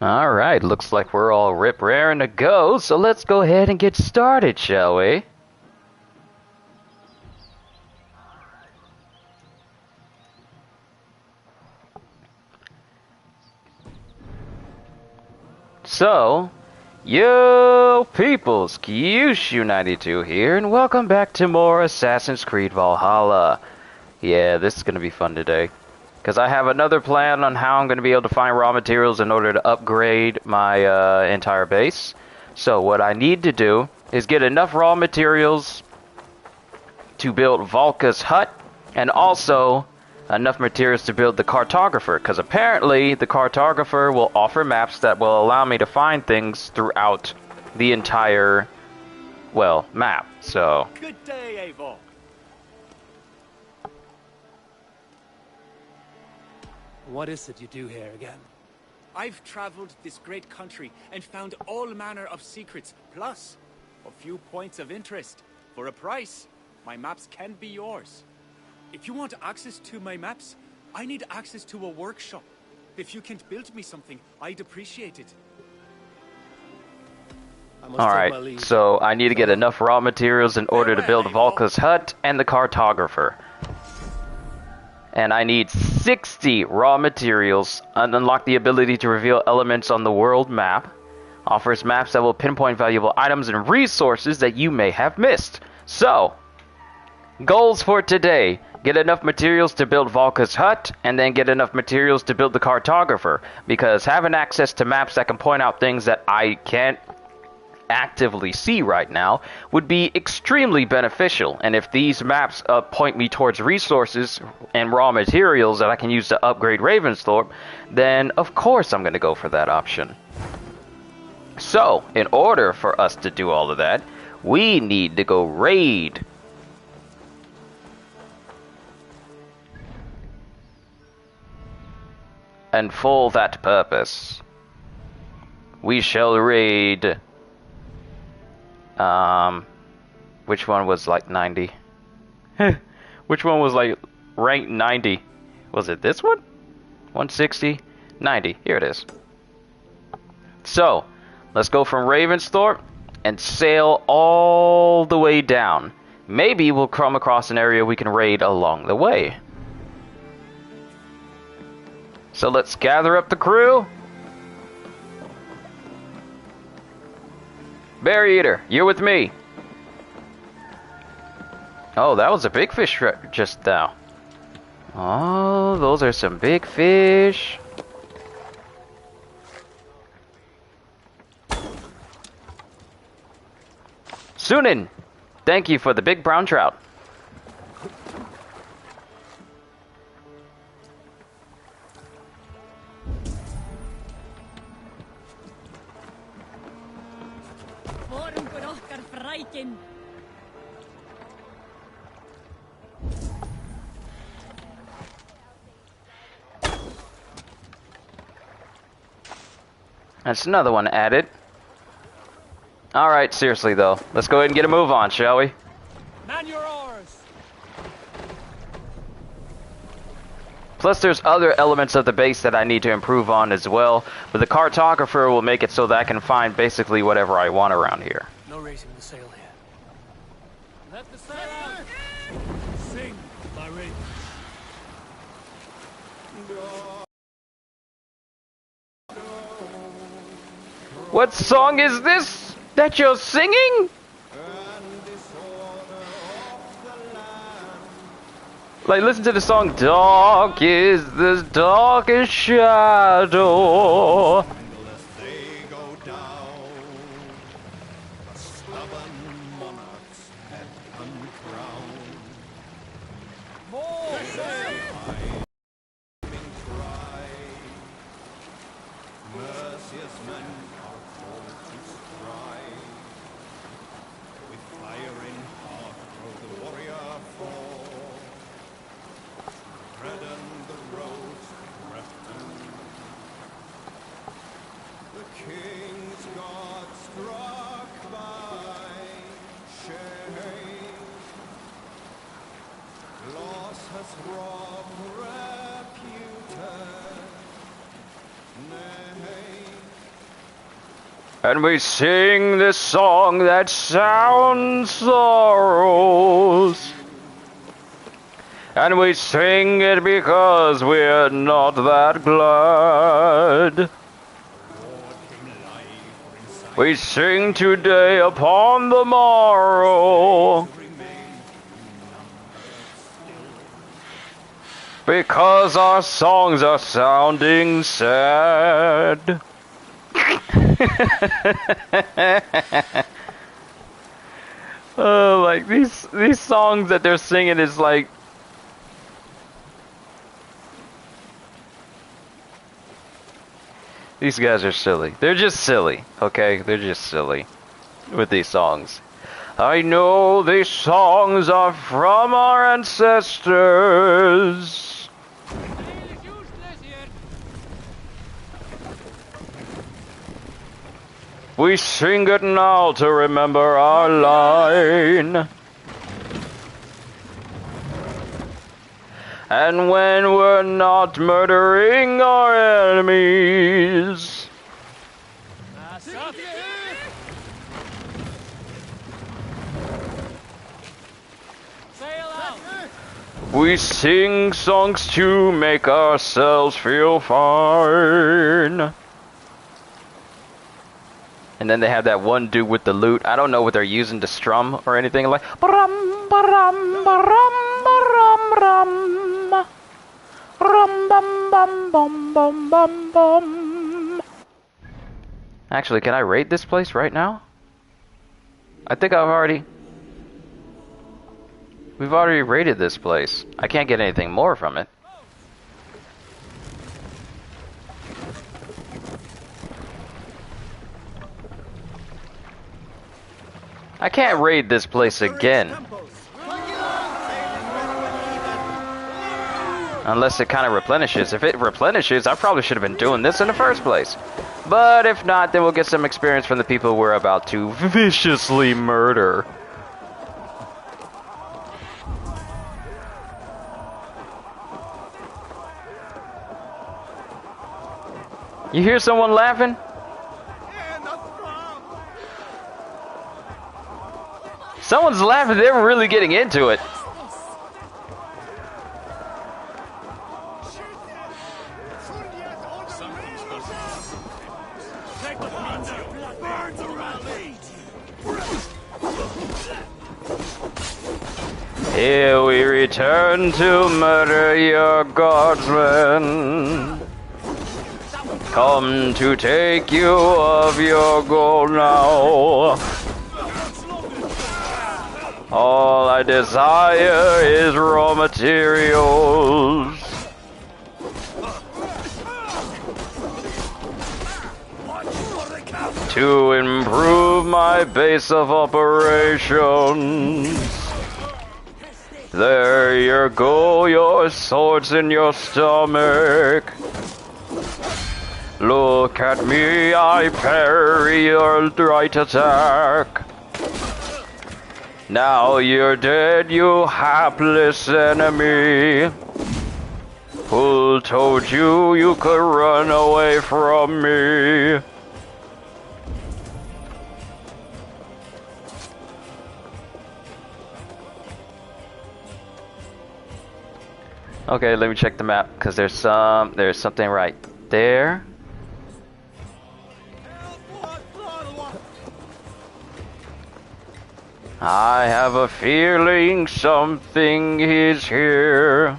Alright, looks like we're all rip raring to go, so let's go ahead and get started, shall we? So, yo peoples, Kyushu92 here, and welcome back to more Assassin's Creed Valhalla. Yeah, this is gonna be fun today. Because I have another plan on how I'm going to be able to find raw materials in order to upgrade my entire base. So what I need to do is get enough raw materials to build Volka's hut, and also enough materials to build the cartographer, because apparently the cartographer will offer maps that will allow me to find things throughout the entire, well, map. So Good day, Eivor. What is it you do here again? I've traveled this great country and found all manner of secrets, plus a few points of interest. For a price, my maps can be yours. If you want access to my maps, I need access to a workshop. If you can build me something, I'd appreciate it. alright, so I need to get enough raw materials in order to build Volka's hut and the cartographer. And I need 60 raw materials and unlock the ability to reveal elements on the world map. Offers maps that will pinpoint valuable items and resources that you may have missed. So, goals for today. Get enough materials to build Volka's hut, and then get enough materials to build the cartographer. Because having access to maps that can point out things that I can't actively see right now would be extremely beneficial, and if these maps point me towards resources and raw materials that I can use to upgrade Ravensthorpe, then of course I'm going to go for that option. So, in order for us to do all of that, we need to go raid. And for that purpose, we shall raid. Which one was like 90? Which one was like ranked 90? Was it this one? 160? 90. Here it is. So, let's go from Ravensthorpe and sail all the way down. Maybe we'll come across an area we can raid along the way. So let's gather up the crew. Berry Eater, you're with me. Oh, that was a big fish just now. Oh, those are some big fish. Sunin, thank you for the big brown trout. That's another one added. Alright, seriously though. Let's go ahead and get a move on, shall we? Man your oars! Plus there's other elements of the base that I need to improve on as well, but the cartographer will make it so that I can find basically whatever I want around here. No raising the sail here. Let the sail out! Sing, my raven. What song is this that you're singing? Like, listen to the song, dark is the darkest shadow. And we sing this song that sounds sorrows. And we sing it because we're not that glad. We sing today upon the morrow, because our songs are sounding sad. Oh, like these songs that they're singing is like, these guys are silly. They're just silly, okay? They're just silly with these songs. I know these songs are from our ancestors. We sing it now to remember our line. And when we're not murdering our enemies, we sing songs to make ourselves feel fine. And then they have that one dude with the lute. I don't know what they're using to strum or anything, like ba-rum, ba-rum, ba-rum, ba-rum, rum. Rum, bum, bum, bum, bum, bum, bum. Actually, can I raid this place right now? I think we've already raided this place. I can't get anything more from it. I can't raid this place again. Unless it kind of replenishes. If it replenishes, I probably should have been doing this in the first place. But if not, then we'll get some experience from the people we're about to viciously murder. You hear someone laughing? Someone's laughing, they're really getting into it. Here we return to murder your guardsmen. Come to take you of your gold now. All I desire is raw materials. To improve my base of operations. There you go, your sword's in your stomach. Look at me, I parry your right attack. Now you're dead, you hapless enemy. Who told you you could run away from me? Okay, let me check the map, because there's something right there. I have a feeling something is here.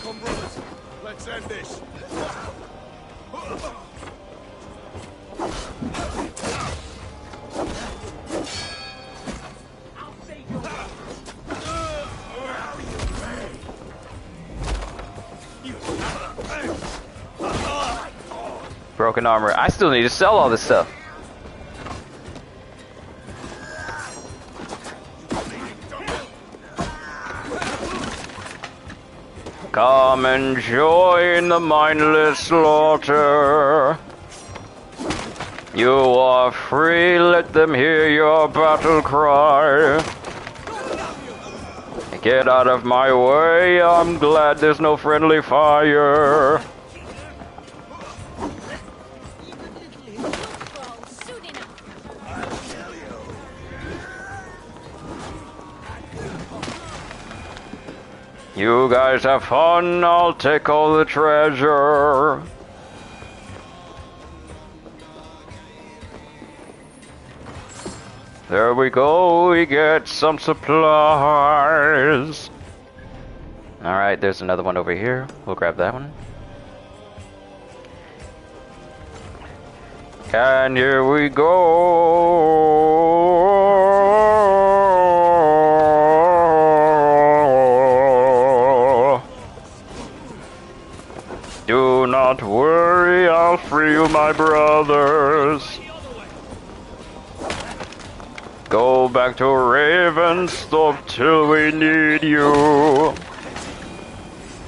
Come, brothers, let's end this. Broken armor. I still need to sell all this stuff. Come and join the mindless slaughter. You are free, let them hear your battle cry. Get out of my way. I'm glad there's no friendly fire. You guys have fun. I'll take all the treasure. There we go, we get some supplies. Alright, there's another one over here. We'll grab that one. And here we go. Do not worry, I'll free you, my brothers. Go back to Ravenstop till we need you.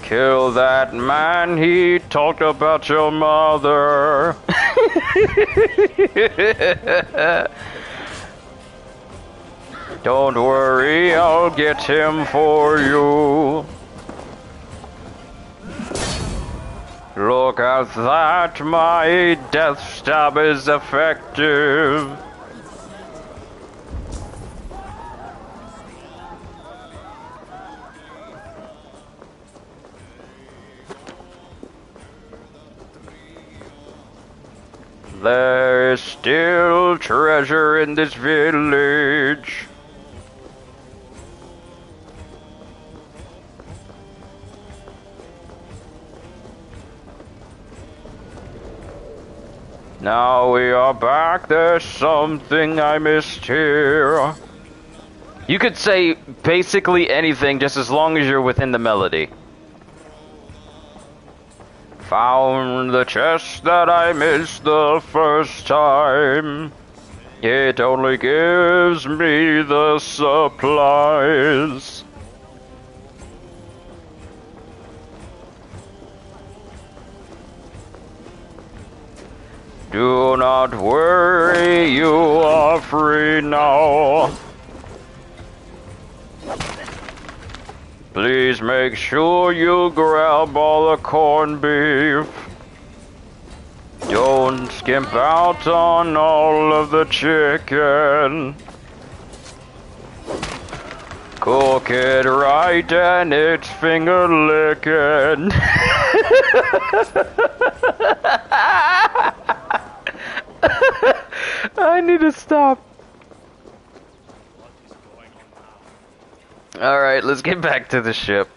Kill that man, he talked about your mother. Don't worry, I'll get him for you. Look at that, my death stab is effective. There is still treasure in this village. Now we are back. There's something I missed here. You could say basically anything just as long as you're within the melody. Found the chest that I missed the first time. It only gives me the supplies. Do not worry, you are free now. Please make sure you grab all the corned beef. Don't skimp out on all of the chicken. Cook it right and it's finger licking. I need to stop. Alright, let's get back to the ship.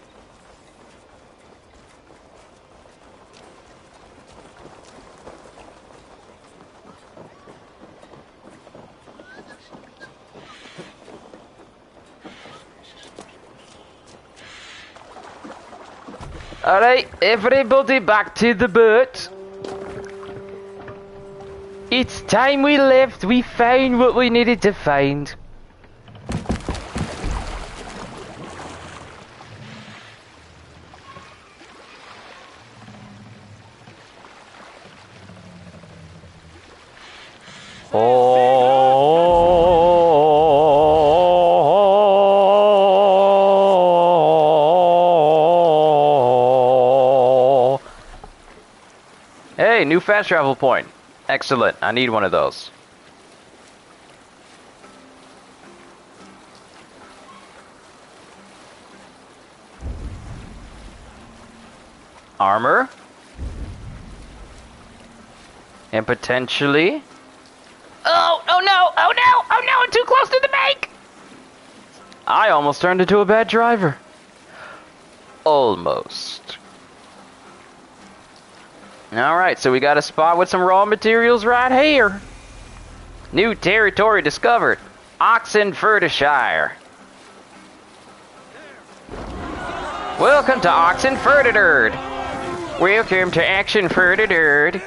Alright, everybody back to the boat. It's time we left. We found what we needed to find. Oh. Hey, new fast travel point. Excellent. I need one of those. Armor. And potentially... Oh no, oh no, oh no, I'm too close to the bank! I almost turned into a bad driver. Almost. Alright, so we got a spot with some raw materials right here. New territory discovered. Oxenfordshire. Welcome to Oxenfordshire. Welcome to Oxenfordshire.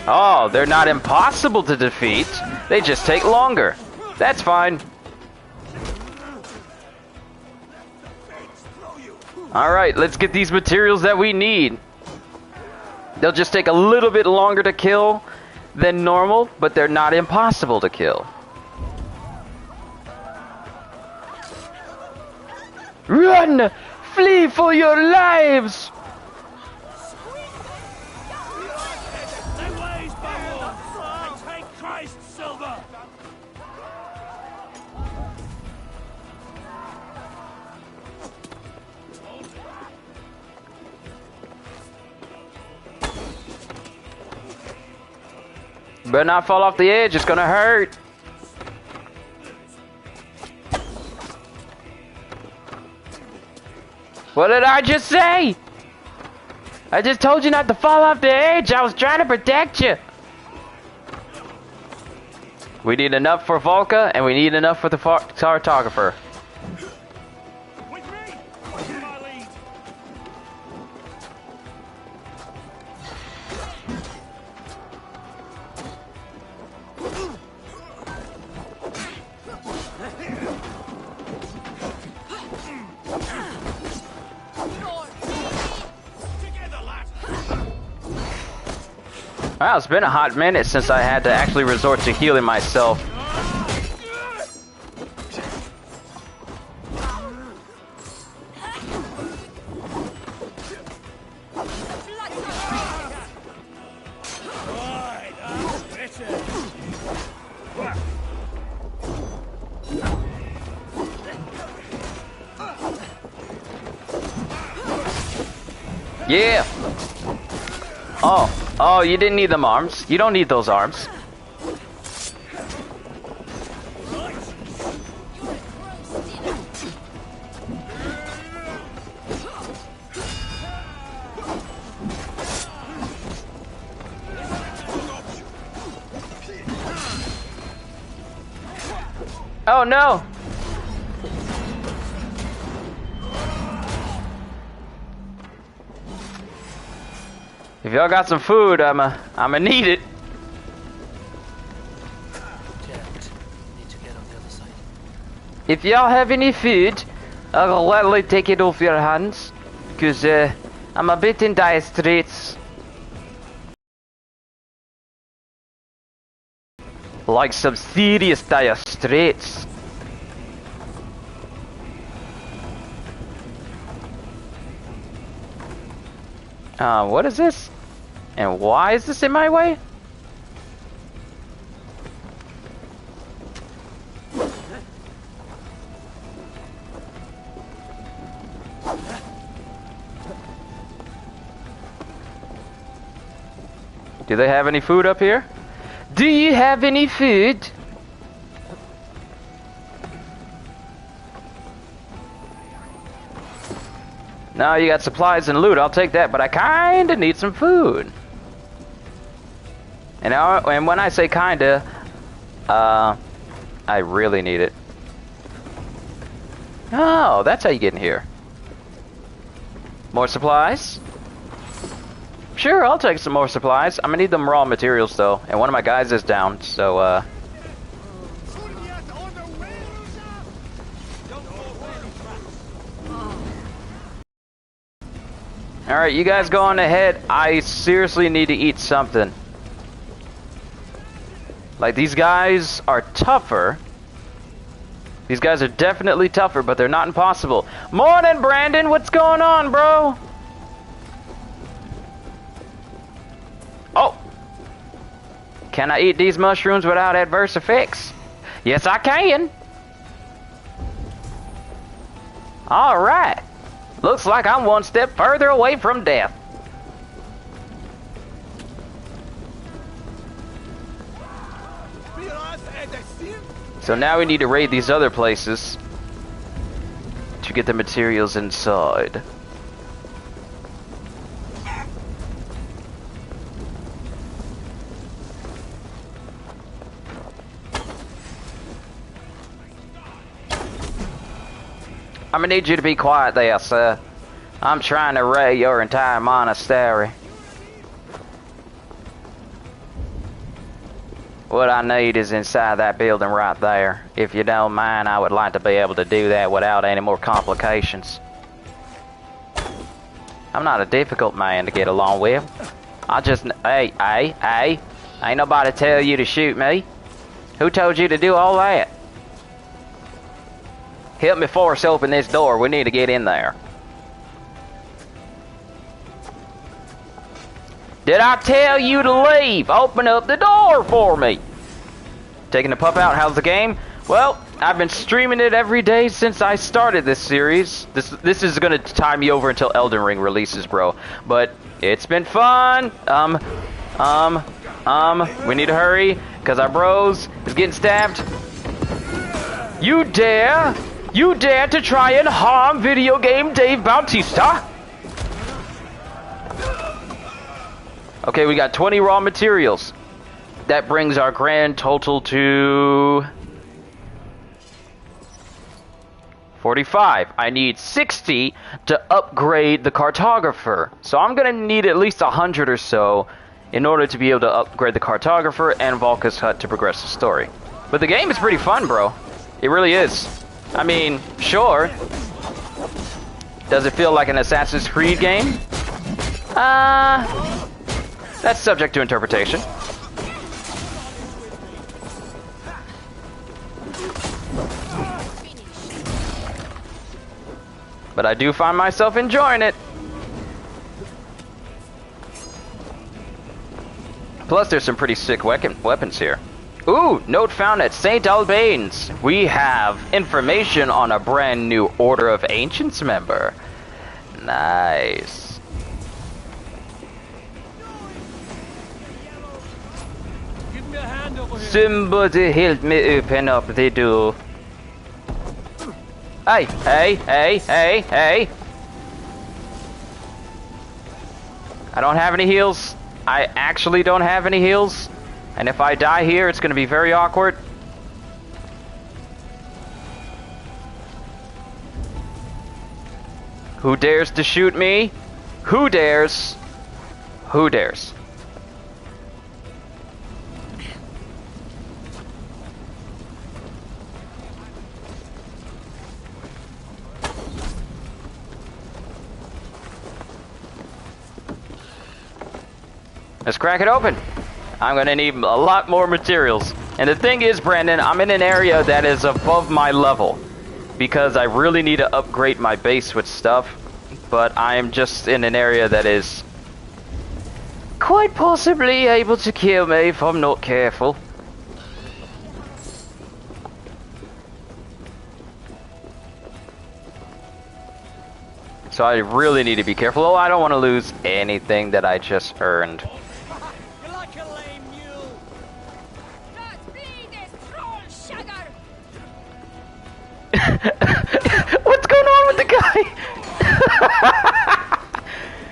Oh, they're not impossible to defeat. They just take longer. That's fine. Alright, let's get these materials that we need. They'll just take a little bit longer to kill than normal, but they're not impossible to kill. Run! Flee for your lives! Better not fall off the edge, it's gonna hurt. What did I just say? I just told you not to fall off the edge. I was trying to protect you. We need enough for Volca, and we need enough for the cartographer. With me! Follow my lead. Wow, it's been a hot minute since I had to actually resort to healing myself. Yeah. Oh, you didn't need them arms. You don't need those arms. Oh no. If y'all got some food, I'ma need it. If y'all have any food, I'll gladly take it off your hands, cause I'm a bit in dire straits. Like some serious dire straits. What is this? And why is this in my way? Do they have any food up here? Do you have any food? No, you got supplies and loot. I'll take that, but I kinda need some food. And when I say kinda, I really need it. Oh, that's how you get in here. More supplies? Sure, I'll take some more supplies. I'm gonna need them raw materials though, and one of my guys is down, so Alright, you guys go on ahead. I seriously need to eat something. Like, these guys are tougher. These guys are definitely tougher, but they're not impossible. Morning, Brandon! What's going on, bro? Oh! Can I eat these mushrooms without adverse effects? Yes, I can! Alright! Looks like I'm one step further away from death. So now we need to raid these other places to get the materials inside. I'm gonna need you to be quiet there, sir. I'm trying to raid your entire monastery. What I need is inside that building right there. If you don't mind, I would like to be able to do that without any more complications. I'm not a difficult man to get along with. I just... Hey, ain't nobody tell you to shoot me. Who told you to do all that? Help me force open this door. We need to get in there. Did I tell you to leave? Open up the door for me. Taking the pup out. How's the game? Well, I've been streaming it every day since I started this series. This is gonna tie me over until Elden Ring releases, bro. But it's been fun. We need to hurry because our bros is getting stabbed. You dare to try and harm video game Dave Bautista? Okay, we got 20 raw materials. That brings our grand total to 45. I need 60 to upgrade the cartographer. So I'm gonna need at least 100 or so in order to be able to upgrade the cartographer and Valka's hut to progress the story. But the game is pretty fun, bro. It really is. I mean, sure. Does it feel like an Assassin's Creed game? That's subject to interpretation. But I do find myself enjoying it. Plus, there's some pretty sick weapons here. Ooh, note found at St. Albans. We have information on a brand new Order of Ancients member. Nice. Give me a hand over here. Somebody help me open up the door. Hey. I don't have any heals. I actually don't have any heals. And if I die here, it's going to be very awkward. Who dares to shoot me? Who dares? Who dares? Let's crack it open. I'm gonna need a lot more materials. And the thing is, Brandon, I'm in an area that is above my level because I really need to upgrade my base with stuff, but I'm just in an area that is quite possibly able to kill me if I'm not careful. So I really need to be careful. Oh, I don't want to lose anything that I just earned. What's going on with the guy?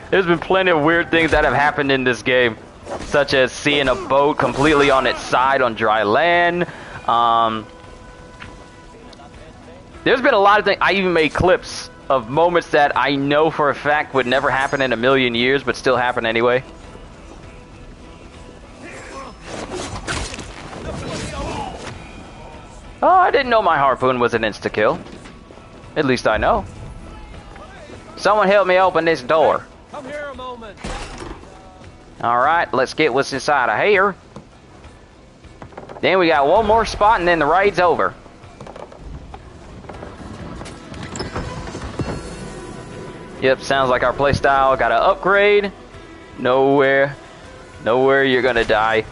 There's been plenty of weird things that have happened in this game, such as seeing a boat completely on its side on dry land. There's been a lot of things. I even made clips of moments that I know for a fact would never happen in a million years, but still happen anyway. Oh, I didn't know my harpoon was an insta-kill. At least I know. Someone help me open this door. Come here a moment. Alright, let's get what's inside of here. Then we got one more spot and then the raid's over. Yep, sounds like our playstyle. Gotta upgrade. Nowhere you're gonna die.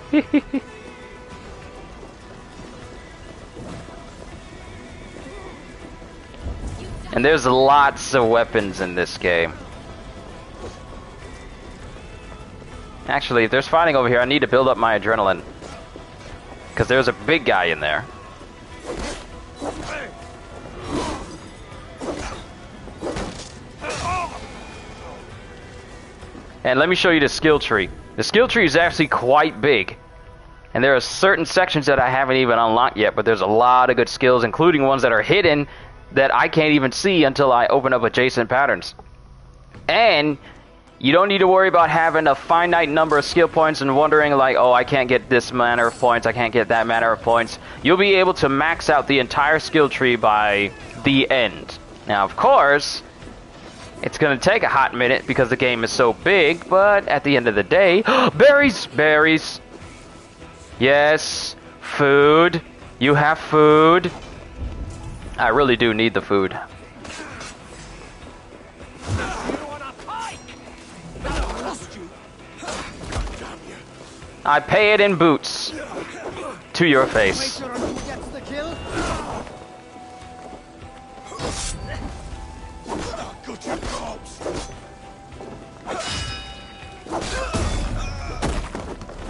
And there's lots of weapons in this game. Actually, if there's fighting over here, I need to build up my adrenaline. Because there's a big guy in there. And let me show you the skill tree. The skill tree is actually quite big. And there are certain sections that I haven't even unlocked yet, but there's a lot of good skills, including ones that are hidden that I can't even see until I open up adjacent patterns. And you don't need to worry about having a finite number of skill points and wondering like, oh, I can't get this manner of points, I can't get that manner of points. You'll be able to max out the entire skill tree by the end. Now, of course, It's gonna take a hot minute because the game is so big, but at the end of the day... berries! Berries! Yes! Food! You have food! I really do need the food. I pay it in boots. To your face.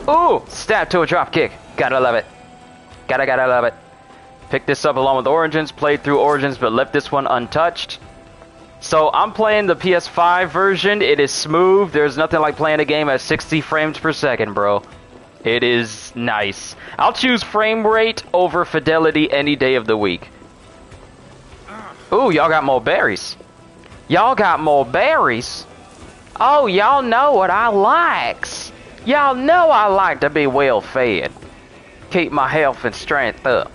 Ooh! Stab to a drop kick. Gotta love it. Gotta love it. Picked this up along with Origins. Played through Origins, but left this one untouched. So I'm playing the PS5 version. It is smooth. There's nothing like playing a game at 60 frames per second, bro. It is nice. I'll choose frame rate over fidelity any day of the week. Ooh, y'all got more berries. Y'all got more berries. Oh, y'all know what I likes. Y'all know I like to be well fed. Keep my health and strength up.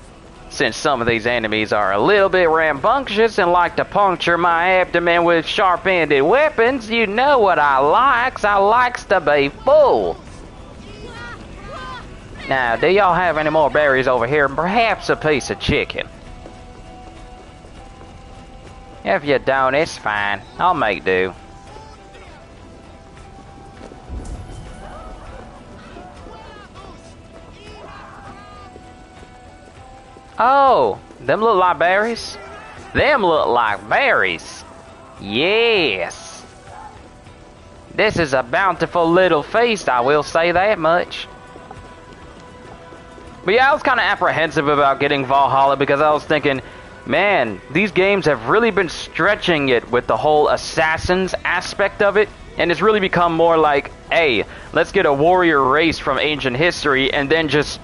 Since some of these enemies are a little bit rambunctious and like to puncture my abdomen with sharp-ended weapons, you know what I likes. I likes to be full. Now, do y'all have any more berries over here? Perhaps a piece of chicken. If you don't, it's fine. I'll make do. Oh, them look like berries? Them look like berries. Yes. This is a bountiful little feast, I will say that much. But yeah, I was kind of apprehensive about getting Valhalla because I was thinking, man, these games have really been stretching it with the whole assassins aspect of it. And it's really become more like, hey, let's get a warrior race from ancient history and then just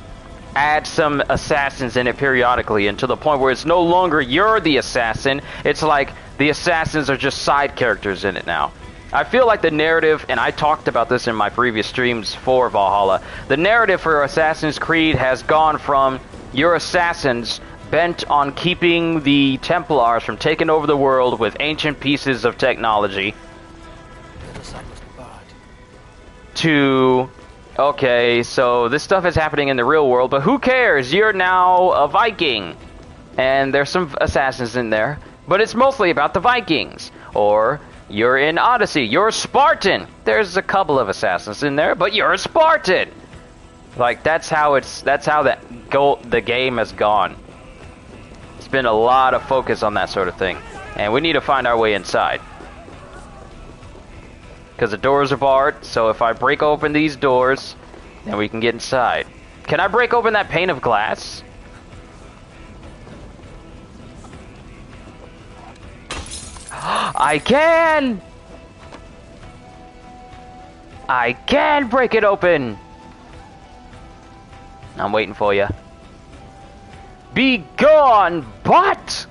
add some assassins in it periodically, and to the point where it's no longer you're the assassin, it's like the assassins are just side characters in it now. I feel like the narrative, and I talked about this in my previous streams for Valhalla, the narrative for Assassin's Creed has gone from your assassins bent on keeping the Templars from taking over the world with ancient pieces of technology to... okay, so this stuff is happening in the real world, but who cares? You're now a Viking. And there's some assassins in there, but it's mostly about the Vikings. Or you're in Odyssey, you're a Spartan. There's a couple of assassins in there, but you're a Spartan. Like, that's how the game has gone. It's been a lot of focus on that sort of thing. And we need to find our way inside. Because the doors are barred, so if I break open these doors, then we can get inside. Can I break open that pane of glass? I can! I can break it open! I'm waiting for you. Be gone, bot!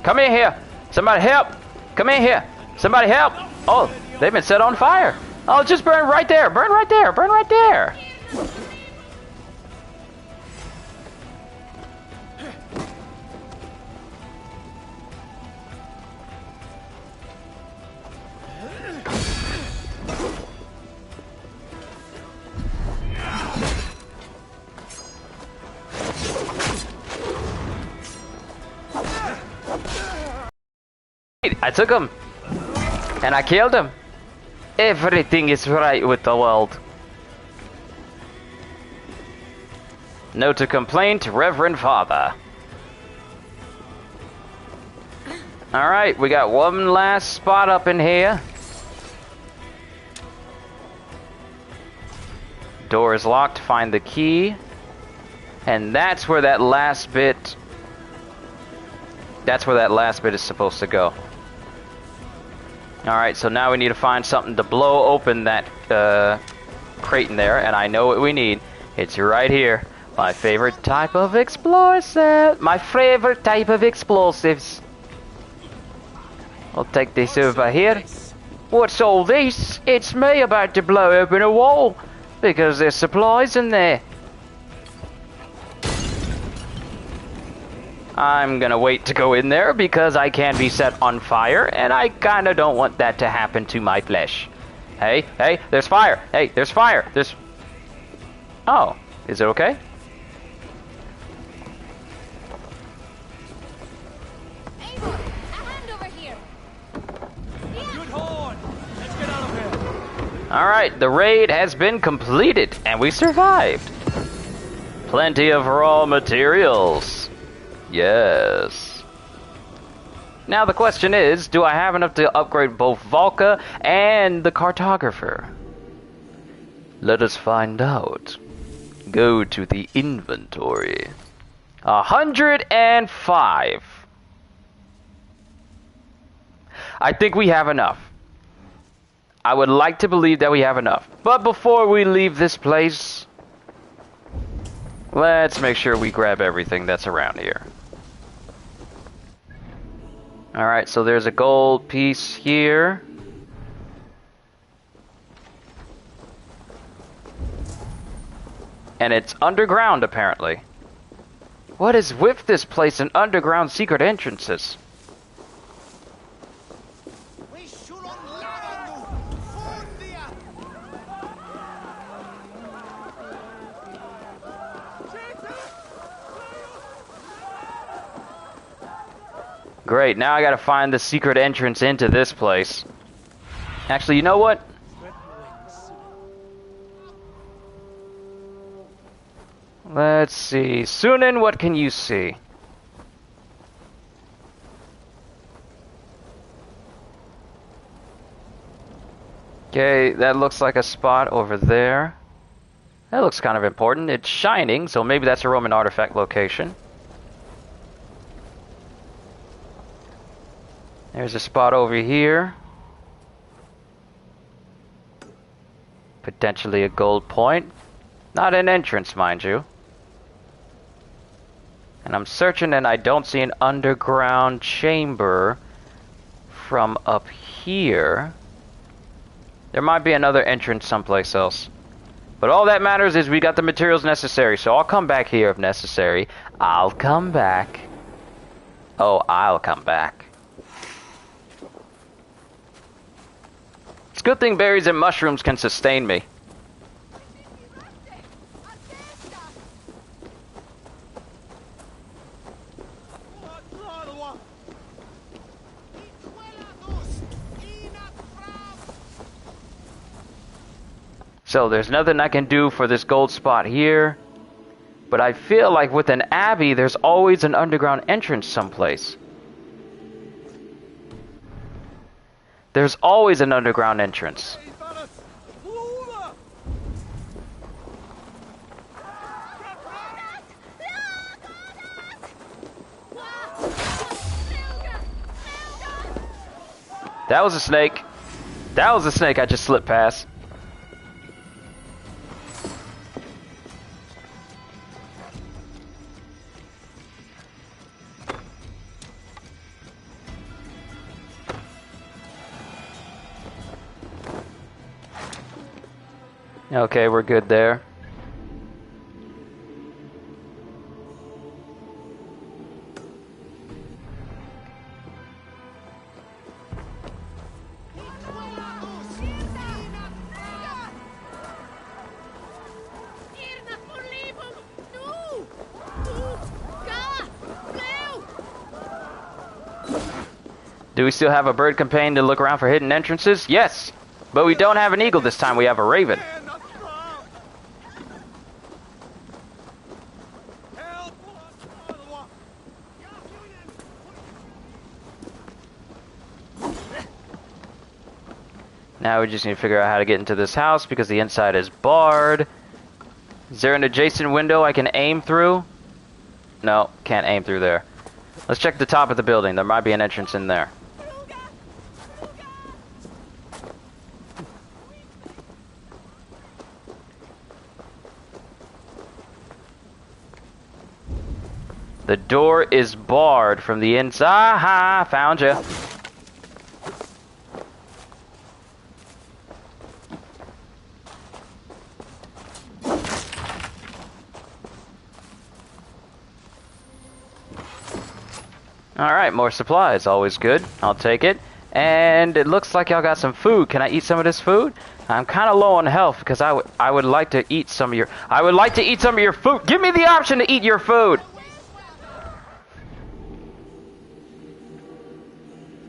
Come in here! Somebody help! Come in here! Somebody help! Oh, they've been set on fire! Oh, just burn right there! Burn right there! Burn right there! I took him, and I killed him. Everything is right with the world. Note to complaint, Reverend Father. Alright, we got one last spot up in here. Door is locked, find the key. And that's where that last bit... That's where that last bit is supposed to go. Alright, so now we need to find something to blow open that crate in there, and I know what we need. It's right here. My favorite type of explosive. My favorite type of explosives. I'll take this over here. What's all this? It's me about to blow open a wall, because there's supplies in there. I'm gonna wait to go in there because I can be set on fire, and I kinda don't want that to happen to my flesh. Hey, hey, there's fire! Hey, there's fire! There's... Oh, is it okay? Alright, the raid has been completed, and we survived. Plenty of raw materials. Yes. Now the question is, do I have enough to upgrade both Valka and the cartographer? Let us find out. Go to the inventory. 105. I think we have enough. I would like to believe that we have enough. But before we leave this place, let's make sure we grab everything that's around here. Alright, so there's a gold piece here. And it's underground, apparently. What is with this place and underground secret entrances? Great, now I gotta find the secret entrance into this place. Actually, you know what? Let's see. Sunan, what can you see? Okay, that looks like a spot over there. That looks kind of important. It's shining, so maybe that's a Roman artifact location. There's a spot over here. Potentially a gold point. Not an entrance, mind you. And I'm searching and I don't see an underground chamber from up here. There might be another entrance someplace else. But all that matters is we got the materials necessary, so I'll come back here if necessary. I'll come back. Oh, I'll come back. It's a good thing berries and mushrooms can sustain me. So there's nothing I can do for this gold spot here. But I feel like with an abbey, there's always an underground entrance someplace. There's always an underground entrance. That was a snake. That was a snake I just slipped past. Okay, we're good there. Do we still have a bird companion to look around for hidden entrances? Yes! But we don't have an eagle this time, we have a raven. Now we just need to figure out how to get into this house because the inside is barred. Is there an adjacent window I can aim through? No, can't aim through there. Let's check the top of the building. There might be an entrance in there. The door is barred from the inside. Aha, found you. Alright, more supplies. Always good. I'll take it. And it looks like y'all got some food. Can I eat some of this food? I'm kind of low on health because I would like to eat some of your... I would like to eat some of your food. Give me the option to eat your food.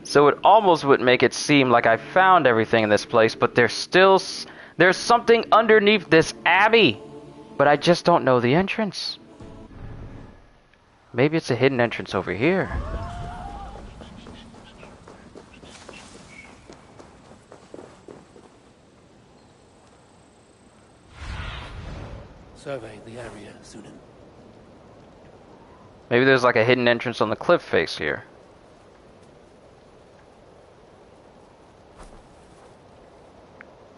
So it almost would make it seem like I found everything in this place, but there's something underneath this abbey. But I just don't know the entrance. Maybe it's a hidden entrance over here. Survey the area, Sunan. Maybe there's like a hidden entrance on the cliff face here.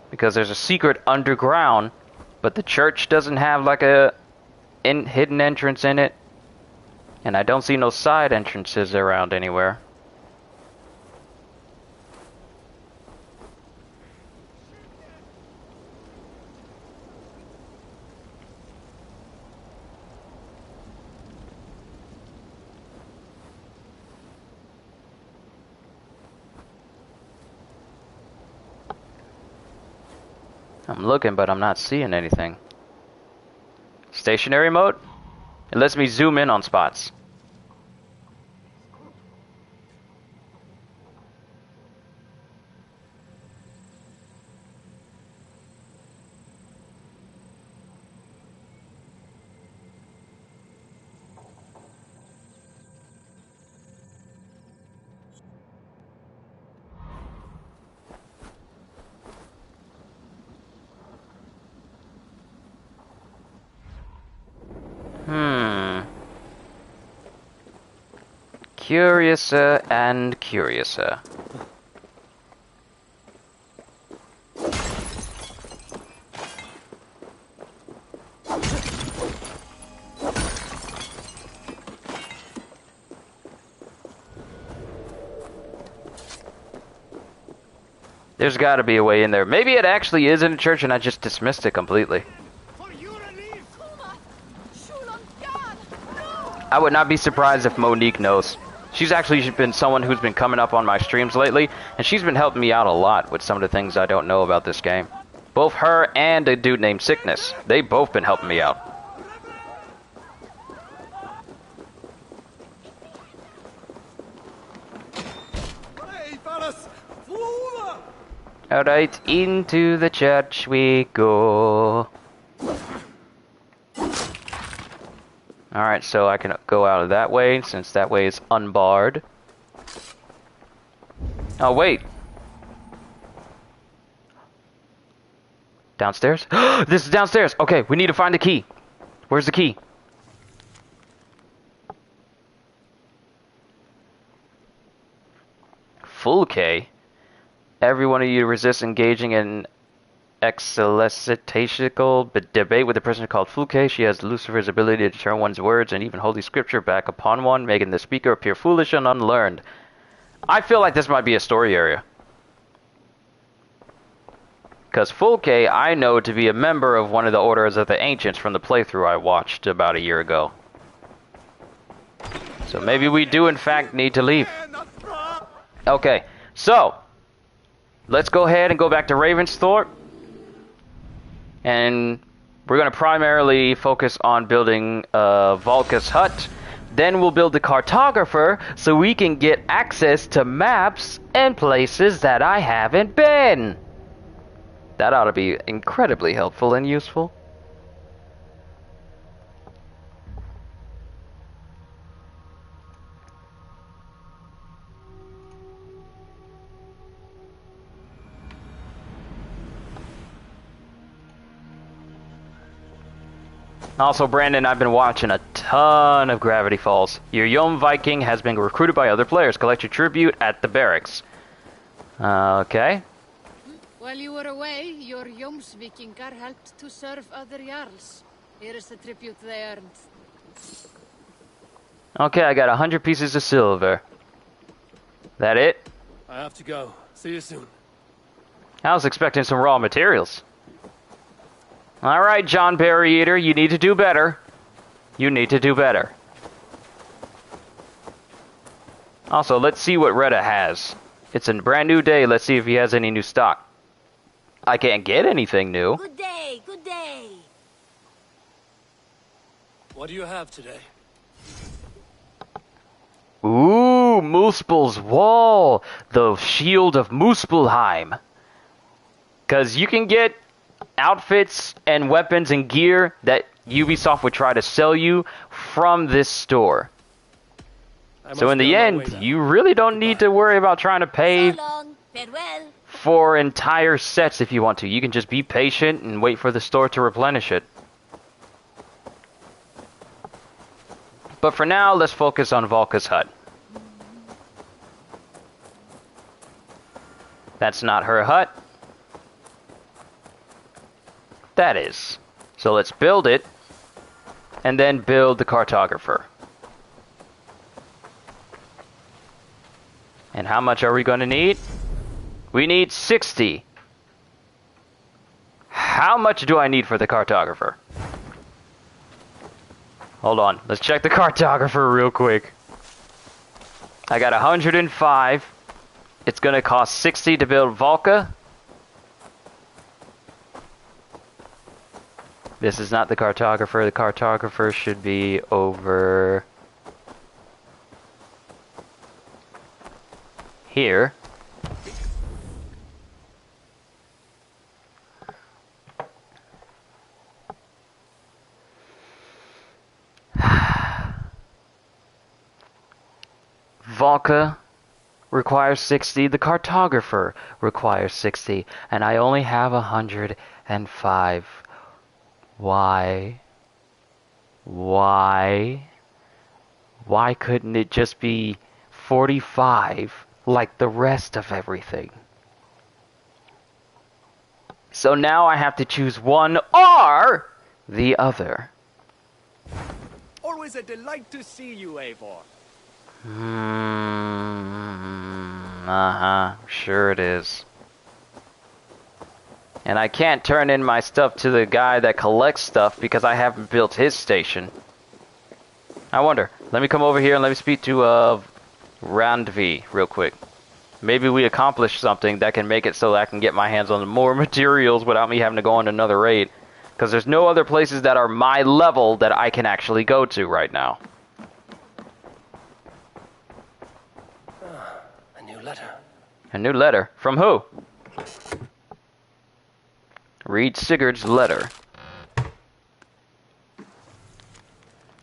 Because there's a secret underground, but the church doesn't have like a hidden entrance in it. And I don't see no side entrances around anywhere. I'm looking, but I'm not seeing anything. Stationary mode? It lets me zoom in on spots. Curiouser and curiouser. There's got to be a way in there. Maybe it actually is in a church and I just dismissed it completely. I would not be surprised if Monique knows. She's actually been someone who's been coming up on my streams lately, and she's been helping me out a lot with some of the things I don't know about this game. Both her and a dude named Sickness. They've both been helping me out. Alright, into the church we go. Alright, so I can go out of that way, since that way is unbarred. Oh, wait. Downstairs? This is downstairs! Okay, we need to find the key. Where's the key? Full K? Every one of you resist engaging in exelicitatical debate with a person called Fulke. She has Lucifer's ability to turn one's words and even Holy Scripture back upon one, making the speaker appear foolish and unlearned. I feel like this might be a story area. Because Fulke, I know to be a member of one of the Orders of the Ancients from the playthrough I watched about a year ago. So maybe we do in fact need to leave. Okay, so let's go ahead and go back to Ravensthorpe. And we're going to primarily focus on building Valka's hut. Then we'll build the cartographer so we can get access to maps and places that I haven't been. That ought to be incredibly helpful and useful. Also, Brandon, I've been watching a ton of Gravity Falls. Your Yom Viking has been recruited by other players. Collect your tribute at the barracks. Okay. While you were away, your Jomsvikingar helped to serve other Jarls. Here is the tribute they earned. Okay, I got 100 pieces of silver. That it? I have to go. See you soon. I was expecting some raw materials. Alright, John Berry Eater, you need to do better. You need to do better. Also, let's see what Retta has. It's a brand new day. Let's see if he has any new stock. I can't get anything new. Good day, good day. What do you have today? Ooh, Muspel's Wall. The Shield of Muspelheim. Because you can get outfits and weapons and gear that Ubisoft would try to sell you from this store. So in the end, you really don't need to worry about trying to pay So long. Farewell. for entire sets if you want to. You can just be patient and wait for the store to replenish it. But for now, let's focus on Volka's hut. That's not her hut. That is. So let's build it, and then build the cartographer. And how much are we going to need? We need 60. How much do I need for the cartographer? Hold on, let's check the cartographer real quick. I got 105. It's going to cost 60 to build Volka. This is not the cartographer. The cartographer should be over here. Volka requires 60. The cartographer requires 60. And I only have 105. Why? Why couldn't it just be 45 like the rest of everything? So now I have to choose one or the other. Always a delight to see you, Eivor. Sure it is. And I can't turn in my stuff to the guy that collects stuff because I haven't built his station. I wonder. Let me come over here and let me speak to Randvi real quick. Maybe we accomplish something that can make it so that I can get my hands on more materials without me having to go on another raid. Because there's no other places that are my level that I can actually go to right now. A new letter. A new letter? From who? Read Sigurd's letter.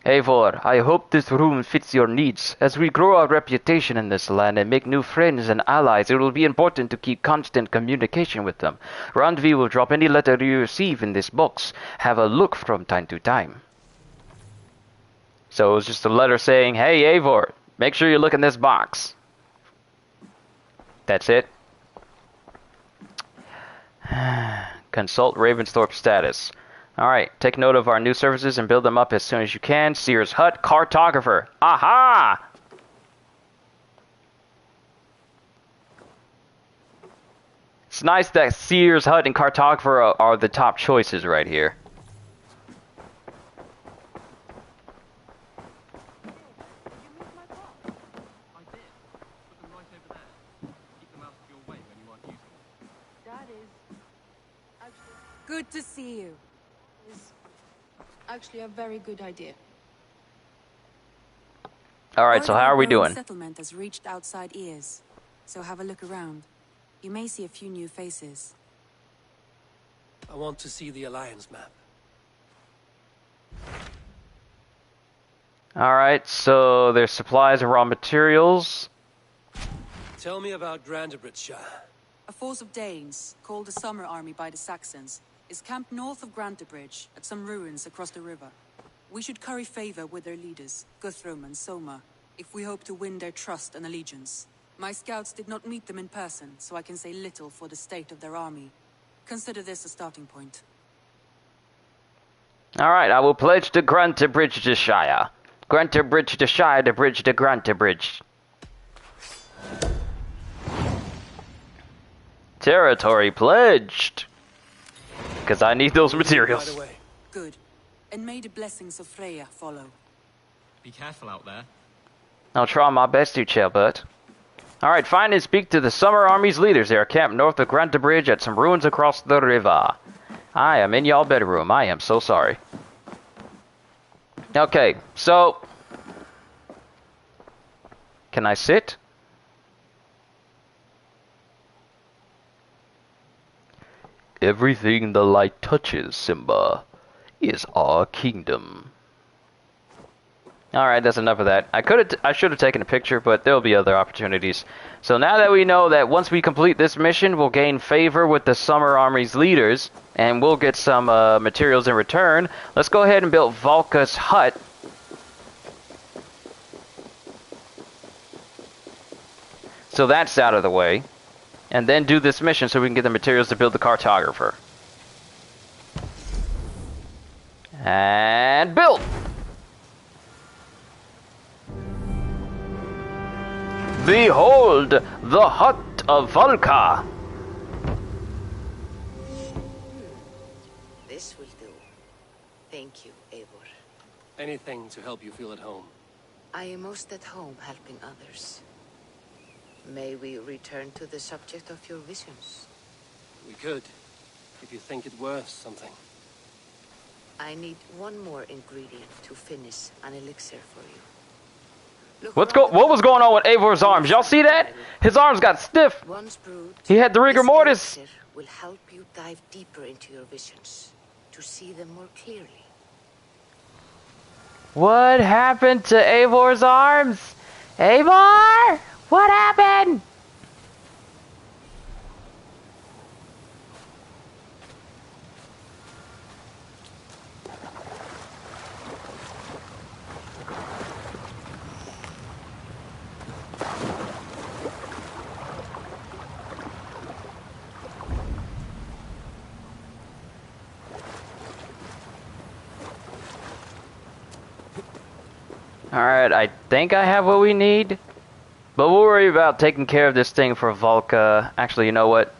Eivor, I hope this room fits your needs. As we grow our reputation in this land and make new friends and allies, it will be important to keep constant communication with them. Randvi will drop any letter you receive in this box. Have a look from time to time. So it was just a letter saying, hey Eivor, make sure you look in this box. That's it. Consult Ravensthorpe status. Alright, take note of our new services and build them up as soon as you can. Sears Hut, cartographer. Aha! It's nice that Sears Hut and cartographer are the top choices right here. Good to see you. It's actually a very good idea. Alright, so how are we doing? Settlement has reached outside ears, so have a look around. You may see a few new faces. I want to see the Alliance map. Alright, so there's supplies and raw materials. Tell me about Grandebridgeshire. A force of Danes, called the Summer Army by the Saxons, is camped north of Grantebridge, at some ruins across the river. We should curry favor with their leaders, Guthrum and Soma, if we hope to win their trust and allegiance. My scouts did not meet them in person, so I can say little for the state of their army. Consider this a starting point. Alright, I will pledge to Grantebridge to Shire. Grantebridge to Shire, the bridge to Grantebridge. Territory pledged. Because I need those materials. Right away. Good. And may the blessings of Freya follow. Be careful out there. I'll try my best to, Chelbert. Alright, find and speak to the Summer Army's leaders. They are camped north of Grantebridge at some ruins across the river. I am in y'all bedroom. I am so sorry. Okay, so... Can I sit? Everything the light touches, Simba, is our kingdom. Alright, that's enough of that. I should have taken a picture, but there'll be other opportunities. So now that we know that once we complete this mission, we'll gain favor with the Summer Army's leaders, and we'll get some materials in return, let's go ahead and build Valka's hut. So that's out of the way. And then do this mission so we can get the materials to build the cartographer. And build! Behold, the hut of Valka! This will do. Thank you, Eivor. Anything to help you feel at home. I am most at home helping others. May we return to the subject of your visions? We could, if you think it worth something. I need one more ingredient to finish an elixir for you. Look What was going on with Eivor's arms? Y'all see that? His arms got stiff. Once brewed, He had the rigor this mortis. elixir will help you dive deeper into your visions, to see them more clearly. What happened to Eivor's arms? Eivor! What happened? Alright, I think I have what we need. But we'll worry about taking care of this thing for Valka. Actually, you know what?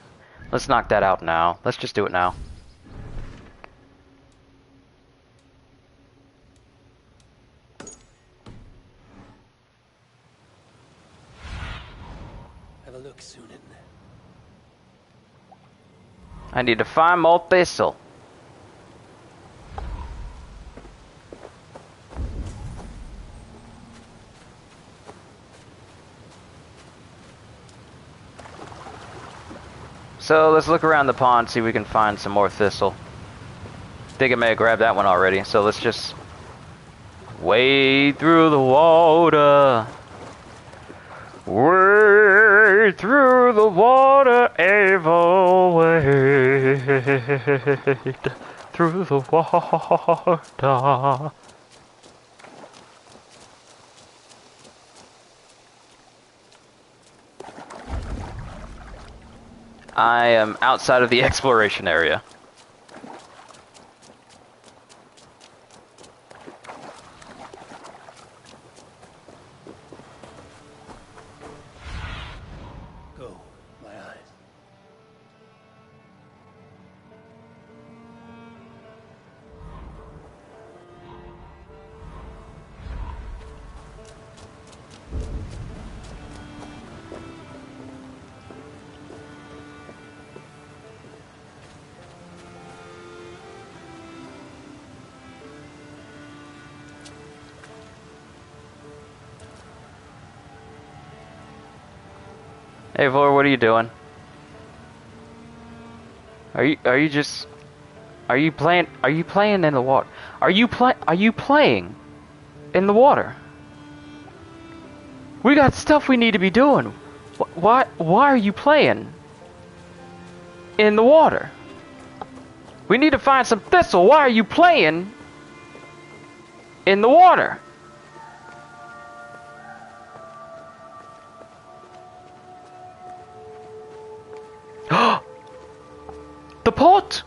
Let's knock that out now. Let's just do it now. Have a look, Sunan. I need to find more thistle. So let's look around the pond, see if we can find some more thistle. Think I may have grabbed that one already, so let's just wade through the water. Wade through the water, Ava, wade through the water. I am outside of the exploration area. Go, my eyes. Hey Vor, what are you doing? Are you playing in the water? Are you playing in the water? We got stuff we need to be doing. Why are you playing in the water? We need to find some thistle. Why are you playing in the water? The pot!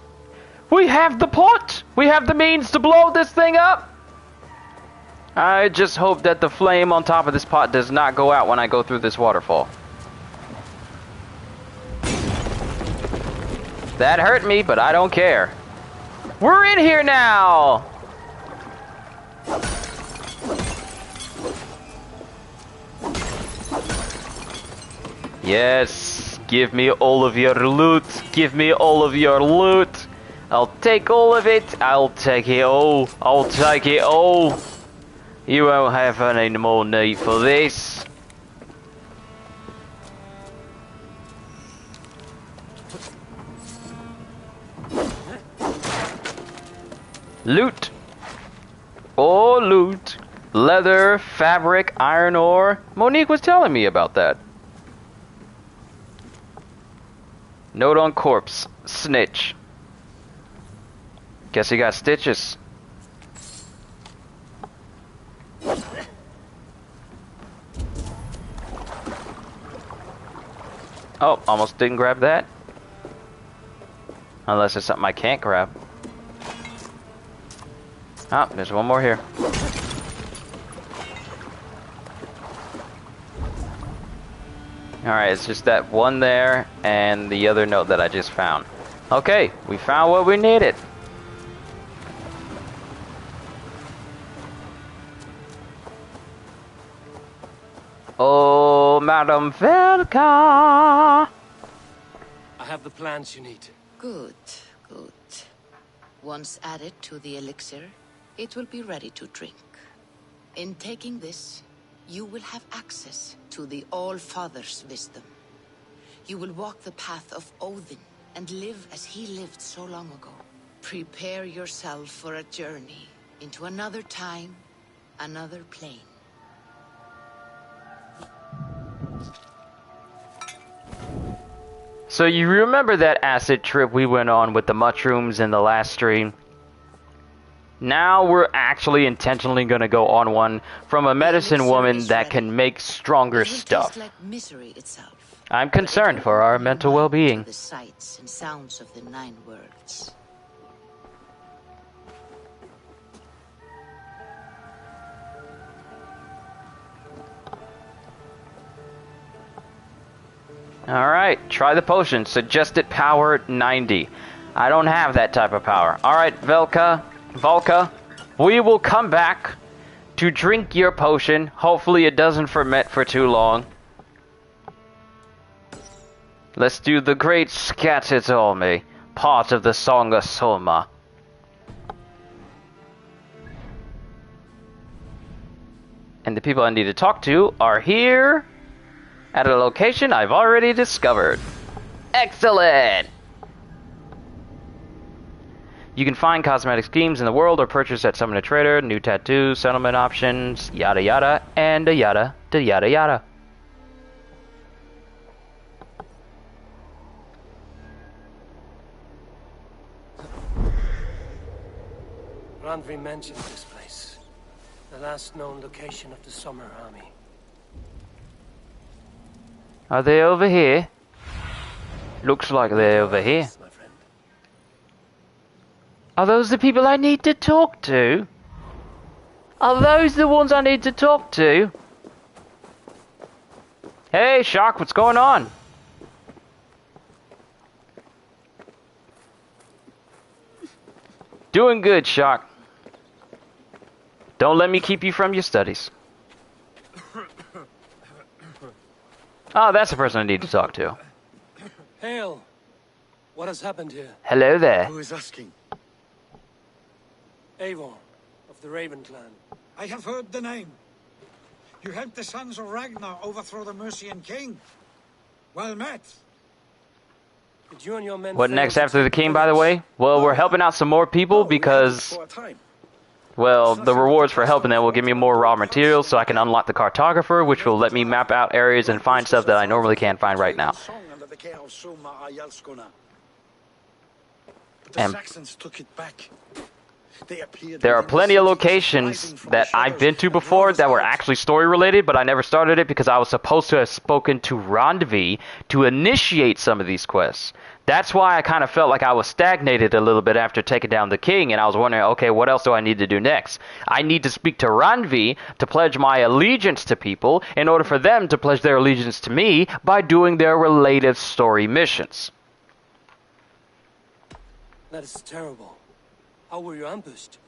We have the pot! We have the means to blow this thing up! I just hope that the flame on top of this pot does not go out when I go through this waterfall. That hurt me, but I don't care. We're in here now! Yes, give me all of your loot. Give me all of your loot. I'll take all of it. I'll take it all. I'll take it all. You won't have any more need for this. Loot. Oh, loot. Leather, fabric, iron ore. Monique was telling me about that. Note on corpse. Snitch. Guess he got stitches. Oh, almost didn't grab that. Unless it's something I can't grab. Oh, there's one more here. Alright, it's just that one there and the other note that I just found. Okay, we found what we needed. Oh, Madam Velka! I have the plans you need. Good, good. Once added to the elixir, it will be ready to drink. In taking this, you will have access to the All-Father's wisdom. You will walk the path of Odin and live as he lived so long ago. Prepare yourself for a journey into another time, another plane. So you remember that acid trip we went on with the mushrooms in the last stream? Now we're actually intentionally going to go on one from a medicine woman that can make stronger stuff. Like misery itself, I'm concerned for our mental well-being. the sights and sounds of the 9 worlds. Alright, try the potion. Suggested power 90. I don't have that type of power. Alright, Volka, we will come back to drink your potion. Hopefully it doesn't ferment for too long. Let's do the great Scatitolme, part of the Song of Soma. And the people I need to talk to are here at a location I've already discovered. Excellent! You can find cosmetic schemes in the world or purchase at Summon a Trader, new tattoos, settlement options, yada yada, and a yada, da yada yada. Randvi mentioned this place. The last known location of the Summer Army. Are they over here? Looks like they're over here. My friend. Are those the people I need to talk to? Are those the ones I need to talk to? Hey, Shark, what's going on? Doing good, Shark. Don't let me keep you from your studies. Oh, that's the person I need to talk to. Hail! What has happened here? Hello there. Who is asking? Eivor, of the Raven clan. I have heard the name. You helped the sons of Ragnar overthrow the Mercian king. Well met. Did you and your men What fail next to after the take king, by the village? way? Well, we're helping out some more people because, well, the rewards for helping them will give me more raw materials so I can unlock the cartographer, which will let me map out areas and find stuff that I normally can't find right now. But the And Saxons took it back. They appeared there are within the plenty of city, locations rising from that the I've been shadows to and before drove that us were out. actually story related, but I never started it because I was supposed to have spoken to Randvi to initiate some of these quests. That's why I kind of felt like I was stagnated a little bit after taking down the king, and I was wondering, okay, what else do I need to do next? I need to speak to Randvi to pledge my allegiance to people in order for them to pledge their allegiance to me by doing their related story missions. That is terrible. How were you ambushed?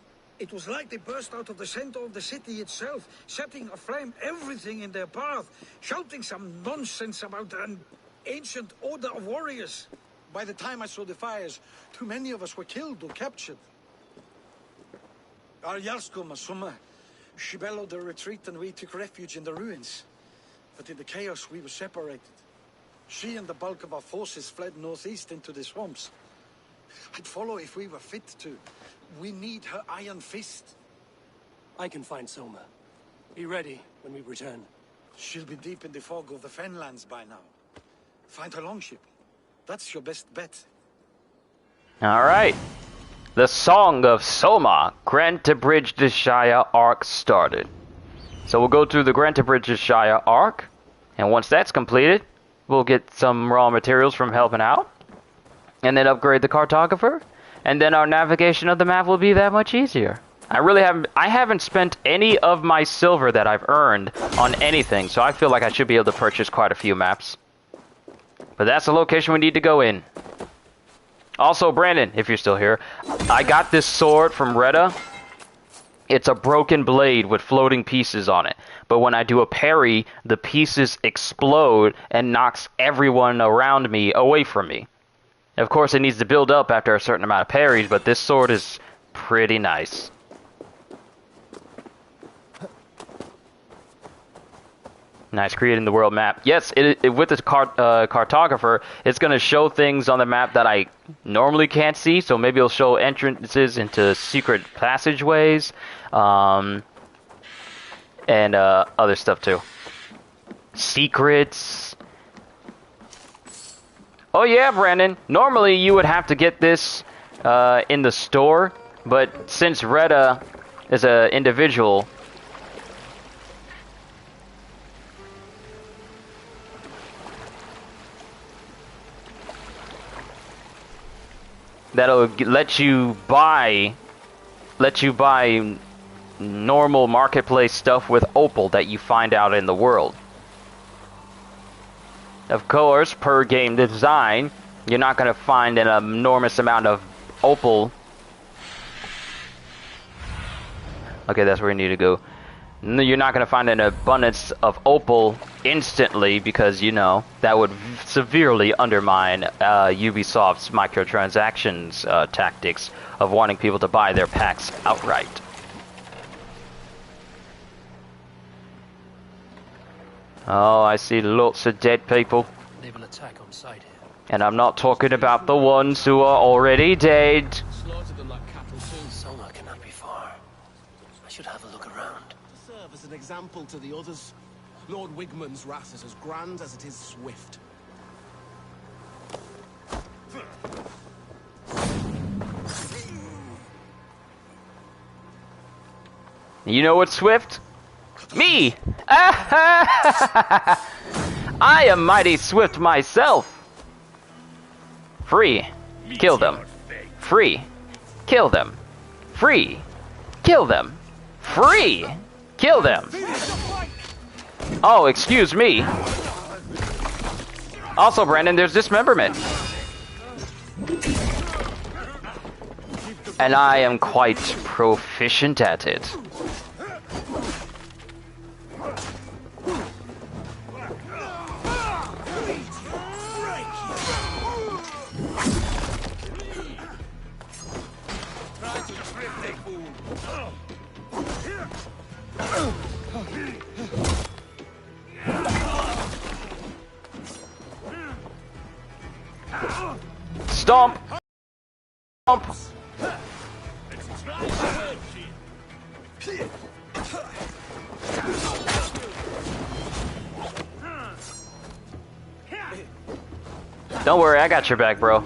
It was like they burst out of the center of the city itself, setting aflame everything in their path, shouting some nonsense about an ancient order of warriors. By the time I saw the fires, too many of us were killed or captured. Our Jarlskum, Summa, she bellowed a retreat and we took refuge in the ruins. But in the chaos, we were separated. She and the bulk of our forces fled northeast into the swamps. I'd follow if we were fit to. We need her iron fist. I can find Soma. Be ready when we return. She'll be deep in the fog of the Fenlands by now. Find her longship. That's your best bet. Alright. The Song of Soma, Grantebridge-Shire arc started. So we'll go through the Grantebridge-Shire arc, and once that's completed, we'll get some raw materials from helping out, and then upgrade the cartographer, and then our navigation of the map will be that much easier. I haven't spent any of my silver that I've earned on anything, so I feel like I should be able to purchase quite a few maps. But that's the location we need to go in. Also, Brandon, if you're still here, I got this sword from Retta. It's a broken blade with floating pieces on it. But when I do a parry, the pieces explode and knocks everyone around me away from me. Of course, it needs to build up after a certain amount of parries, but this sword is pretty nice. Nice, creating the world map. Yes, with this cartographer, it's going to show things on the map that I normally can't see. So maybe it'll show entrances into secret passageways, and other stuff too. Secrets. Oh yeah, Brandon. Normally you would have to get this in the store, but since Retta is an individual, that'll let you buy normal marketplace stuff with opal that you find out in the world. Of course, per game design, you're not going to find an enormous amount of opal. Okay, that's where you need to go. You're not going to find an abundance of opal instantly because, you know, that would severely undermine Ubisoft's microtransactions tactics of wanting people to buy their packs outright. Oh, I see lots of dead people. They will attack on sight here. And I'm not talking about the ones who are already dead. Slaughtered them like cattle too. Soma cannot be far. I should have a look around. To serve as an example to the others, Lord Wigmund's wrath is as grand as it is swift. You know what's swift? Me! I am mighty swift myself. Free. Kill them. Free. Kill them. Free. Kill them. Free. Kill them. Oh, excuse me. Also, Brandon, there's dismemberment. And I am quite proficient at it. Stomp! Stomp! Don't worry, I got your back, bro.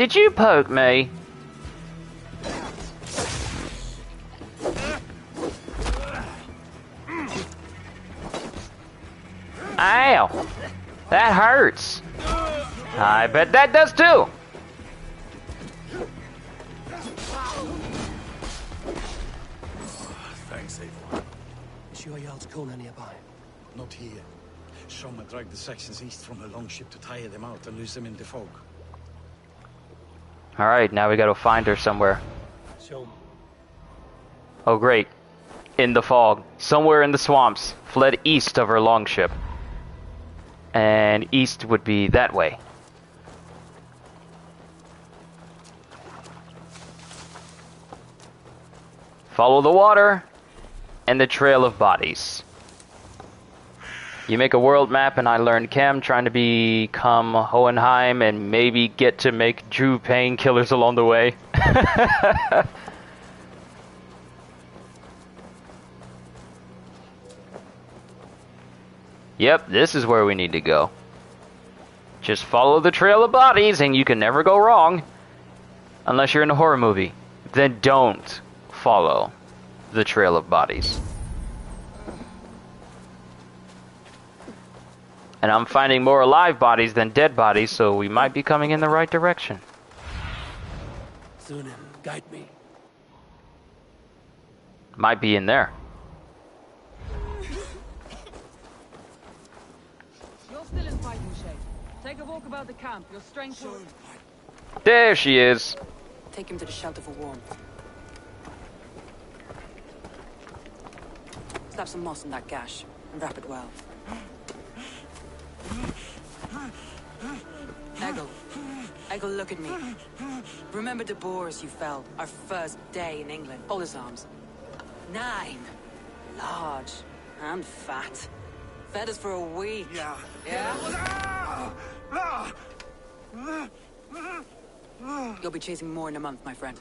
Did you poke me? Ow! That hurts. I bet that does too. Thanks, Eivor. Is your Jarl's corner nearby? Not here. Soma dragged the Saxons east from her longship to tire them out and lose them in the fog. Alright, now we gotta find her somewhere. Show me. Oh great. In the fog. Somewhere in the swamps. Fled east of her longship. And east would be that way. Follow the water and the trail of bodies. You make a world map and I learned Chem, trying to become Hohenheim and maybe get to make Drew painkillers along the way. Yep, this is where we need to go. Just follow the trail of bodies and you can never go wrong. Unless you're in a horror movie. Then don't follow the trail of bodies. And I'm finding more alive bodies than dead bodies, so we might be coming in the right direction. Sunan, guide me. Might be in there. You're still in fighting shape. Take a walk about the camp. Your strength will... There she is. Take him to the shelter for warmth. Slap some moss on that gash and wrap it well. Eggle, look at me. Remember the boars you felled, our first day in England? Hold his arms. 9. Large and fat. Fed us for a week. Yeah. Yeah? You'll be chasing more in a month, my friend.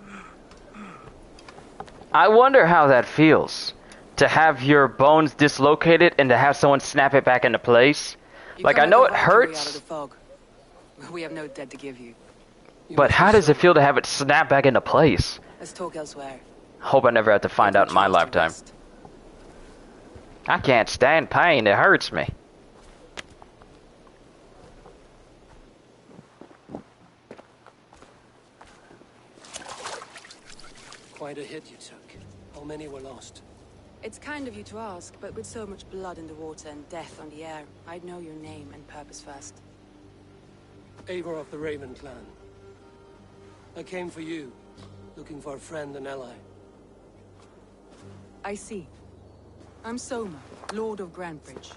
I wonder how that feels. To have your bones dislocated and to have someone snap it back into place. Like, I know it hurts. We have no dead to give you. But how does it feel to have it snap back into place? Let's talk elsewhere. Hope I never have to find out in my lifetime. I can't stand pain, it hurts me. Quite a hit you took. How many were lost? It's kind of you to ask, but with so much blood in the water and death on the air, I'd know your name and purpose first. Eivor of the Raven clan. I came for you, looking for a friend and ally. I see. I'm Soma, Lord of Grantebridge.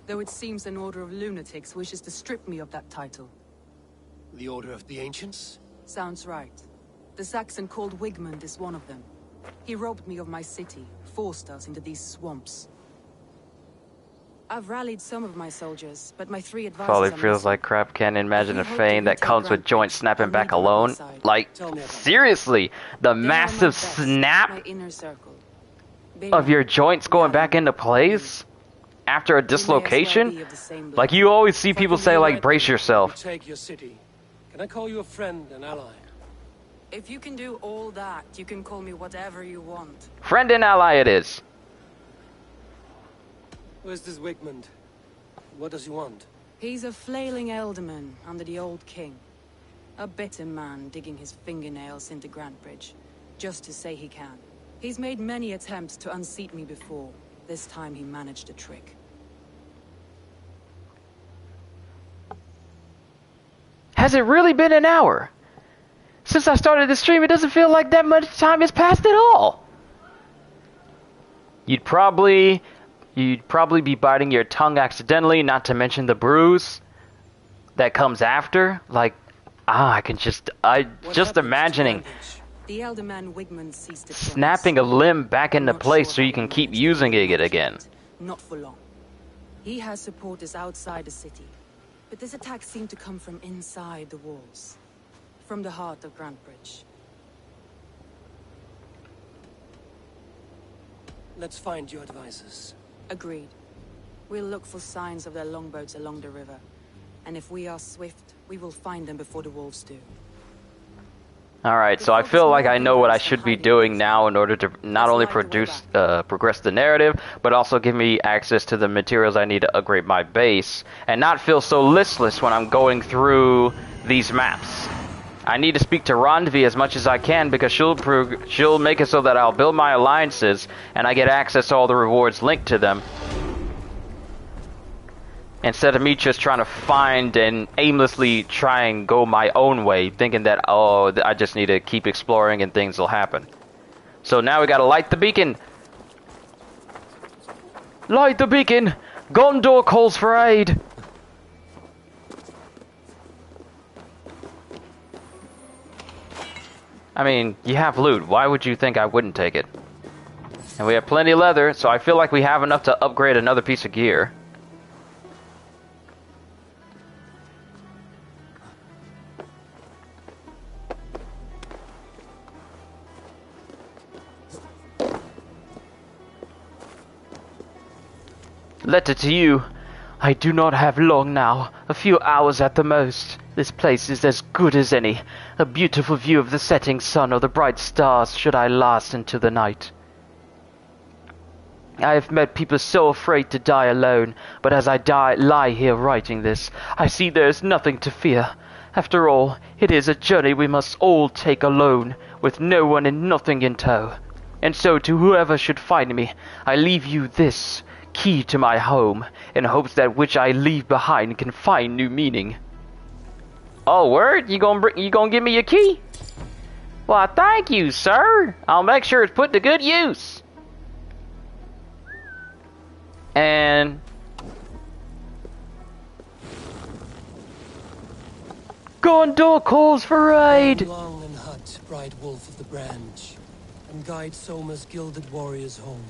Though it seems an order of lunatics wishes to strip me of that title. The Order of the Ancients? Sounds right. The Saxon called Wigmund is one of them. He robbed me of my city, forced us into these swamps. I've rallied some of my soldiers, but my 3 advisors Probably are feels missing. like crap. Can't imagine a If you hope Fane to that comes retake with joints Grantebridge, snapping I'll back need you on my alone. side. Like, Tell me about it. seriously, the They are my massive best, snap my inner circle. of your joints going back into place after a dislocation. Like, you always see people say, like, brace yourself. Take your city. Can I call you a friend and ally? If you can do all that, you can call me whatever you want. Friend and ally it is. Where's this Wigmund? What does he want? He's a flailing elderman under the old king. A bitter man digging his fingernails into Grantebridge, just to say he can. He's made many attempts to unseat me before. This time he managed a trick. Has it really been an hour? Since I started the stream, it doesn't feel like that much time has passed at all. You'd probably be biting your tongue accidentally, not to mention the bruise that comes after. Like, I just imagining The elderman Wigmund ceased to snapping a limb back into Not place sure so you how can he keep managed using to it again. Not for long. He has supporters outside the city, but this attack seemed to come from inside the walls, from the heart of Grantebridge. Let's find your advisors. Agreed. We'll look for signs of their longboats along the river, and if we are swift, we will find them before the wolves do. Alright, so I feel like I know what I should be doing now in order to not only progress the narrative, but also give me access to the materials I need to upgrade my base, and not feel so listless when I'm going through these maps. I need to speak to Randvi as much as I can, because she'll make it so that I'll build my alliances, and I get access to all the rewards linked to them. Instead of me just trying to find and aimlessly try and go my own way, thinking that, oh, I just need to keep exploring and things will happen. So now we gotta light the beacon. Light the beacon! Gondor calls for aid! I mean, you have loot. Why would you think I wouldn't take it? And we have plenty of leather, so I feel like we have enough to upgrade another piece of gear. Letter to you. I do not have long now, a few hours at the most. This place is as good as any, a beautiful view of the setting sun or the bright stars should I last into the night. I have met people so afraid to die alone, but as I lie here writing this, I see there is nothing to fear. After all, it is a journey we must all take alone, with no one and nothing in tow. And so to whoever should find me, I leave you this key to my home, in hopes that which I leave behind can find new meaning. Oh, word? You gonna give me your key? Why, thank you, sir. I'll make sure it's put to good use. And Gondor calls for aid. Long and Hut, bright wolf of the branch, and guide Soma's gilded warriors home.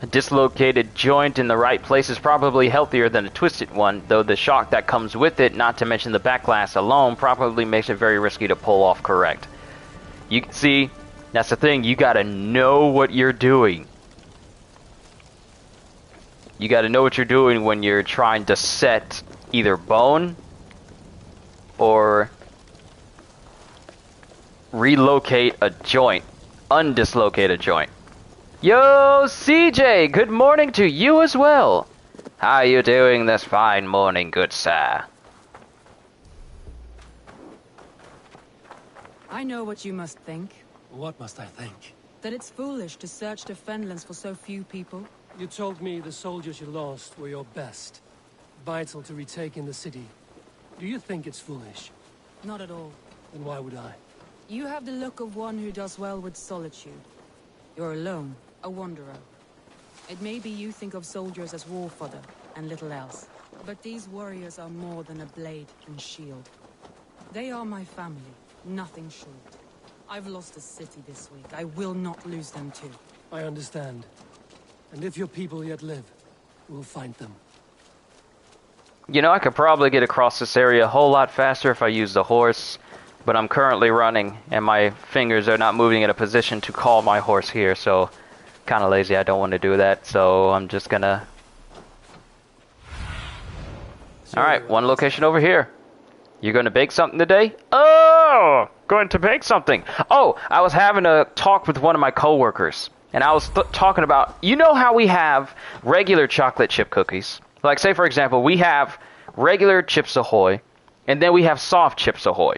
A dislocated joint in the right place is probably healthier than a twisted one, though the shock that comes with it, not to mention the backlash alone, probably makes it very risky to pull off correct. You see, that's the thing, you gotta know what you're doing. You gotta know what you're doing when you're trying to set either bone or relocate a joint, undislocate a joint. Yo, CJ, good morning to you as well. How are you doing this fine morning, good sir? I know what you must think. What must I think? That it's foolish to search the Fenlands for so few people. You told me the soldiers you lost were your best. Vital to retaking the city. Do you think it's foolish? Not at all. Then why would I? You have the look of one who does well with solitude. You're alone, a wanderer. It may be you think of soldiers as war fodder, and little else. But these warriors are more than a blade and shield. They are my family, nothing short. I've lost a city this week. I will not lose them too. I understand. And if your people yet live, we'll find them. You know, I could probably get across this area a whole lot faster if I used a horse, but I'm currently running, and my fingers are not moving in a position to call my horse here, so kind of lazy. I don't want to do that, so I'm just gonna... Alright, one location over here. You're gonna bake something today? Oh! Going to bake something! Oh, I was having a talk with one of my coworkers. And I was talking about, you know how we have regular chocolate chip cookies? Like, say, for example, we have regular Chips Ahoy, and then we have soft Chips Ahoy.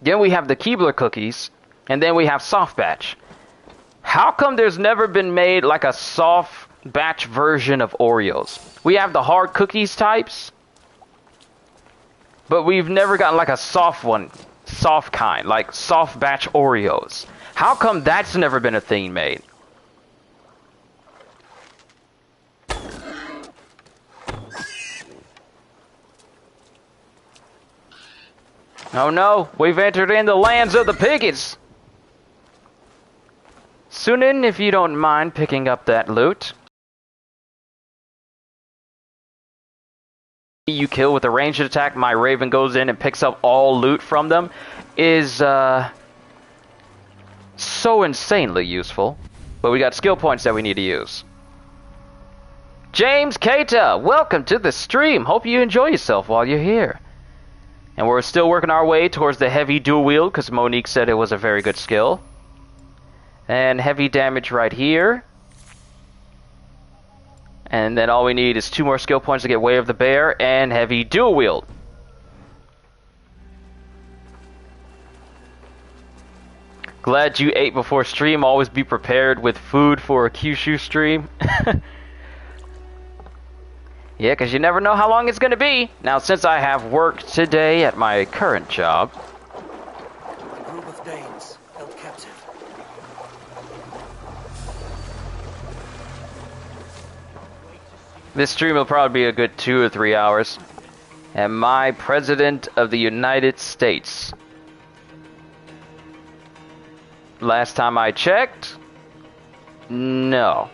Then we have the Keebler cookies, and then we have soft batch. How come there's never been made like a soft batch version of Oreos? We have the hard cookies types, but we've never gotten like a soft one, soft kind, like soft batch Oreos. How come that's never been a thing made? Oh no, we've entered in the lands of the pickets. Sunin, if you don't mind picking up that loot. You kill with a ranged attack, my Raven goes in and picks up all loot from them, is so insanely useful. But we got skill points that we need to use. James Keita, welcome to the stream. Hope you enjoy yourself while you're here. And we're still working our way towards the heavy dual wield because Monique said it was a very good skill. And heavy damage right here. And then all we need is 2 more skill points to get Way of the Bear and heavy dual wield. Glad you ate before stream. Always be prepared with food for a Kyushu stream. Yeah, because you never know how long it's going to be. Now, since I have work today at my current job. A group of Danes held captive. This stream will probably be a good 2 or 3 hours. And my President of the United States. Last time I checked, no.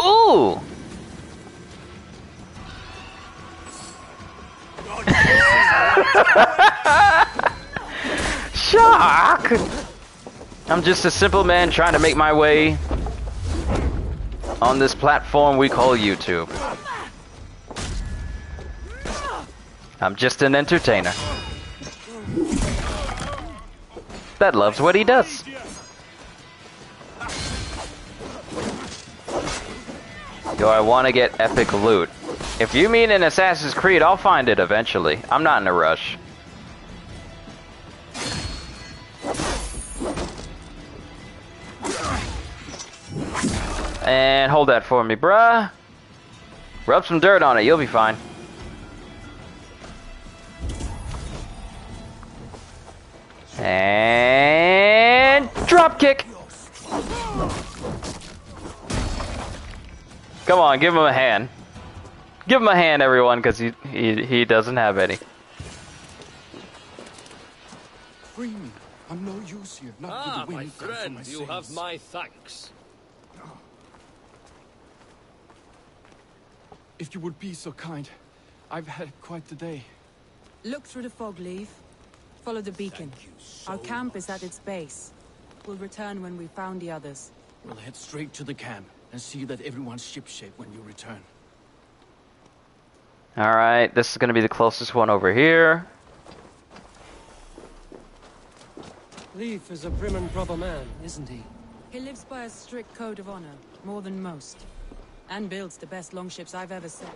Ooh! Shock! I'm just a simple man trying to make my way on this platform we call YouTube. I'm just an entertainer that loves what he does. Do I want to get epic loot? If you mean in Assassin's Creed, I'll find it eventually. I'm not in a rush. And hold that for me, bruh. Rub some dirt on it, you'll be fine. And drop kick. Come on, give him a hand. Give him a hand, everyone, because he doesn't have any. Free me. I'm no use here. Not with the my wind friend, my you sails. have my thanks. If you would be so kind. I've had quite the day. Look through the fog, Leave. Follow the beacon. Our camp is at its base. We'll return when we've found the others. We'll head straight to the camp and see that everyone's shipshape when you return. Alright, this is going to be the closest one over here. Leif is a prim and proper man, isn't he? He lives by a strict code of honor, more than most. And builds the best longships I've ever seen.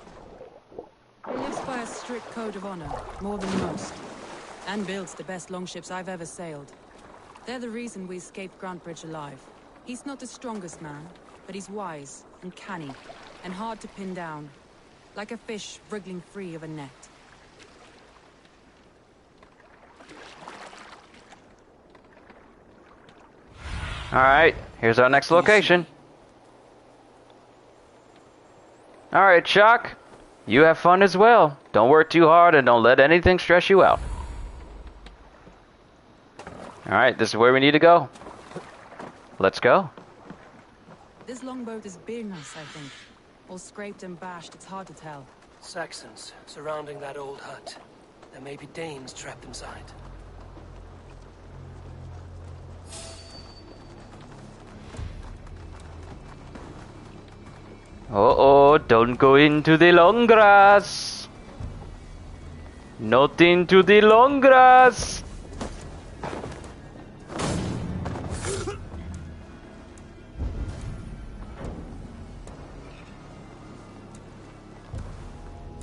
He lives by a strict code of honor, more than most. And builds the best longships I've ever sailed. They're the reason we escaped Grantbridge alive. He's not the strongest man, but he's wise and canny, and hard to pin down. Like a fish wriggling free of a net. Alright, here's our next location. Alright, Chuck. You have fun as well. Don't work too hard and don't let anything stress you out. Alright, this is where we need to go. Let's go. This longboat is Birnas, I think. All scraped and bashed, it's hard to tell. Saxons surrounding that old hut. There may be Danes trapped inside. Uh-oh, don't go into the long grass. Not into the long grass.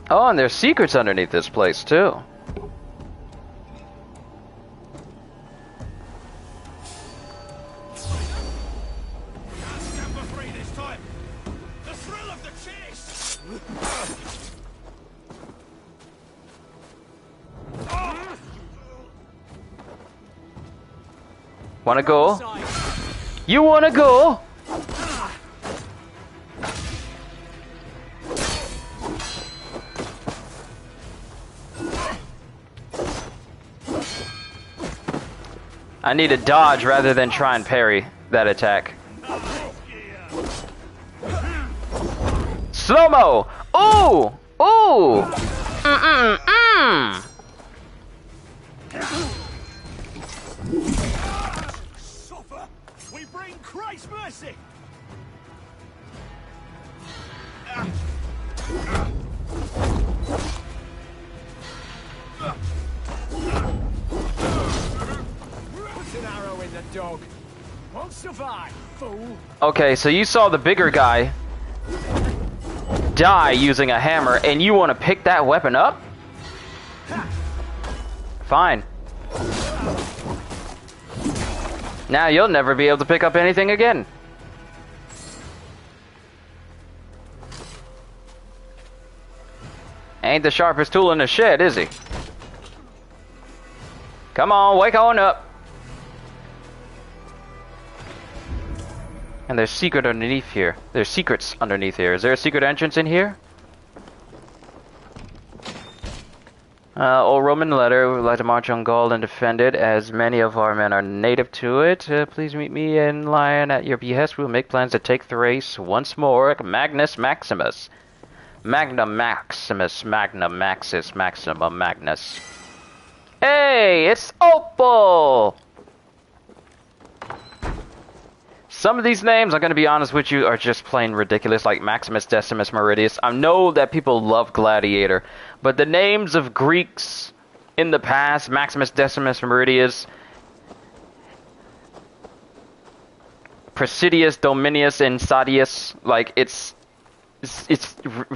Oh, and there's secrets underneath this place, too. Wanna go? You wanna go? I need to dodge rather than try and parry that attack. Slow-mo! Ooh! Ooh! Mm-mm-mm! Suffer! We bring Christ's mercy! Put an arrow in the dog. Won't survive, fool. Okay, so you saw the bigger guy die using a hammer, and you want to pick that weapon up? Fine. Now you'll never be able to pick up anything again. Ain't the sharpest tool in the shed, is he? Come on, wake on up. And there's secret underneath here. There's secrets underneath here. Is there a secret entrance in here? Old Roman letter. We would like to march on Gaul and defend it, as many of our men are native to it. Please meet me in Lyon at your behest. We will make plans to take the race once more. Magnus Maximus. Magnum Maximus. Magnum Maxis. Maximum Magnus. Hey, it's Opal! Some of these names, I'm going to be honest with you, are just plain ridiculous, like Maximus Decimus Meridius. I know that people love Gladiator, but the names of Greeks in the past, Maximus Decimus Meridius, Presidius, Dominius, and Sadius, like, it's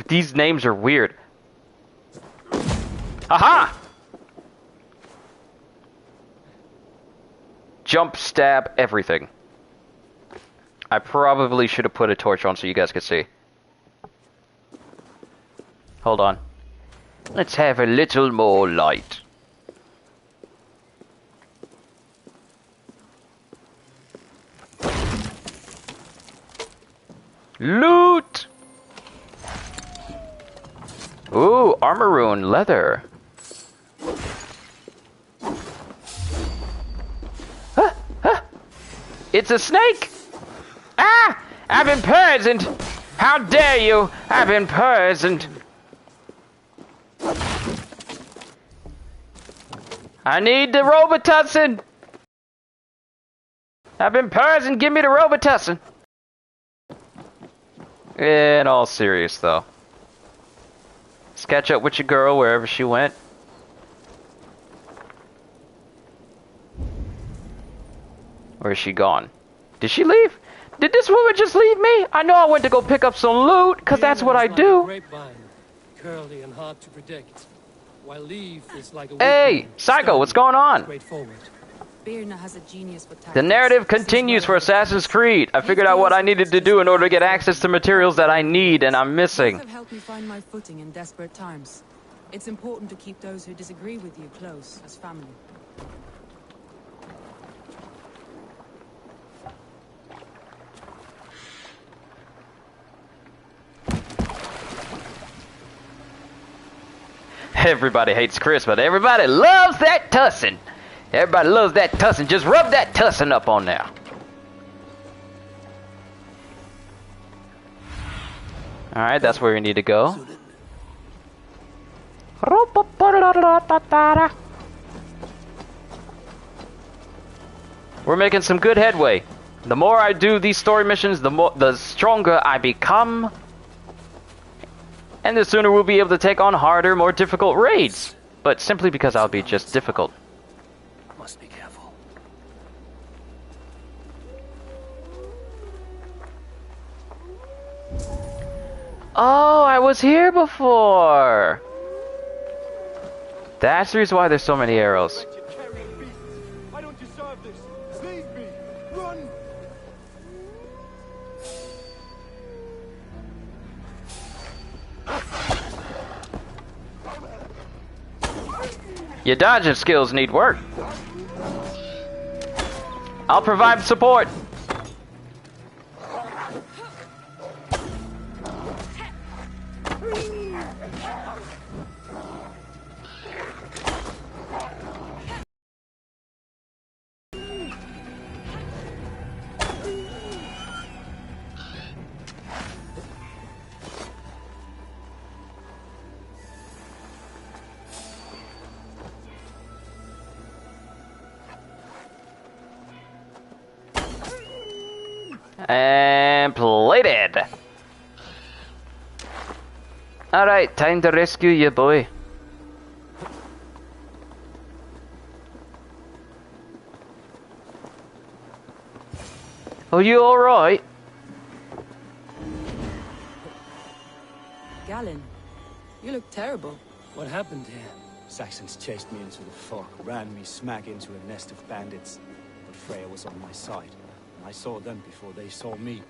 these names are weird. Aha! Jump, stab, everything. I probably should have put a torch on so you guys could see. Hold on. Let's have a little more light. Loot! Ooh, armor rune, leather. It's a snake! Ah! I've been poisoned! How dare you! I've been poisoned! I need the Robitussin! I've been poisoned, give me the Robitussin! In all serious though. Let's catch up with your girl wherever she went. Or is she gone? Did she leave? Did this woman just leave me? I know I went to go pick up some loot, because that's what I do. Grapevine, curly and hard to predict, while leaf is like a hey, Psycho, what's going on? Birna has a genius for tactics. The narrative continues for Assassin's Creed. I figured out what I needed to do in order to get access to materials that I need and I'm missing. Both have helped me find my footing in desperate times. It's important to keep those who disagree with you close as family. Everybody hates Chris, but everybody loves that tussin. Everybody loves that tussin. Just rub that tussin up on there. Alright, that's where we need to go. We're making some good headway. The more I do these story missions, the stronger I become. And the sooner we'll be able to take on harder, more difficult raids. But simply because I'll be just difficult. Must be careful. Oh, I was here before. That's the reason why there's so many arrows. I don't deserve this. Leave me. Run. Your dodging skills need work. I'll provide support. And plated. Alright, time to rescue you, boy. Are you alright? Galen, you look terrible. What happened here? Saxons chased me into the fog, ran me smack into a nest of bandits. But Freya was on my side, and I saw them before they saw me.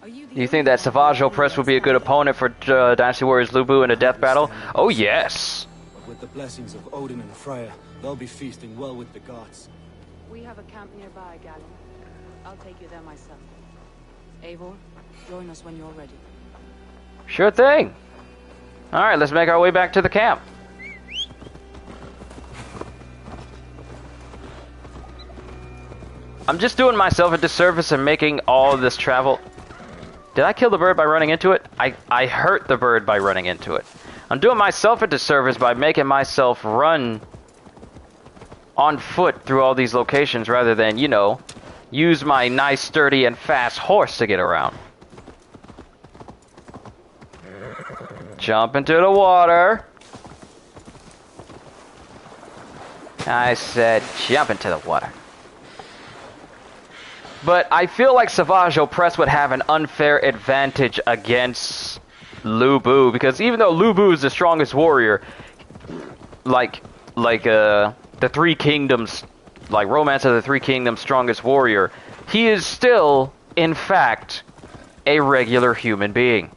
Are you Do you think that Savage Opress would be a good opponent for Dynasty Warriors Lubu in a death battle? Oh yes! But with the blessings of Odin and Freya, they'll be feasting well with the gods. We have a camp nearby, Galen. I'll take you there myself. Eivor, join us when you're ready. Sure thing! Alright, let's make our way back to the camp. I'm just doing myself a disservice and making all of this travel... Did I kill the bird by running into it? I hurt the bird by running into it. I'm doing myself a disservice by making myself run on foot through all these locations rather than, you know, use my nice, sturdy, and fast horse to get around. Jump into the water. I said jump into the water. But I feel like Savage Opress would have an unfair advantage against Lubu, because even though Lubu is the strongest warrior, like the Three Kingdoms, like Romance of the Three Kingdoms' strongest warrior, he is still, in fact, a regular human being.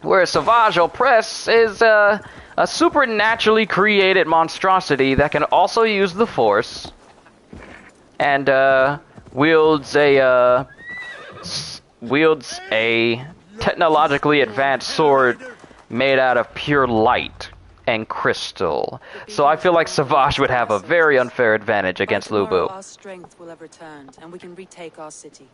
Whereas Savage Opress is a supernaturally created monstrosity that can also use the Force and wields a technologically advanced sword made out of pure light and crystal. So I feel like Savage would have a very unfair advantage against Lubu. Our strength will have returned, and we can retake our city.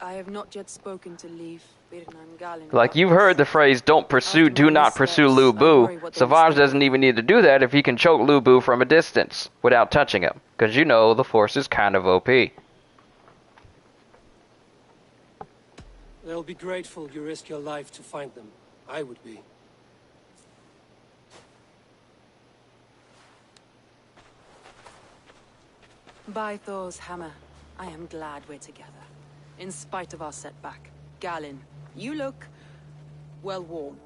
I have not yet spoken to Leif, Birna, and Galen. Like, you've heard the phrase, don't pursue, do not pursue Lubu. Savage doesn't even need to do that if he can choke Lubu from a distance without touching him. Because you know, the Force is kind of OP. They'll be grateful you risk your life to find them. I would be. By Thor's hammer, I am glad we're together. In spite of our setback. Galen, you look... well worn.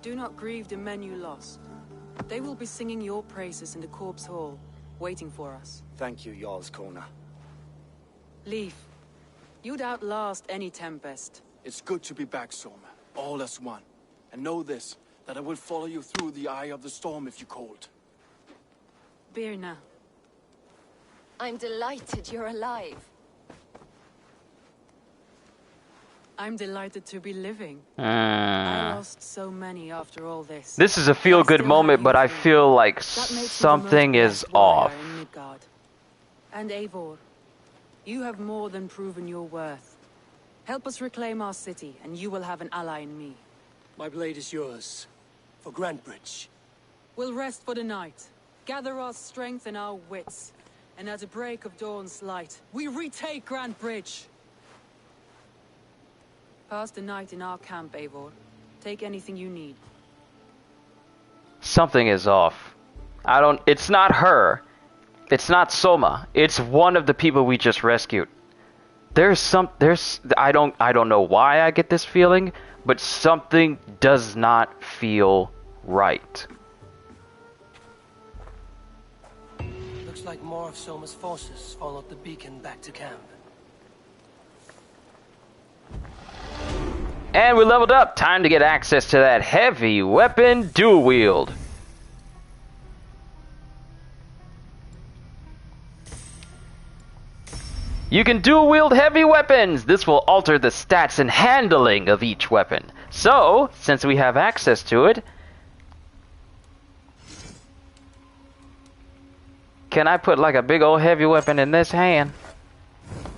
Do not grieve the men you lost. They will be singing your praises in the Corpse Hall, waiting for us. Thank you, Jarl's Kona. Leif, you'd outlast any tempest. It's good to be back, Soma. All as one. And know this, that I will follow you through the eye of the storm if you called. Birna. I'm delighted you're alive. I'm delighted to be living. I lost so many after all this. This is a feel-good moment, but I feel like something is off. And Eivor, you have more than proven your worth. Help us reclaim our city, and you will have an ally in me. My blade is yours. For Grantbridge. We'll rest for the night. Gather our strength and our wits. And at the break of dawn's light, we retake Grantbridge! Pass the night in our camp, Eivor. Take anything you need. Something is off. It's not her. It's not Soma. It's one of the people we just rescued. I don't know why I get this feeling, but something does not feel right. Looks like more of Soma's forces followed the beacon back to camp. And we leveled up. Time to get access to that heavy weapon dual wield. You can dual wield heavy weapons. This will alter the stats and handling of each weapon. So, since we have access to it, can I put like a big old heavy weapon in this hand?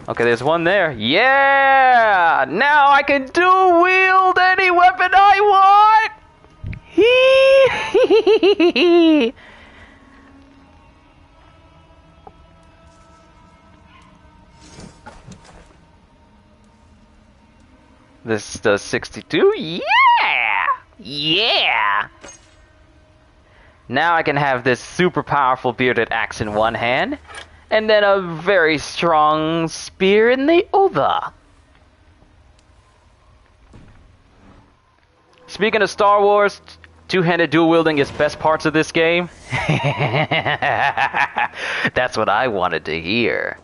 Okay, there's one there. Yeah! Now I can dual wield any weapon I want! Hee! This does 62. Yeah! Yeah! Now I can have this super powerful bearded axe in one hand, and then a very strong spear in the other. Speaking of Star Wars, two-handed dual wielding is best parts of this game. That's what I wanted to hear.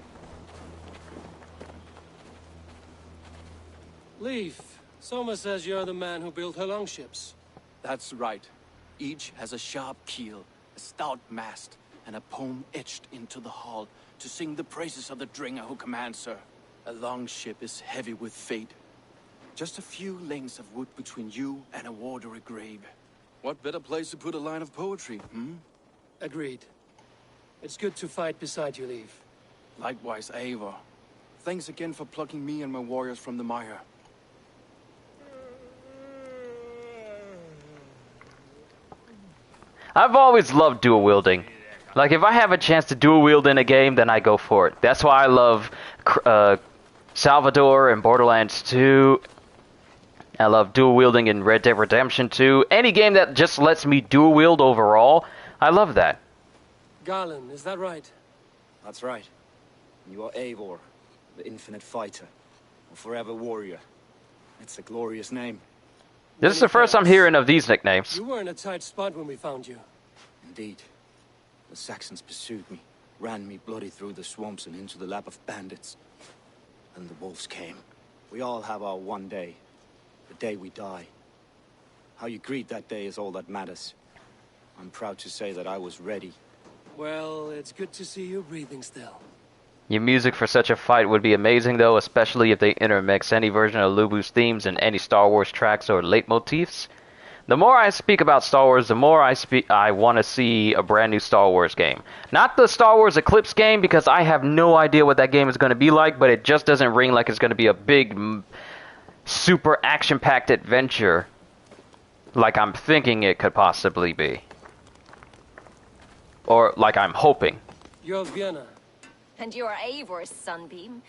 Leif, Soma says you're the man who built her longships. That's right. Each has a sharp keel, a stout mast, and a poem etched into the hull to sing the praises of the Dringer who commands her. A longship is heavy with fate. Just a few lengths of wood between you and a watery grave. What better place to put a line of poetry, hmm? Agreed. It's good to fight beside you, Leif. Likewise, Eivor. Thanks again for plucking me and my warriors from the mire. I've always loved dual wielding. Like, if I have a chance to dual wield in a game, then I go for it. That's why I love Salvador and Borderlands 2. I love dual wielding in Red Dead Redemption 2. Any game that just lets me dual wield overall, I love that. Garland, is that right? That's right. You are Eivor, the infinite fighter, a forever warrior. It's a glorious name. This is the first I'm hearing of these nicknames. You were in a tight spot when we found you. Indeed. The Saxons pursued me, ran me bloody through the swamps and into the lap of bandits. And the wolves came. We all have our one day. The day we die. How you greet that day is all that matters. I'm proud to say that I was ready. Well, it's good to see you breathing still. Your music for such a fight would be amazing, though, especially if they intermix any version of Lubu's themes in any Star Wars tracks or leitmotifs. The more I speak about Star Wars, the more I want to see a brand new Star Wars game. Not the Star Wars Eclipse game, because I have no idea what that game is going to be like, but it just doesn't ring like it's going to be a big, super action-packed adventure like I'm thinking it could possibly be. Or like I'm hoping. You're Vienna. And you are Eivor's sunbeam.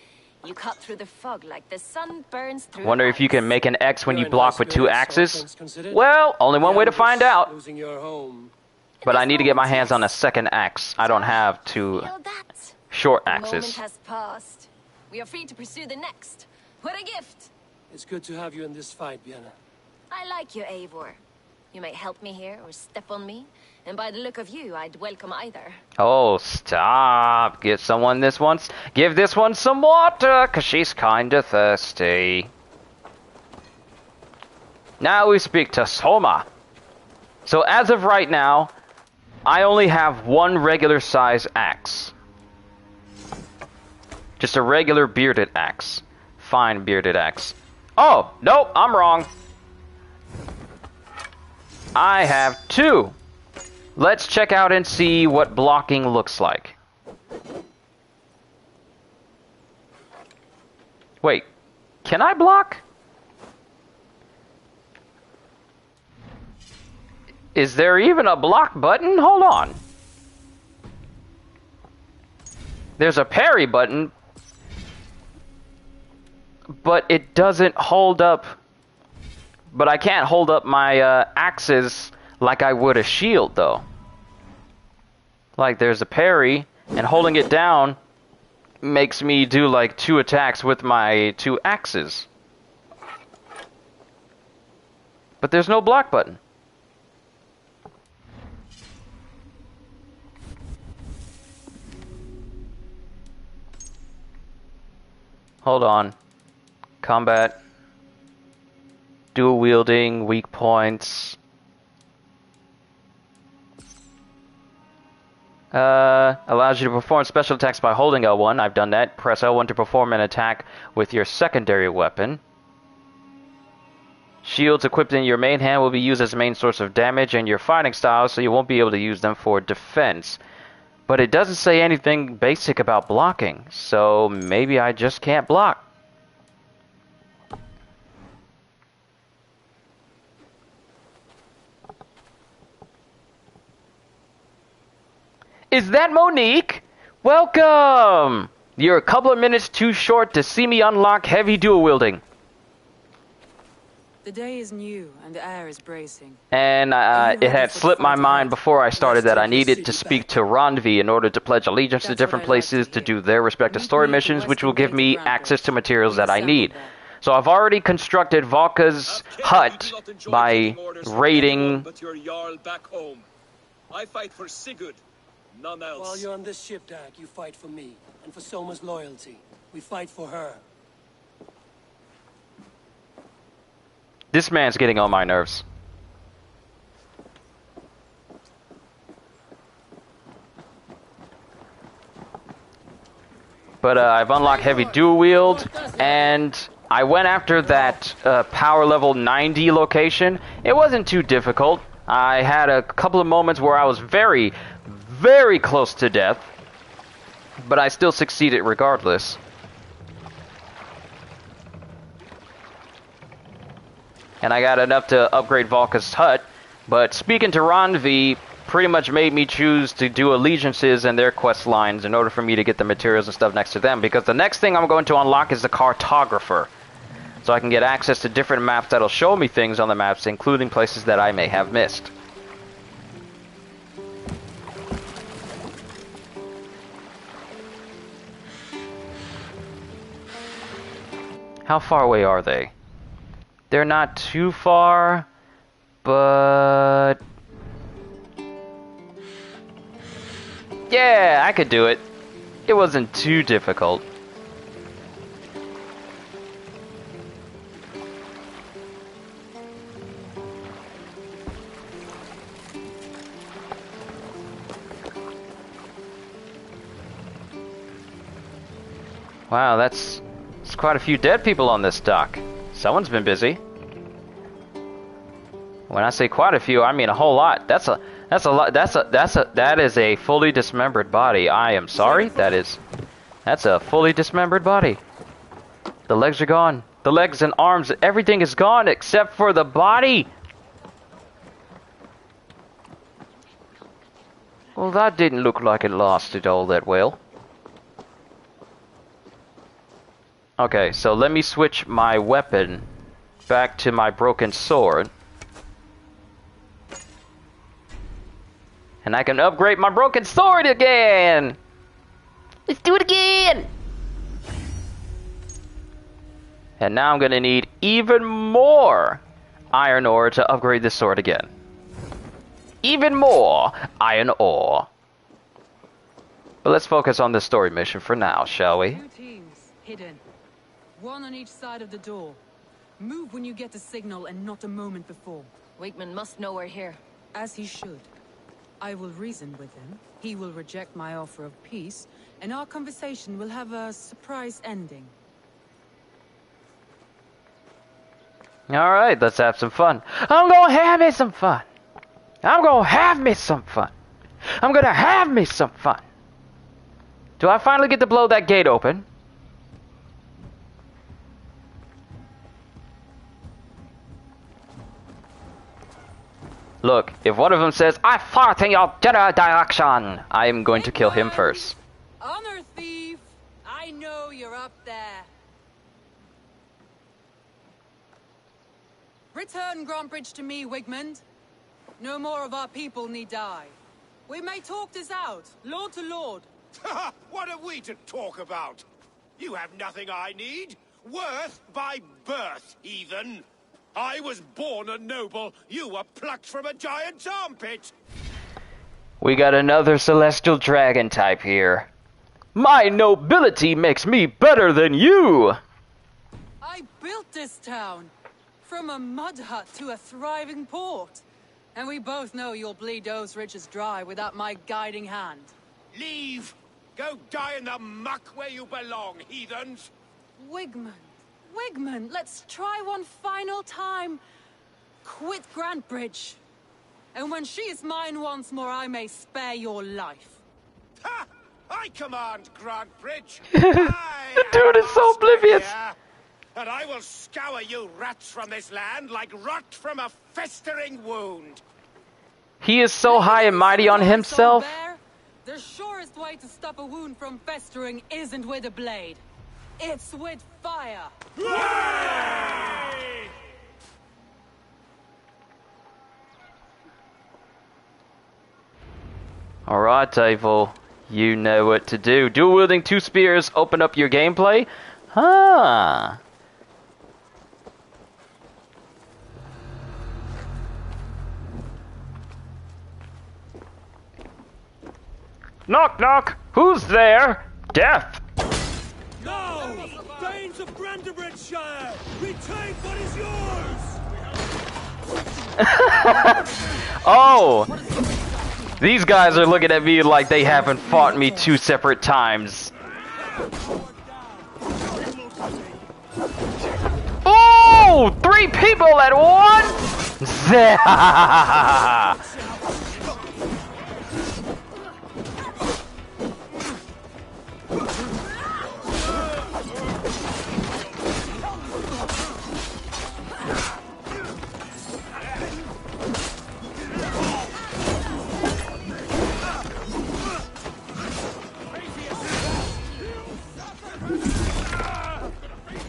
You cut through the fog like the sun burns through. Wonder if you can make an X when you block with two axes? Considered. Well, only one way to find out. Losing your home. But I need to get my hands on a second axe. I don't have two short The moment axes. has passed. We are free to pursue the next. What a gift! It's good to have you in this fight, Vienna. I like you, Eivor. You may help me here or step on me, and by the look of you, I'd welcome either. Oh, stop. Give this one some water, 'cause she's kinda thirsty. Now we speak to Soma. So as of right now, I only have one regular size axe. Just a regular bearded axe. Fine bearded axe. Oh, nope, I'm wrong. I have two. Let's check out and see what blocking looks like. Wait, can I block? Is there even a block button? Hold on. There's a parry button, but it doesn't hold up. But I can't hold up my axes like I would a shield, though. Like, there's a parry, and holding it down makes me do, like, 2 attacks with my 2 axes. But there's no block button. Hold on. Combat. Dual wielding, weak points. Allows you to perform special attacks by holding L1. I've done that. Press L1 to perform an attack with your secondary weapon. Shields equipped in your main hand will be used as the main source of damage in your fighting style, so you won't be able to use them for defense. But it doesn't say anything basic about blocking, so maybe I just can't block. Is that Monique? Welcome! You're a couple of minutes too short to see me unlock heavy dual wielding. The day is new, and the air is bracing. And it had slipped my mind before I started that I needed to speak to Randvi in order to pledge allegiance to different places to do their respective story missions, which will give me access to materials that I need. So I've already constructed Valka's hut by raiding. But your Jarl back home. I fight for Sigurd, none else. While you're on this ship, Dag, you fight for me, and for Soma's loyalty. We fight for her. This man's getting on my nerves. But I've unlocked heavy dual wield, and I went after that power level 90 location. It wasn't too difficult. I had a couple of moments where I was very, very close to death, but I still succeeded regardless. And I got enough to upgrade Valka's hut, but speaking to Randvi pretty much made me choose to do allegiances and their quest lines in order for me to get the materials and stuff next to them, because the next thing I'm going to unlock is the cartographer, so I can get access to different maps that'll show me things on the maps, including places that I may have missed. How far away are they? They're not too far, but... yeah, I could do it. It wasn't too difficult. Wow, that's quite a few dead people on this dock. Someone's been busy. When I say quite a few, I mean a whole lot. That's a lot. That is a fully dismembered body. I am sorry. That's a fully dismembered body. The legs are gone. The legs and arms, everything is gone except for the body. Well, that didn't look like it lasted all that well. Okay, so let me switch my weapon back to my broken sword. And I can upgrade my broken sword again! Let's do it again! And now I'm gonna need even more iron ore to upgrade this sword again. Even more iron ore. But let's focus on this story mission for now, shall we? 2 teams, hidden. 1 on each side of the door. Move when you get the signal and not a moment before. Wakeman must know we're here. As he should. I will reason with him. He will reject my offer of peace, and our conversation will have a surprise ending. Alright, let's have some fun. I'm gonna have me some fun. I'm gonna have me some fun. I'm gonna have me some fun. Do I finally get to blow that gate open? Look, if one of them says, I fart in your general direction, I am going to kill him first. Honor thief! I know you're up there. Return Grantbridge to me, Wigmund. No more of our people need die. We may talk this out, lord to lord. What are we to talk about? You have nothing I need. Worth by birth, heathen. I was born a noble. You were plucked from a giant's armpit. We got another celestial dragon type here. My nobility makes me better than you. I built this town. From a mud hut to a thriving port. And we both know you'll bleed those riches dry without my guiding hand. Leave! Go die in the muck where you belong, heathens! Wigmund, let's try one final time. Quit Grantbridge. And when she is mine once more, I may spare your life. Ha! I command Grantbridge! The dude is so oblivious! And I will scour you rats from this land like rot from a festering wound. He is so high and mighty on himself. The surest way to stop a wound from festering isn't with a blade. It's with fire. Alright, Tafel. You know what to do. Dual wielding 2 spears open up your gameplay? Huh. Knock knock! Who's there? Death! No! Thanes of Brandenburgshire! Retain what is yours! Oh! These guys are looking at me like they haven't fought me 2 separate times. Oh! 3 people at once!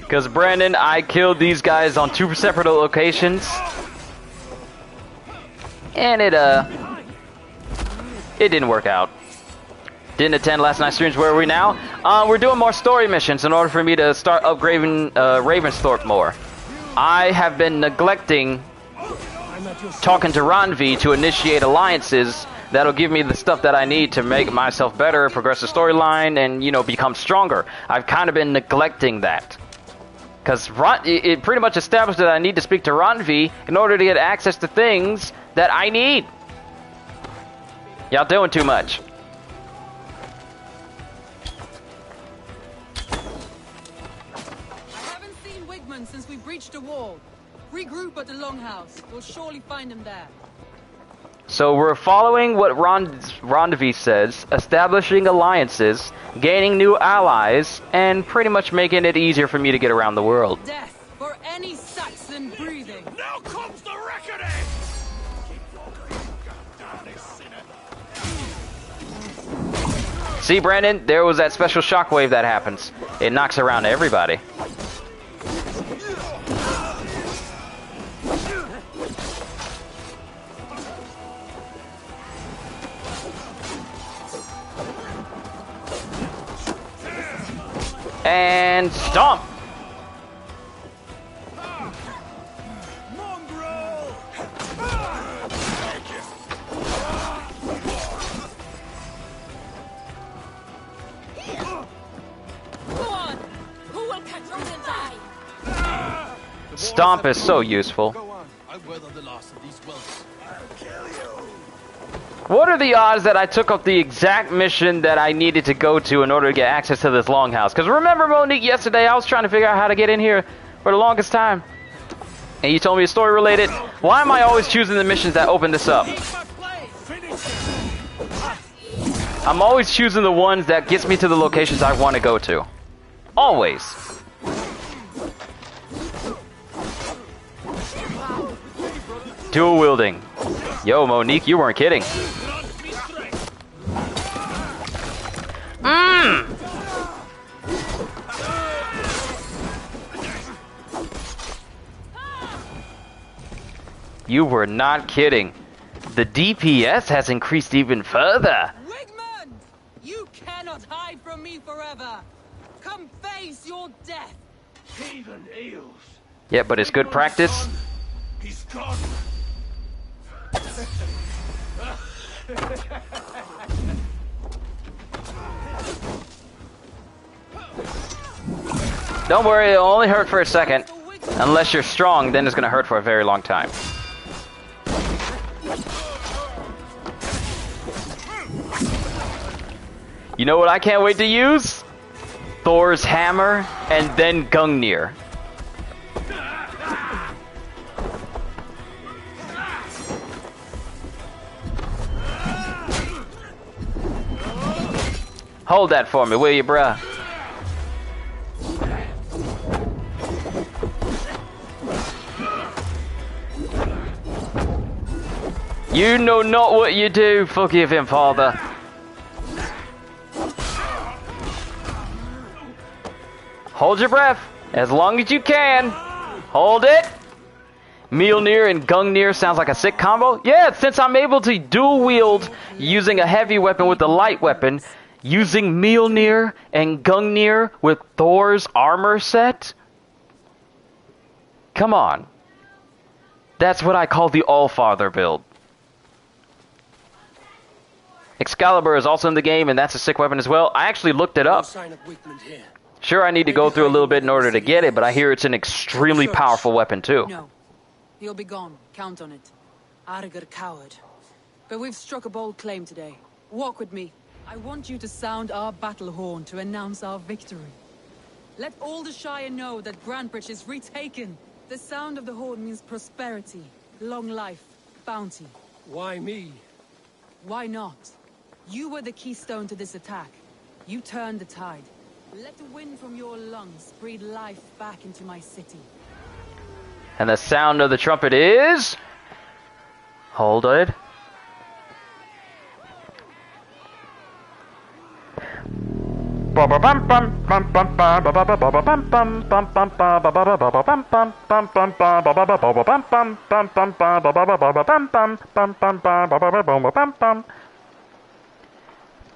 Because, Brandon, I killed these guys on 2 separate locations. And it didn't work out. Didn't attend last night's streams. Where are we now? We're doing more story missions in order for me to start upgrading Ravensthorpe more. I have been neglecting talking to Ranvi to initiate alliances that'll give me the stuff that I need to make myself better, progress the storyline, and, you know, become stronger. I've kind of been neglecting that. Because it pretty much established that I need to speak to Ranvi in order to get access to things that I need. Y'all doing too much. I haven't seen Wigman since we breached the wall. Regroup at the Longhouse. You'll surely find him there. So we're following what Ranvi says, establishing alliances, gaining new allies, and pretty much making it easier for me to get around the world. Death for any Saxon breathing. Now comes the reckoning! See, Brandon, there was that special shockwave that happens. It knocks around everybody. And stomp! Stomp is so useful. What are the odds that I took up the exact mission that I needed to go to in order to get access to this longhouse? Because remember, Monique, yesterday I was trying to figure out how to get in here for the longest time. And you told me a story related. Why am I always choosing the missions that open this up? I'm always choosing the ones that gets me to the locations I want to go to. Always. Dual wielding. Yo, Monique, you weren't kidding. You were not kidding. The DPS has increased even further. Wigman! You cannot hide from me forever. Come face your death. Even eels. Yeah, but it's good practice. He's gone. Don't worry, it'll only hurt for a second. Unless you're strong, then it's gonna hurt for a very long time. You know what I can't wait to use? Thor's hammer and then Gungnir. Hold that for me, will you, bruh? You know not what you do. Forgive him, Father. Hold your breath as long as you can. Hold it. Mjolnir and Gungnir sounds like a sick combo. Yeah, since I'm able to dual wield using a heavy weapon with a light weapon, using Mjolnir and Gungnir with Thor's armor set. Come on. That's what I call the Allfather build. Excalibur is also in the game, and that's a sick weapon as well. I actually looked it up. Sure, I need to go through a little bit in order to get it, but I hear it's an extremely powerful weapon too. No. He'll be gone. Count on it. Arger coward. But we've struck a bold claim today. Walk with me. I want you to sound our battle horn to announce our victory. Let all the Shire know that Grantebridge is retaken. The sound of the horn means prosperity, long life, bounty. Why me? Why not? You were the keystone to this attack. You turned the tide. Let the wind from your lungs breathe life back into my city. And the sound of the trumpet is... Hold it.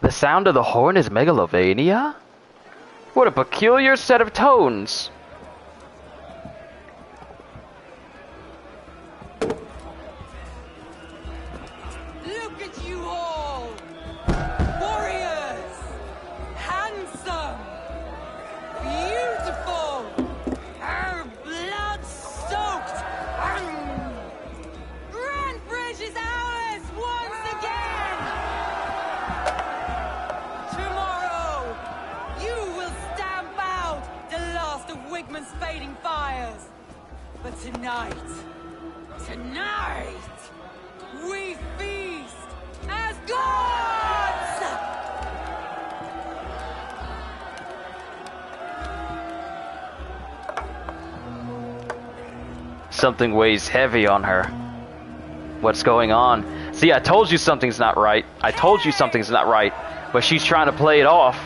The sound of the horn is Megalovania? What a peculiar set of tones. Look at you all! Warriors! Handsome! Beautiful! Blood-soaked! Grantebridge is ours once again! Tomorrow, you will stamp out the last of Wigman's fading fires. But tonight, we feast as gods! Something weighs heavy on her. What's going on? See, I told you something's not right. I told you something's not right. But she's trying to play it off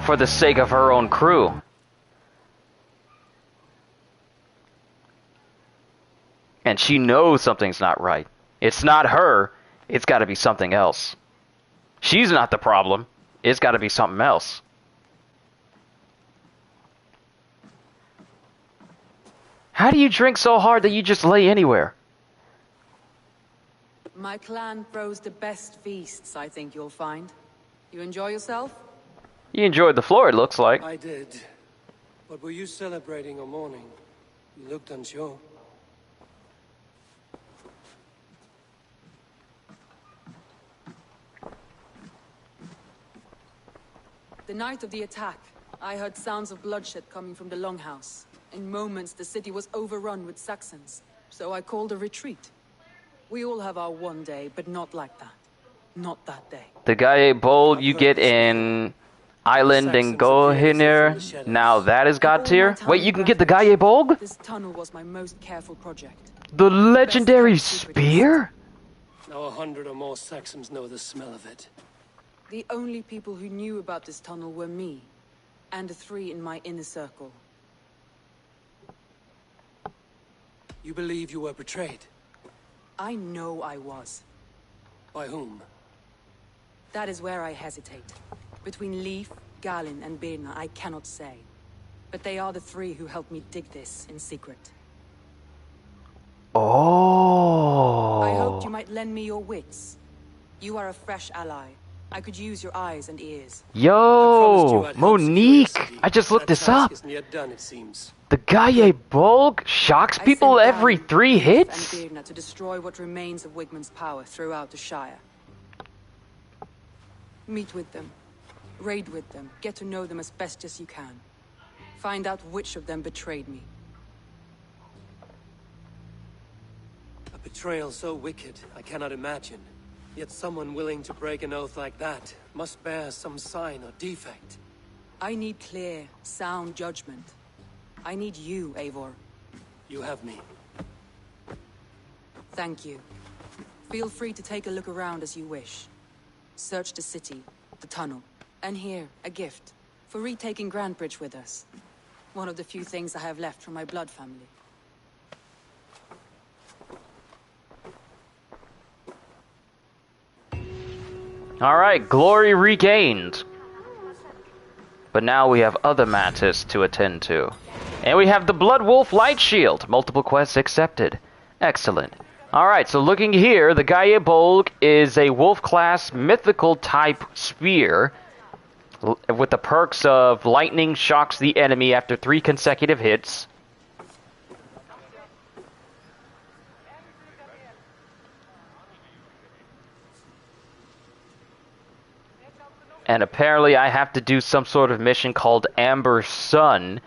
for the sake of her own crew. And she knows something's not right. It's not her. It's got to be something else. She's not the problem. It's got to be something else. How do you drink so hard that you just lay anywhere? My clan throws the best feasts, I think you'll find. You enjoy yourself? You enjoyed the floor, it looks like. I did. But were you celebrating or mourning? You looked unsure. The night of the attack, I heard sounds of bloodshed coming from the Longhouse. In moments, the city was overrun with Saxons, so I called a retreat. We all have our one day, but not like that. Not that day. The Gaia Bowl you get in Island and Gohinir, now that is God tier? Wait, you can get the Gaia Bowl? This tunnel was my most careful project. The legendary spear? Now 100 or more Saxons know the smell of it. The only people who knew about this tunnel were me, and the 3 in my inner circle. You believe you were betrayed? I know I was. By whom? That is where I hesitate. Between Leif, Galin, and Birna, I cannot say. But they are the 3 who helped me dig this in secret. Oh. I hoped you might lend me your wits. You are a fresh ally. I could use your eyes and ears. Yo, Monique! I just looked this up. The Gaia Bulg shocks people every 3 hits? And Birna to destroy what remains of Wigman's power throughout the Shire. Meet with them. Raid with them. Get to know them as best as you can. Find out which of them betrayed me. A betrayal so wicked, I cannot imagine. Yet someone willing to break an oath like that must bear some sign or defect. I need clear, sound judgment. I need you, Eivor. You have me. Thank you. Feel free to take a look around as you wish. Search the city, the tunnel, and here, a gift. For retaking Grantebridge with us. One of the few things I have left from my blood family. Alright, glory regained. But now we have other matters to attend to. And we have the Blood Wolf Light Shield. Multiple quests accepted. Excellent. Alright, so looking here, the Gaia Bolg is a wolf-class mythical type spear with the perks of lightning shocks the enemy after 3 consecutive hits. And apparently I have to do some sort of mission called Amber Sun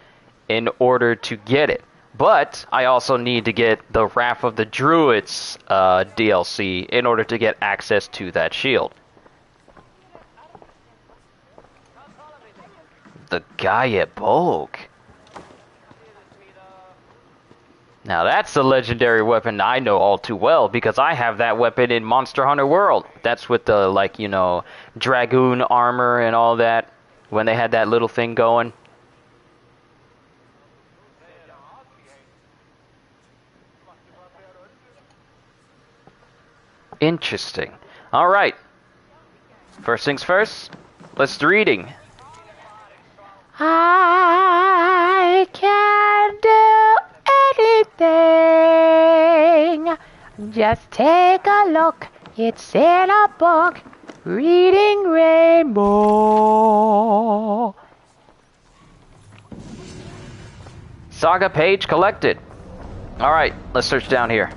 in order to get it. But I also need to get the Wrath of the Druids DLC in order to get access to that shield. The Gaia Bolg. Now that's a legendary weapon I know all too well because I have that weapon in Monster Hunter World. That's with the, like, you know, dragoon armor and all that when they had that little thing going. Interesting. Alright. First things first, let's do reading. I can do anything. Just take a look. It's in a book. Reading Rainbow. Saga page collected. Alright, let's search down here.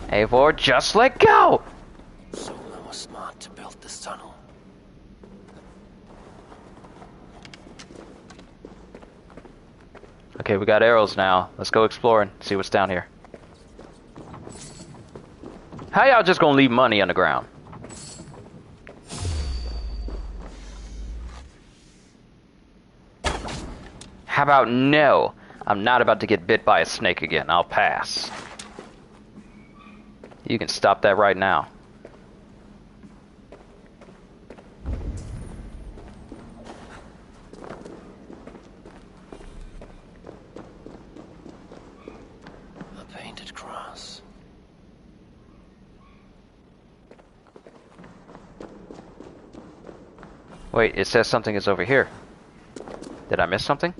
Eivor, just let go! Soma was smart to build this tunnel. Okay, we got arrows now. Let's go exploring, see what's down here. How y'all just gonna leave money on the ground? How about no? I'm not about to get bit by a snake again. I'll pass. You can stop that right now. A painted cross. Wait, it says something is over here. Did I miss something?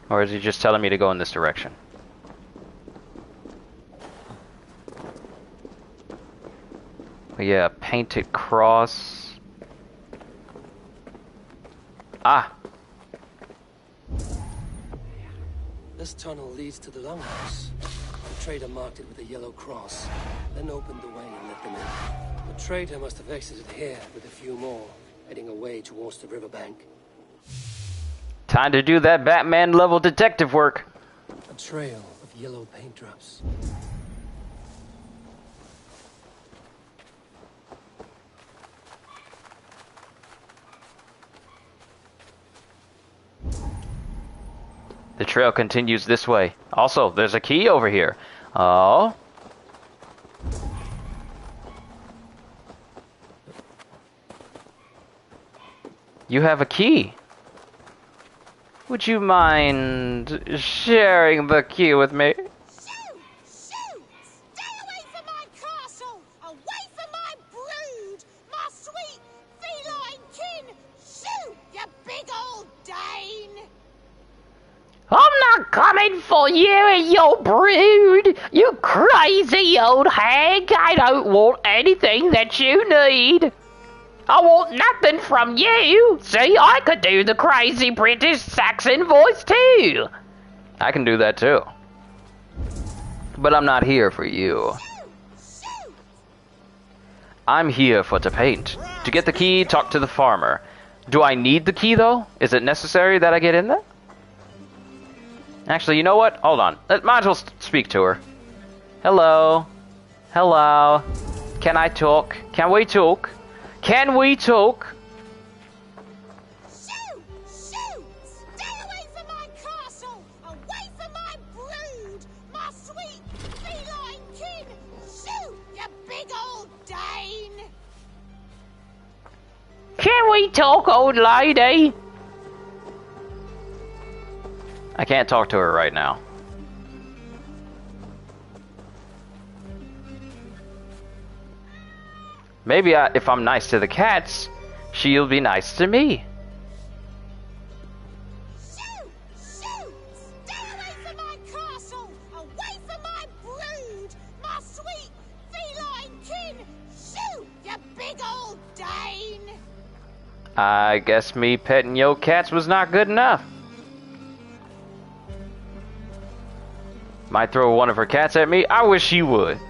Or is he just telling me to go in this direction? Yeah, painted cross. Ah! This tunnel leads to the longhouse. The trader marked it with a yellow cross, then opened the way and let them in. The trader must have exited here with a few more, heading away towards the riverbank. Time to do that Batman level detective work. A trail of yellow paint drops. The trail continues this way. Also, there's a key over here. Oh. You have a key. Would you mind sharing the key with me? Shoo! Shoo! Stay away from my castle! Away from my brood! My sweet feline kin! Shoo! You big old Dane! I'm not coming for you and your brood, you crazy old hag. I don't want anything that you need. I want nothing from you. See, I could do the crazy British Saxon voice too. I can do that too. But I'm not here for you. I'm here for to paint. To get the key, talk to the farmer. Do I need the key though? Is it necessary that I get in there? Actually, you know what? Hold on. Might as well speak to her. Hello. Hello. Can I talk? Can we talk? Can we talk? Shoo! Shoo! Stay away from my castle! Away from my brood! My sweet feline kin! Shoo! You big old Dane! Can we talk, old lady? I can't talk to her right now. Maybe if I'm nice to the cats, she'll be nice to me. Shoot! Shoot! Stay away from my castle! Away from my brood! My sweet feline kin! Shoot, you big old Dane! I guess me petting your cats was not good enough. Might throw one of her cats at me. I wish she would.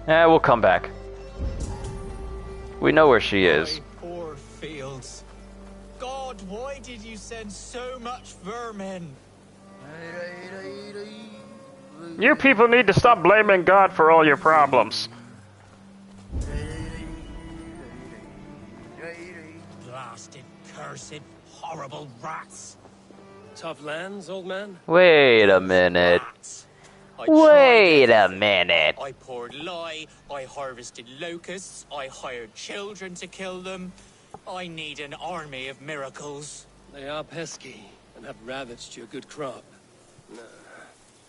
We'll come back. We know where she is. Poor fields. God, why did you send so much vermin? You people need to stop blaming God for all your problems. Blasted, cursed, horrible rats. Tough lands, old man? Wait a minute. Wait a minute. I poured lye, I harvested locusts, I hired children to kill them. I need an army of miracles. They are pesky and have ravaged your good crop. Nah,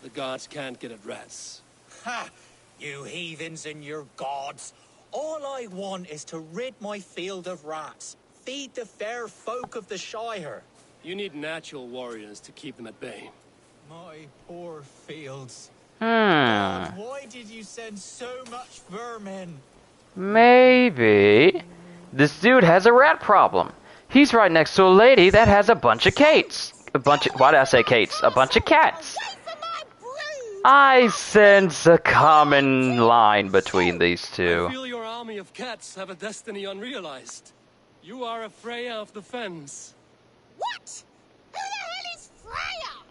the gods can't get at rats. Ha! You heathens and your gods. All I want is to rid my field of rats. Feed the fair folk of the Shire. You need natural warriors to keep them at bay. My poor fields. Hmm. Why did you send so much vermin? Maybe this dude has a rat problem. He's right next to a lady that has a bunch of cats. Why did I say cats? A bunch of cats. I sense a common line between these two. I feel your army of cats have a destiny unrealized. You are a Freya of the Fens. What? Who the hell is Freya?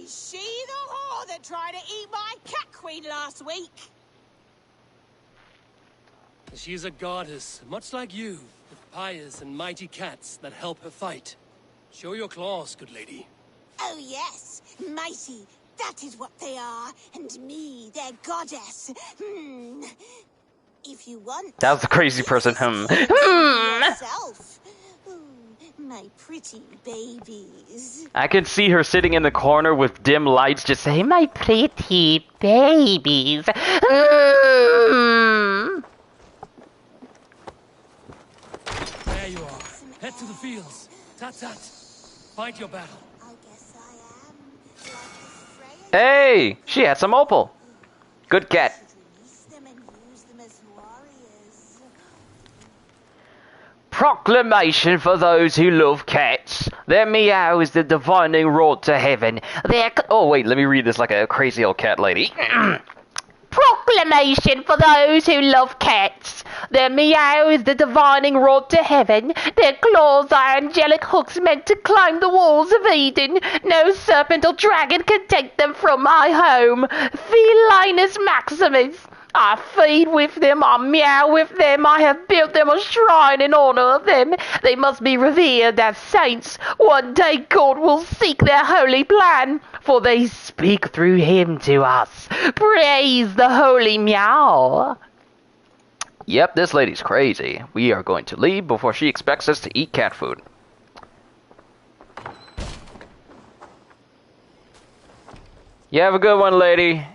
Is she the whore that tried to eat my cat queen last week? She is a goddess, much like you, with pious and mighty cats that help her fight. Show your claws, good lady. Oh yes, mighty. That is what they are, and me, their goddess. If you want... That was the crazy person. yourself. Ooh, my pretty babies. I can see her sitting in the corner with dim lights just saying, my pretty babies. There you are. Head to the fields. Tat-tat. Fight your battle. Hey, she had some opal. Good cat. Proclamation for those who love cats. Their meow is the divining road to heaven. Oh wait, let me read this like a crazy old cat lady. Proclamation for those who love cats. Their meow is the divining road to heaven. Their claws are angelic hooks meant to climb the walls of Eden. No serpent or dragon can take them from my home. Felinus Maximus. I feed with them, I meow with them, I have built them a shrine in honor of them. They must be revered as saints. One day God will seek their holy plan, for they speak through him to us. Praise the holy meow. Yep, this lady's crazy. We are going to leave before she expects us to eat cat food. You have a good one, lady.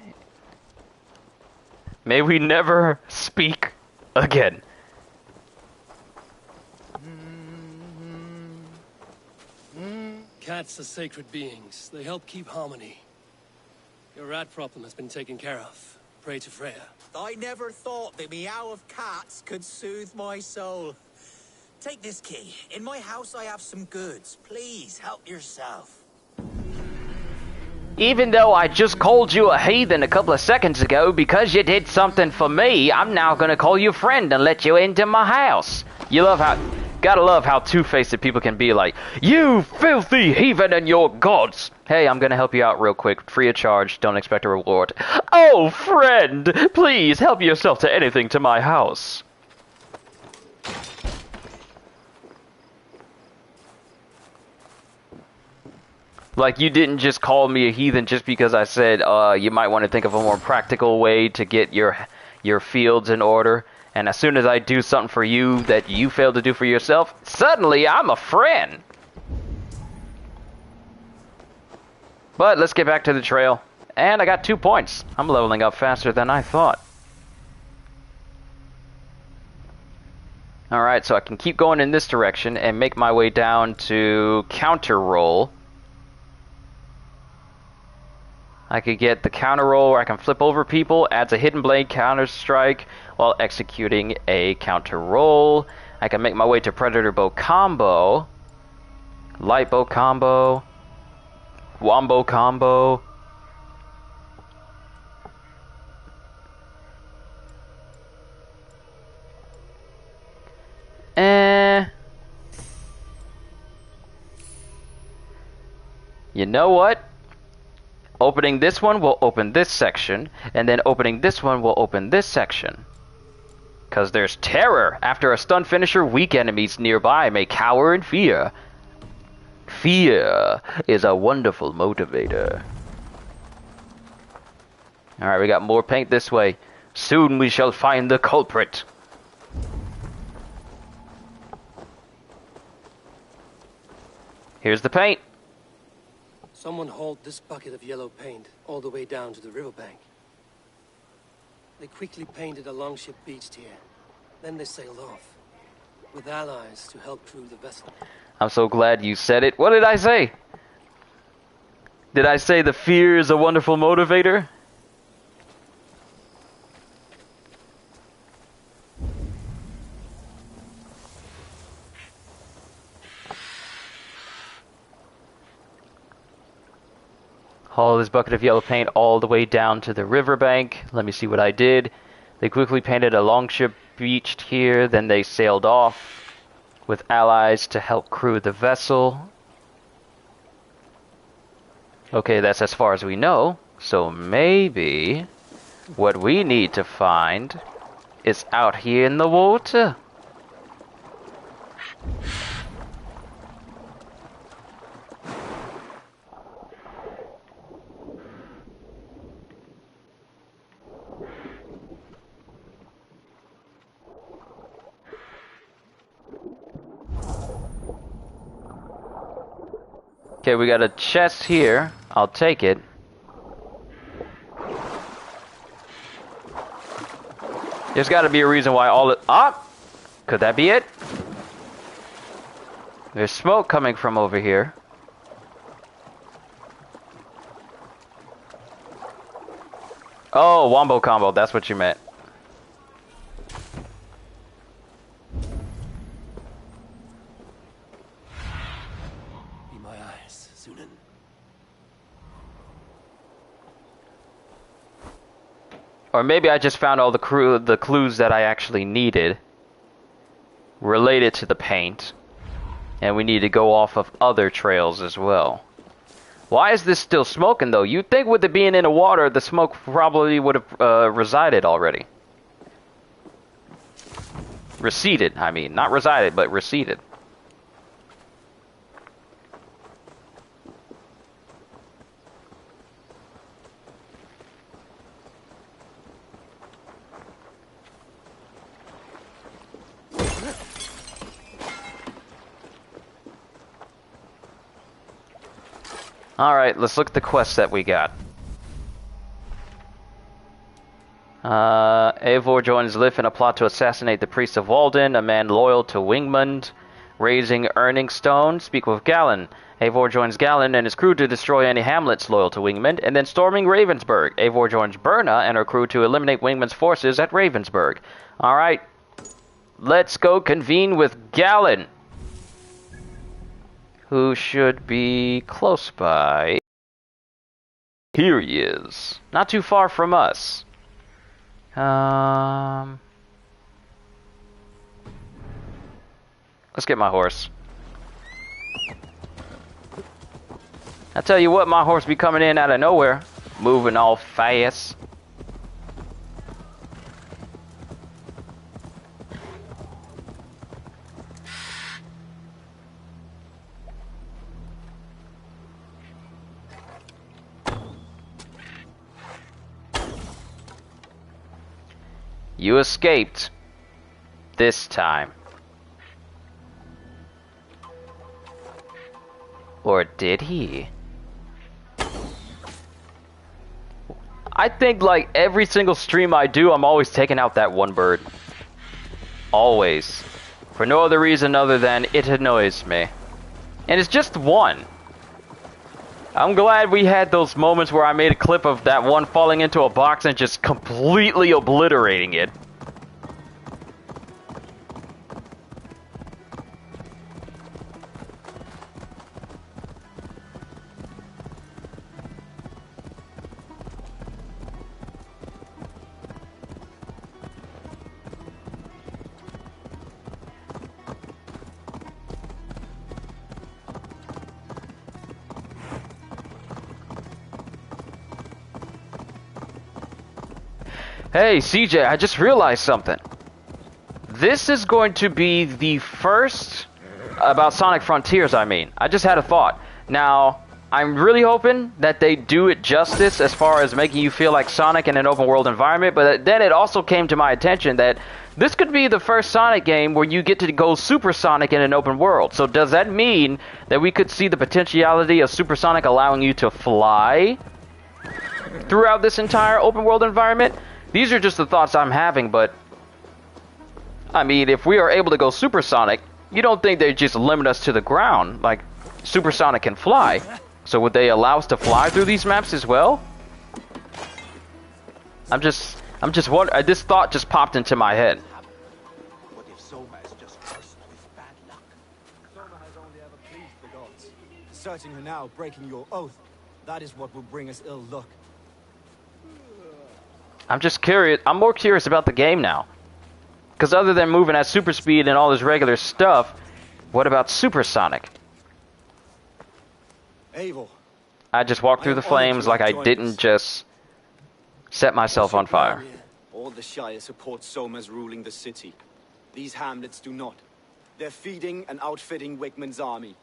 May we never speak again. Cats are sacred beings. They help keep harmony. Your rat problem has been taken care of. Pray to Freya. I never thought the meow of cats could soothe my soul. Take this key. In my house I have some goods. Please help yourself. Even though I just called you a heathen a couple of seconds ago because you did something for me, I'm now gonna call you friend and let you into my house. Gotta love how two-faced people can be like, you filthy heathen and your gods. Hey, I'm gonna help you out real quick, free of charge, don't expect a reward. Oh, friend, please help yourself to anything to my house. Like, you didn't just call me a heathen just because I said, you might want to think of a more practical way to get your your fields in order. And as soon as I do something for you that you fail to do for yourself, suddenly I'm a friend. But let's get back to the trail. And I got 2 points. I'm leveling up faster than I thought. Alright, so I can keep going in this direction and make my way down to counter roll. I could get the counter roll where I can flip over people, adds a hidden blade counter strike while executing a counter roll. I can make my way to predator bow combo, light bow combo, wombo combo. You know what? Opening this one will open this section, and then opening this one will open this section. Because there's terror. After a stun finisher, weak enemies nearby may cower in fear. Fear is a wonderful motivator. Alright, we got more paint this way. Soon we shall find the culprit. Here's the paint. Someone hauled this bucket of yellow paint all the way down to the riverbank. They quickly painted a longship beached here. Then they sailed off, with allies to help crew the vessel. I'm so glad you said it. What did I say? Did I say the fear is a wonderful motivator? Haul this bucket of yellow paint all the way down to the riverbank. Let me see what I did. They quickly painted a longship beached here, then they sailed off with allies to help crew the vessel. Okay, that's as far as we know. So maybe what we need to find is out here in the water. Okay, we got a chest here. I'll take it. There's got to be a reason why all it... Ah! Could that be it? There's smoke coming from over here. Oh, wombo combo. That's what you meant. Or maybe I just found all the clues that I actually needed related to the paint. And we need to go off of other trails as well. Why is this still smoking though? You'd think with it being in the water, the smoke probably would have resided already. Receded, I mean. Not resided, but receded. Alright, let's look at the quests that we got. Eivor joins Lif in a plot to assassinate the priest of Walden, a man loyal to Wingmund. Raising Earning Stone, speak with Galen. Eivor joins Galen and his crew to destroy any hamlets loyal to Wingmund, and then storming Ravensburg. Eivor joins Berna and her crew to eliminate Wingmund's forces at Ravensburg. Alright, let's go convene with Galen, who should be close by. Here he is. Not too far from us. Let's get my horse. I tell you what, my horse be coming in out of nowhere. Moving all fast. You escaped. This time. Or did he? I think like every single stream I do, I'm always taking out that one bird. Always. For no other reason other than it annoys me. And it's just one. I'm glad we had those moments where I made a clip of that one falling into a box and just completely obliterating it. Hey, CJ, I just realized something. This is going to be the first... About Sonic Frontiers, I mean. I just had a thought. Now, I'm really hoping that they do it justice as far as making you feel like Sonic in an open world environment, but then it also came to my attention that this could be the first Sonic game where you get to go Super Sonic in an open world. So does that mean that we could see the potentiality of Super Sonic allowing you to fly throughout this entire open world environment? These are just the thoughts I'm having, but I mean, if we are able to go Supersonic, you don't think they just limit us to the ground? Like, Supersonic can fly. So would they allow us to fly through these maps as well? I'm just wondering, this thought just popped into my head. What if Soma is just cursed with bad luck? Soma has only ever pleased the gods. Deserting her now, breaking your oath, that is what will bring us ill luck. I'm just curious. I'm more curious about the game now. Because other than moving at super speed and all this regular stuff, what about Supersonic? Abel. I just walked through the flames like I didn't just set myself on fire. All the Shire support Soma's ruling the city. These hamlets do not. They're feeding and outfitting Wickman's army.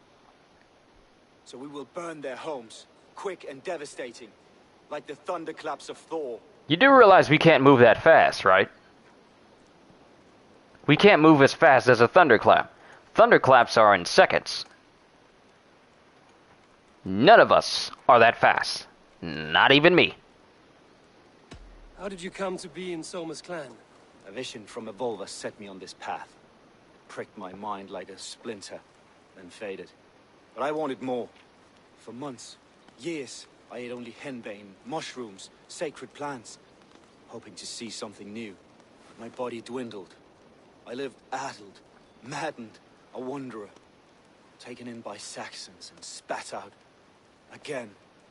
So we will burn their homes, quick and devastating, like the thunderclaps of Thor. You do realize we can't move that fast, right? We can't move as fast as a thunderclap. Thunderclaps are in seconds. None of us are that fast. Not even me. How did you come to be in Soma's clan? A vision from Evolver set me on this path. Pricked my mind like a splinter, then faded. But I wanted more. For months, years, I ate only henbane, mushrooms, sacred plants, hoping to see something new. My body dwindled. I lived addled, maddened, a wanderer, taken in by Saxons and spat out, again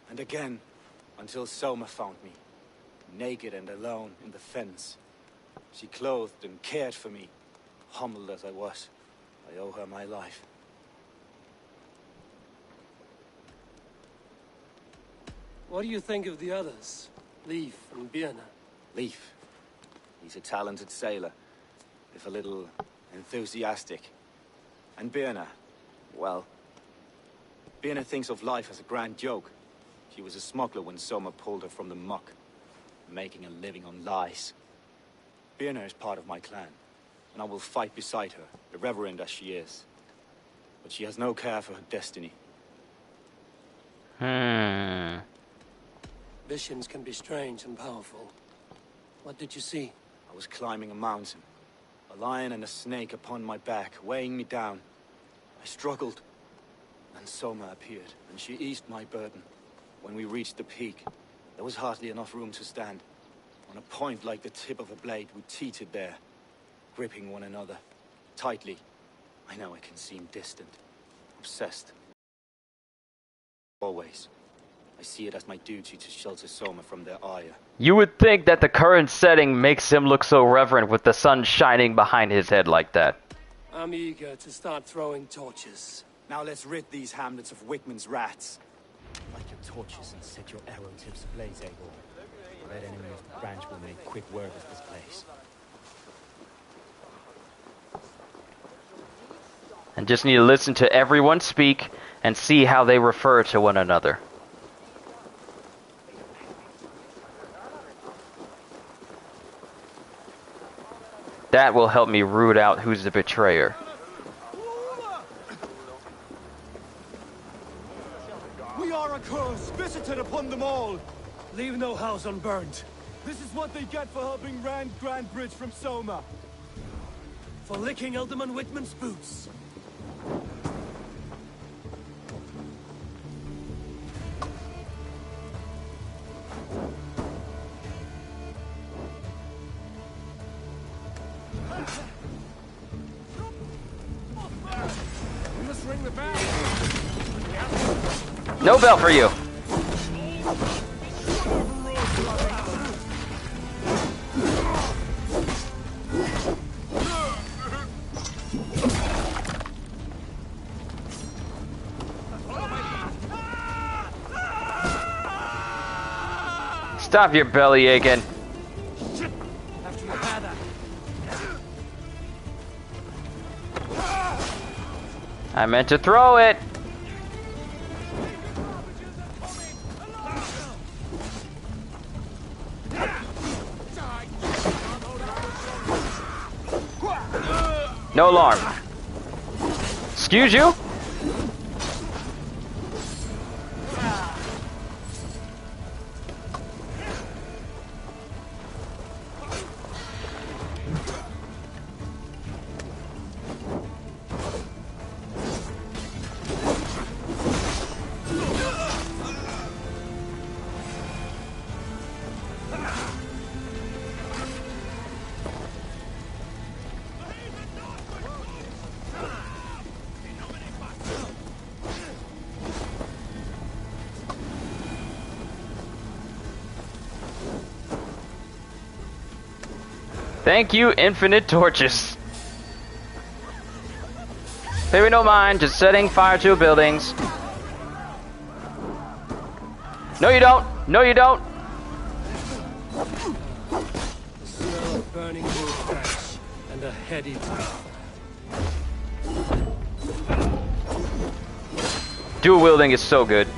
and again, until Soma found me, naked and alone in the fens. She clothed and cared for me, humbled as I was. I owe her my life. What do you think of the others? Leif and Birna? Leif. He's a talented sailor, if a little enthusiastic. And Birna, well, Birna thinks of life as a grand joke. She was a smuggler when Soma pulled her from the muck, making a living on lies. Birna is part of my clan, and I will fight beside her, irreverent as she is. But she has no care for her destiny. Visions can be strange and powerful. What did you see? I was climbing a mountain. A lion and a snake upon my back, weighing me down. I struggled. And Soma appeared, and she eased my burden. When we reached the peak, there was hardly enough room to stand. On a point like the tip of a blade, we teetered there, gripping one another, tightly. I know I can seem distant, obsessed. Always. I see it as my duty to shelter Soma from their ire. You would think that the current setting makes him look so reverent with the sun shining behind his head like that. I'm eager to start throwing torches. Now let's rid these hamlets of Wickman's rats. Light your torches and set your arrow tips ablaze, Abel. The red enemy of the branch will make quick work of this place. And just need to listen to everyone speak and see how they refer to one another. That will help me root out who's the betrayer. We are a curse visited upon them all. Leave no house unburned. This is what they get for helping Rand Grand Bridge from Soma. For licking Alderman Whitman's boots. We must ring the bell. No bell for you. Stop your belly aching. After you have that. I meant to throw it. No alarm. Excuse you? Thank you, infinite torches. Pay me no mind, just setting fire to buildings. No you don't! No you don't! The smell of burning wood ash and a heady breath. Dual wielding is so good.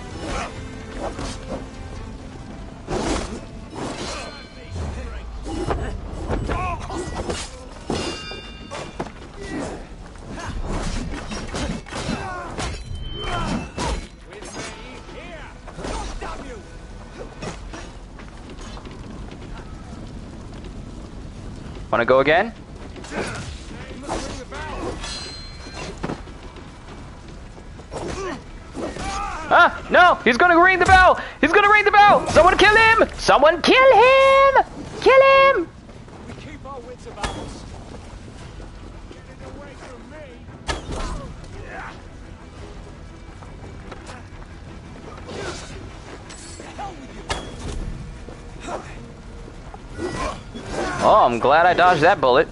Wanna go again? Ah! No! He's gonna ring the bell! He's gonna ring the bell! Someone kill him! Someone kill him! Kill him! We keep our wits about us. Getting away from me. Oh, I'm glad I dodged that bullet.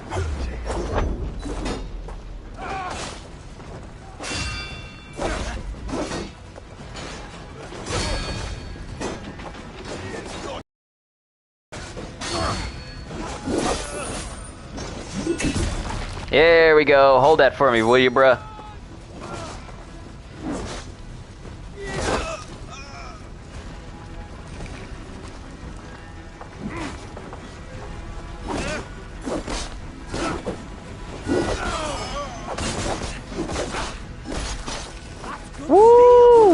There we go. Hold that for me, will you, bruh? Woo!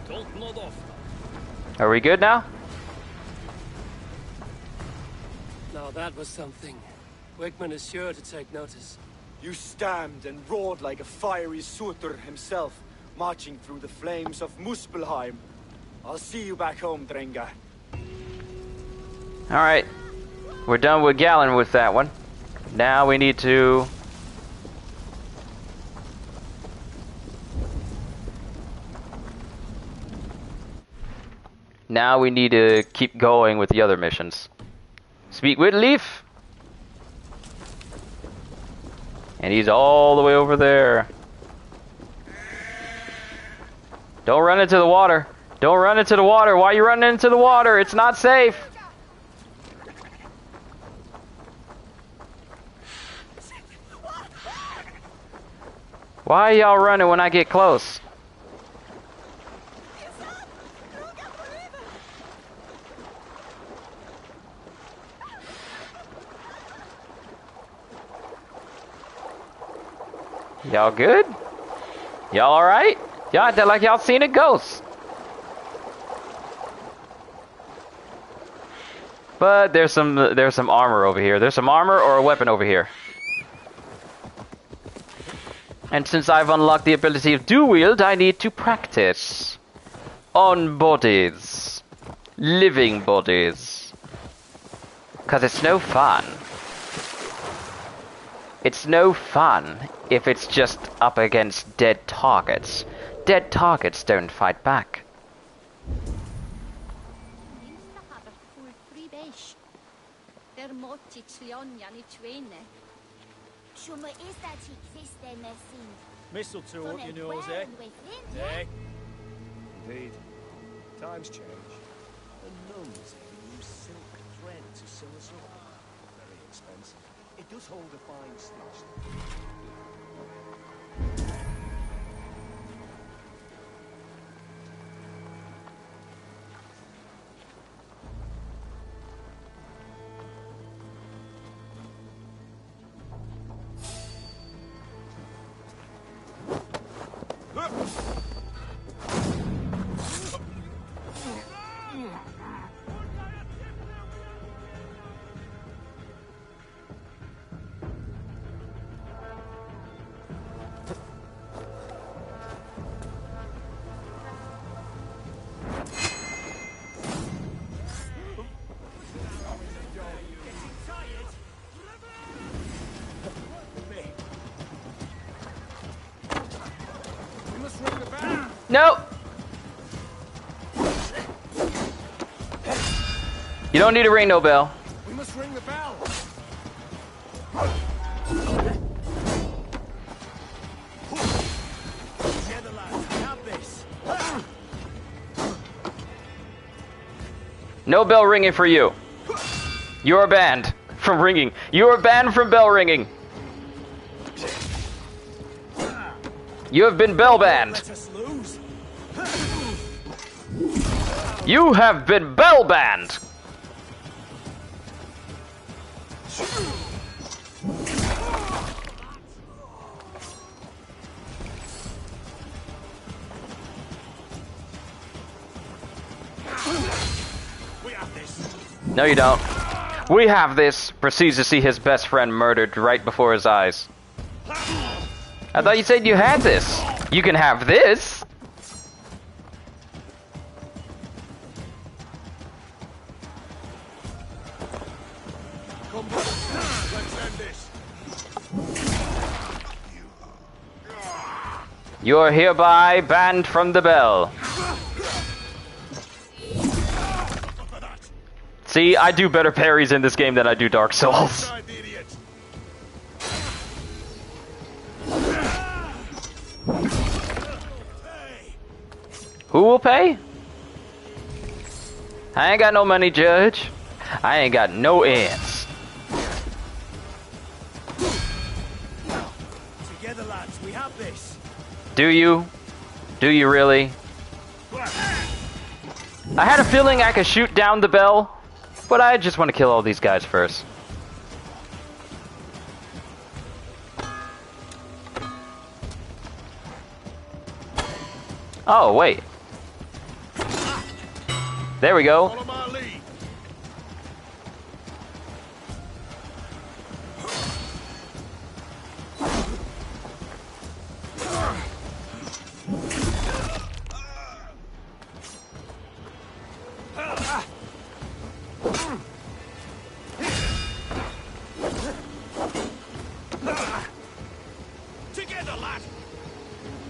Don't nod off. Are we good now? Now that was something. Wickman is sure to take notice. You stamped and roared like a fiery Surtur himself, marching through the flames of Muspelheim. I'll see you back home, Drenga. Alright. We're done with Gallon with that one. Now we need to... Now we need to keep going with the other missions. Speak with Leaf. And he's all the way over there. Don't run into the water. Don't run into the water. Why are you running into the water? It's not safe. Why are y'all running when I get close? Y'all good? Y'all alright? Y'all acting like y'all seen a ghost. But there's some armor over here. There's some armor or a weapon over here. And since I've unlocked the ability of dual wield, I need to practice on bodies. Living bodies. 'Cause it's no fun. It's no fun if it's just up against dead targets. Dead targets don't fight back. Mistletoe up your nose, eh? Eh? Indeed. Times change. The nuns even use silk thread to sew us up. Very expensive. It does hold a fine stitch. No! You don't need to ring no bell. We must ring the bell. Together, lads, we have this. No bell ringing for you. You're banned from ringing. You're banned from bell ringing. You have been bell banned. You have been bell banned. No, you don't. We have this. Proceeds to see his best friend murdered right before his eyes. I thought you said you had this. You can have this. You are hereby banned from the bell. See, I do better parries in this game than I do Dark Souls. Who will pay? I ain't got no money, Judge. I ain't got no ends. Together, lads, we have this. Do you? Do you really? I had a feeling I could shoot down the bell, but I just want to kill all these guys first. Oh, wait. There we go. Together, lad.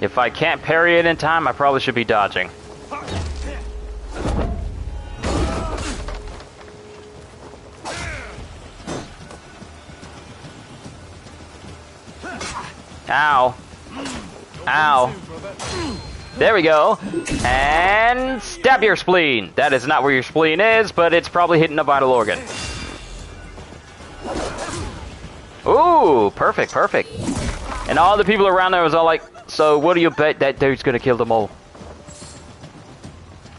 If I can't parry it in time, I probably should be dodging. Ow. Ow. There we go. And stab your spleen. That is not where your spleen is, but it's probably hitting a vital organ. Ooh, perfect, perfect. And all the people around there was all like, so what do you bet that dude's gonna kill them all?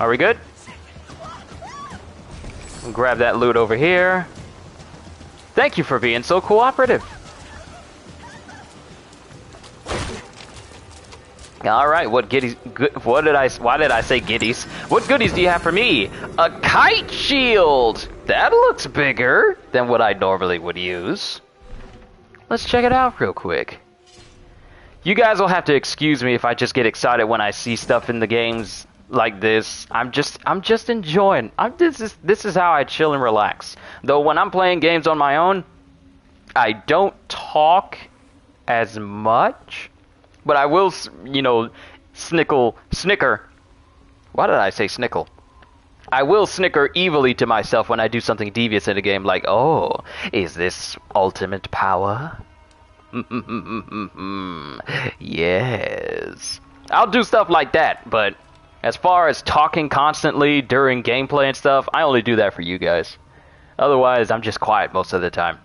Are we good? We'll grab that loot over here. Thank you for being so cooperative. All right, what goodies? Why did I say goodies? What goodies do you have for me? A kite shield. That looks bigger than what I normally would use. Let's check it out real quick. You guys will have to excuse me if I just get excited when I see stuff in the games like this. I'm just enjoying. This is how I chill and relax. Though when I'm playing games on my own, I don't talk as much. But I will, you know, snicker. Why did I say snickle? I will snicker evilly to myself when I do something devious in a game, like, oh, is this ultimate power? Yes. I'll do stuff like that, but as far as talking constantly during gameplay and stuff, I only do that for you guys. Otherwise, I'm just quiet most of the time.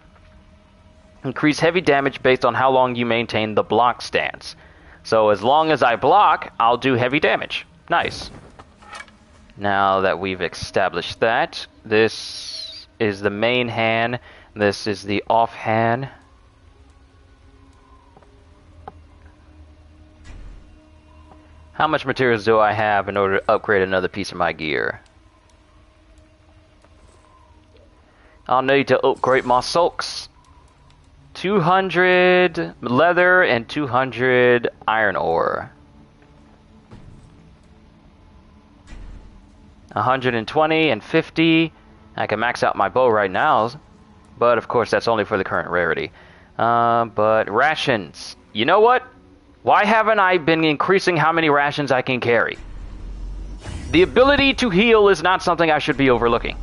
Increase heavy damage based on how long you maintain the block stance. So as long as I block, I'll do heavy damage. Nice. Now that we've established that, this is the main hand, this is the off hand. How much materials do I have in order to upgrade another piece of my gear? I'll need to upgrade my socks. 200 leather and 200 iron ore. 120 and 50. I can max out my bow right now, but of course that's only for the current rarity. But rations. You know what? Why haven't I been increasing how many rations I can carry? The ability to heal is not something I should be overlooking.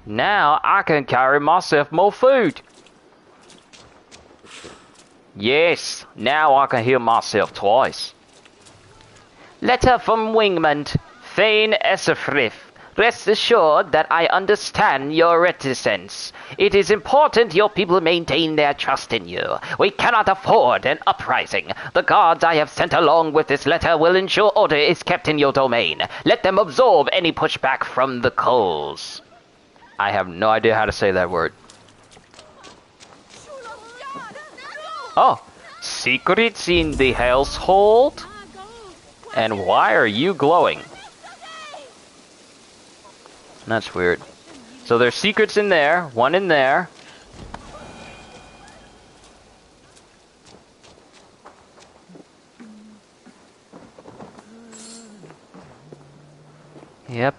Now I can carry myself more food. Yes, now I can heal myself twice. Letter from Wingman, Thane Esafrith. Rest assured that I understand your reticence. It is important your people maintain their trust in you. We cannot afford an uprising. The guards I have sent along with this letter will ensure order is kept in your domain. Let them absorb any pushback from the coals. I have no idea how to say that word. Oh, secrets in the household? And why are you glowing? That's weird. So there's secrets in there, one in there. Yep,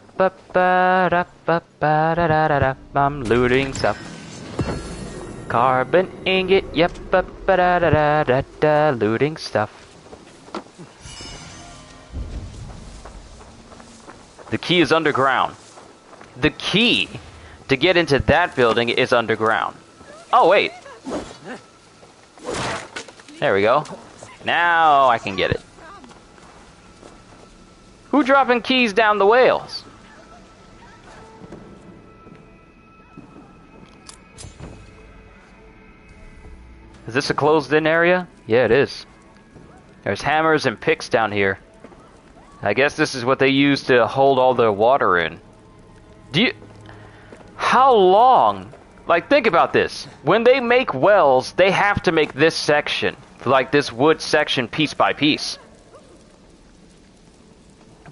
I'm looting stuff. Carbon ingot, yep, looting stuff. The key is underground. The key to get into that building is underground. Oh, wait. There we go. Now I can get it. Who dropping keys down the whales? Is this a closed-in area? Yeah, it is. There's hammers and picks down here. I guess this is what they use to hold all the water in. How long? Like, think about this. When they make wells, they have to make this section. Like this wood section piece by piece.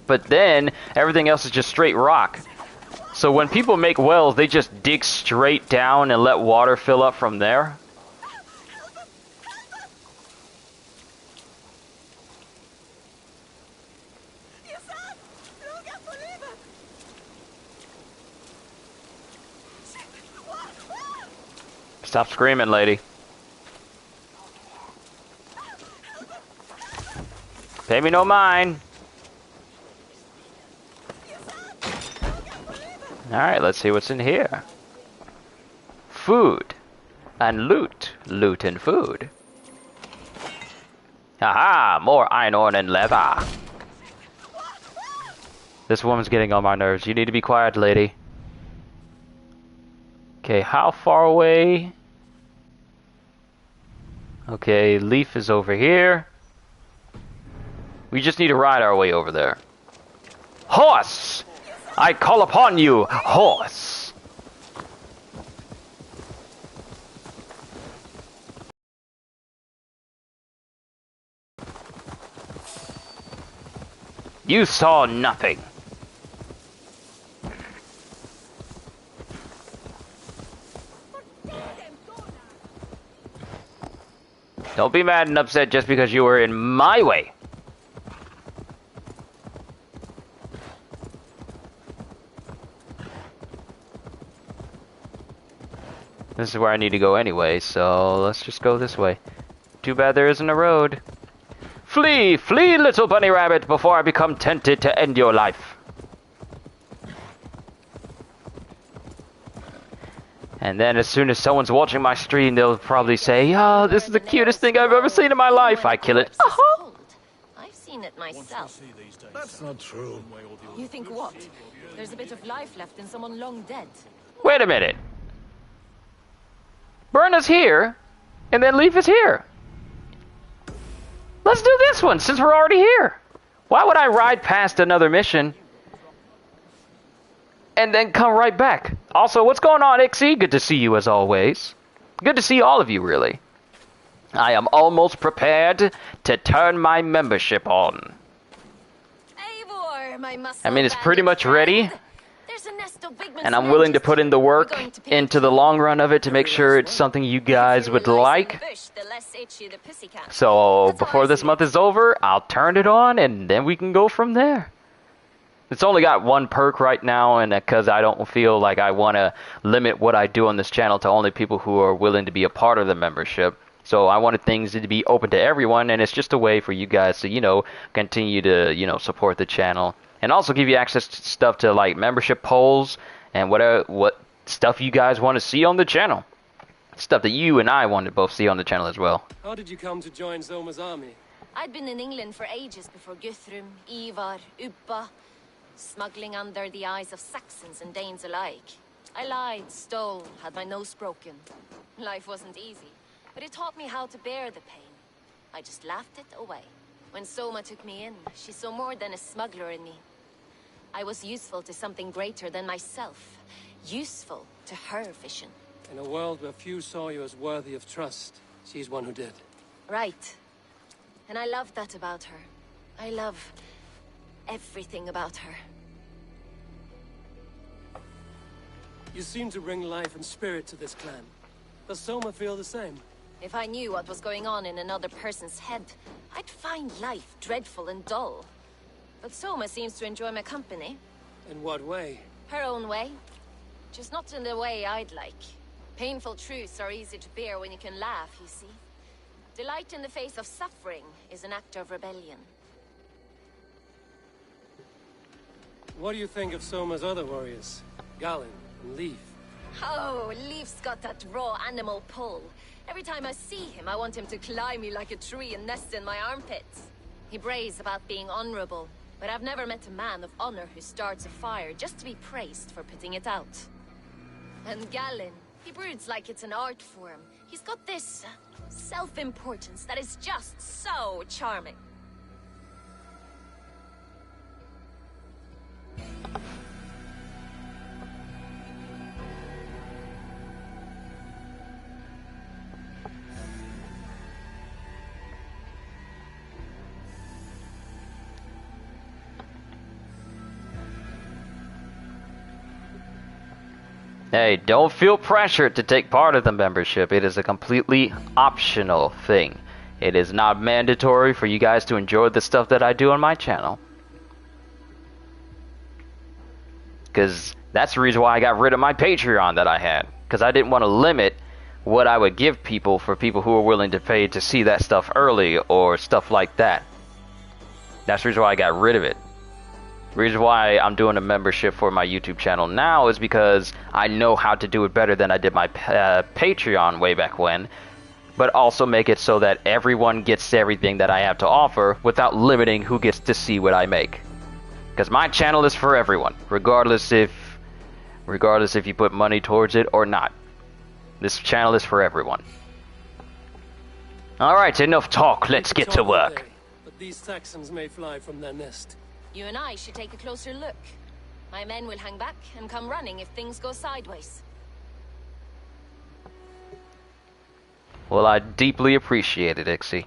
But then, everything else is just straight rock. So when people make wells, they just dig straight down and let water fill up from there. Stop screaming, lady. Pay me no mind. Alright, let's see what's in here. Food. And loot. Loot and food. Haha, more iron ore and leather. This woman's getting on my nerves. You need to be quiet, lady. Okay, how far away? Okay, Leaf is over here. We just need to ride our way over there. Horse! I call upon you, horse! You saw nothing. Don't be mad and upset just because you were in my way. This is where I need to go anyway, so let's just go this way. Too bad there isn't a road. Flee! Flee, little bunny rabbit, before I become tempted to end your life. And then as soon as someone's watching my stream, they'll probably say, "Oh, this is the cutest thing I've ever seen in my life." I kill it. I've seen it myself. That's not true. You think what? There's a bit of life left in someone long dead. Wait a minute. Burn is here, and then Leaf is here. Let's do this one, since we're already here. Why would I ride past another mission and then come right back? Also, what's going on, Ixie? Good to see you as always. Good to see all of you, really. I am almost prepared to turn my membership on. Eivor, my muscle I mean, it's pretty much ready. There's a nest of big And I'm willing to put in the work into the long run of it to make sure it's something you guys would like. So before this month is over, I'll turn it on and then we can go from there. It's only got one perk right now, and because I don't feel like I want to limit what I do on this channel to only people who are willing to be a part of the membership. So I wanted things to be open to everyone, and it's just a way for you guys to, you know, continue to, you know, support the channel. And also give you access to stuff to like membership polls and what stuff you guys want to see on the channel. Stuff that you and I want to both see on the channel as well. How did you come to join Zoma's army? I'd been in England for ages before Guthrum, Ivar, Ubba, smuggling under the eyes of Saxons and Danes alike. I lied, stole, had my nose broken. Life wasn't easy, but it taught me how to bear the pain. I just laughed it away. When Soma took me in, she saw more than a smuggler in me. I was useful to something greater than myself. Useful to her vision. In a world where few saw you as worthy of trust, she's one who did. Right. And I love that about her. I love everything about her. You seem to bring life and spirit to this clan. Does Soma feel the same? If I knew what was going on in another person's head, I'd find life dreadful and dull. But Soma seems to enjoy my company. In what way? Her own way. Just not in the way I'd like. Painful truths are easy to bear when you can laugh, you see. Delight in the face of suffering is an act of rebellion. What do you think of Soma's other warriors? Galen and Leaf? Oh, Leaf's got that raw animal pull. Every time I see him, I want him to climb me like a tree and nest in my armpits. He brays about being honorable, but I've never met a man of honor who starts a fire just to be praised for putting it out. And Galen, he broods like it's an art form. He's got this self-importance that is just so charming. Hey, don't feel pressured to take part of the membership. It is a completely optional thing. It is not mandatory for you guys to enjoy the stuff that I do on my channel. Because that's the reason why I got rid of my Patreon that I had. Because I didn't want to limit what I would give people for people who are willing to pay to see that stuff early or stuff like that. That's the reason why I got rid of it. The reason why I'm doing a membership for my YouTube channel now is because I know how to do it better than I did my Patreon way back when, but also make it so that everyone gets everything that I have to offer without limiting who gets to see what I make. Because my channel is for everyone, regardless if you put money towards it or not. This channel is for everyone. Alright, enough talk. Let's get to Talk all work. day, but these Saxons may fly from their nest. You and I should take a closer look. My men will hang back and come running if things go sideways. Well, I deeply appreciate it, Ixie.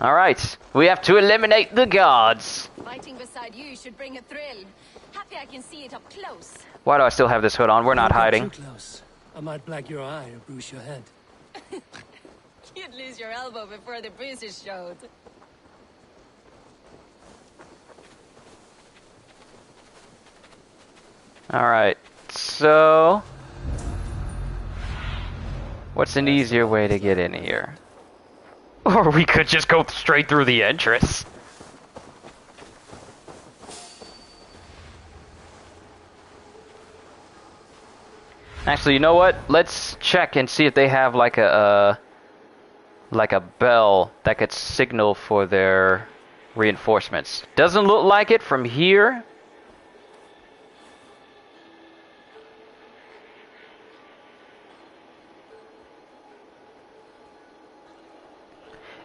Alright, we have to eliminate the guards. Fighting beside you should bring a thrill. Happy I can see it up close. Why do I still have this hood on? We're not Don't get hiding. too close. I might black your eye or bruise your head. You'd lose your elbow before the bruises showed. Alright, so... what's an easier way to get in here? Or we could just go straight through the entrance. Actually, you know what? Let's check and see if they have like a bell that could signal for their reinforcements. Doesn't look like it from here.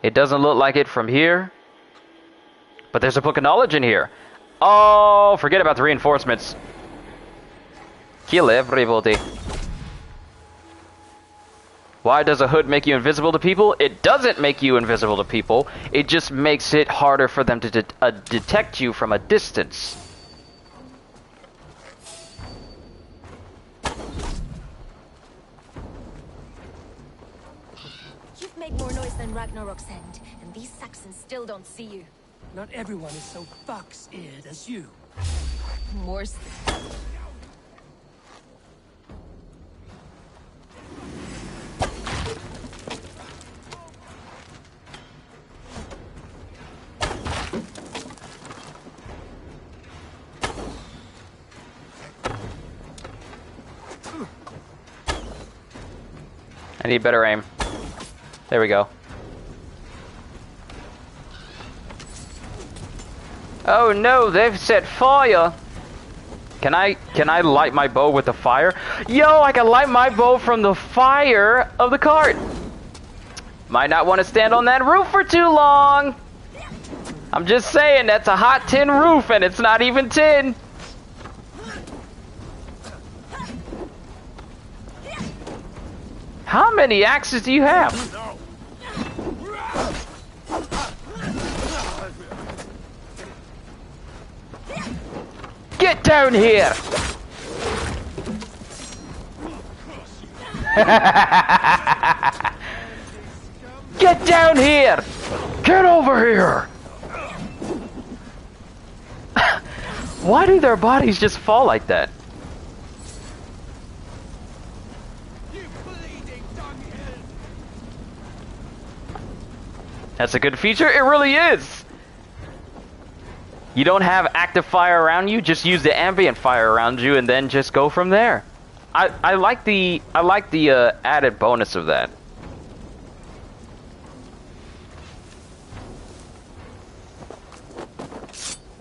It doesn't look like it from here. But there's a book of knowledge in here. Oh, forget about the reinforcements. Kill everybody. Why does a hood make you invisible to people? It doesn't make you invisible to people. It just makes it harder for them to detect you from a distance. You've made more noise than Ragnarok's end, and these Saxons still don't see you. Not everyone is so fox-eared as you. More I need better aim. There we go. Oh no, they've set fire! Can I light my bow with the fire? Yo, I can light my bow from the fire of the cart! Might not want to stand on that roof for too long! I'm just saying, that's a hot tin roof and it's not even tin! How many axes do you have? Get down here! Get down here! Get over here! Why do their bodies just fall like that? That's a good feature, it really is! You don't have active fire around you, just use the ambient fire around you and then just go from there. I like the added bonus of that.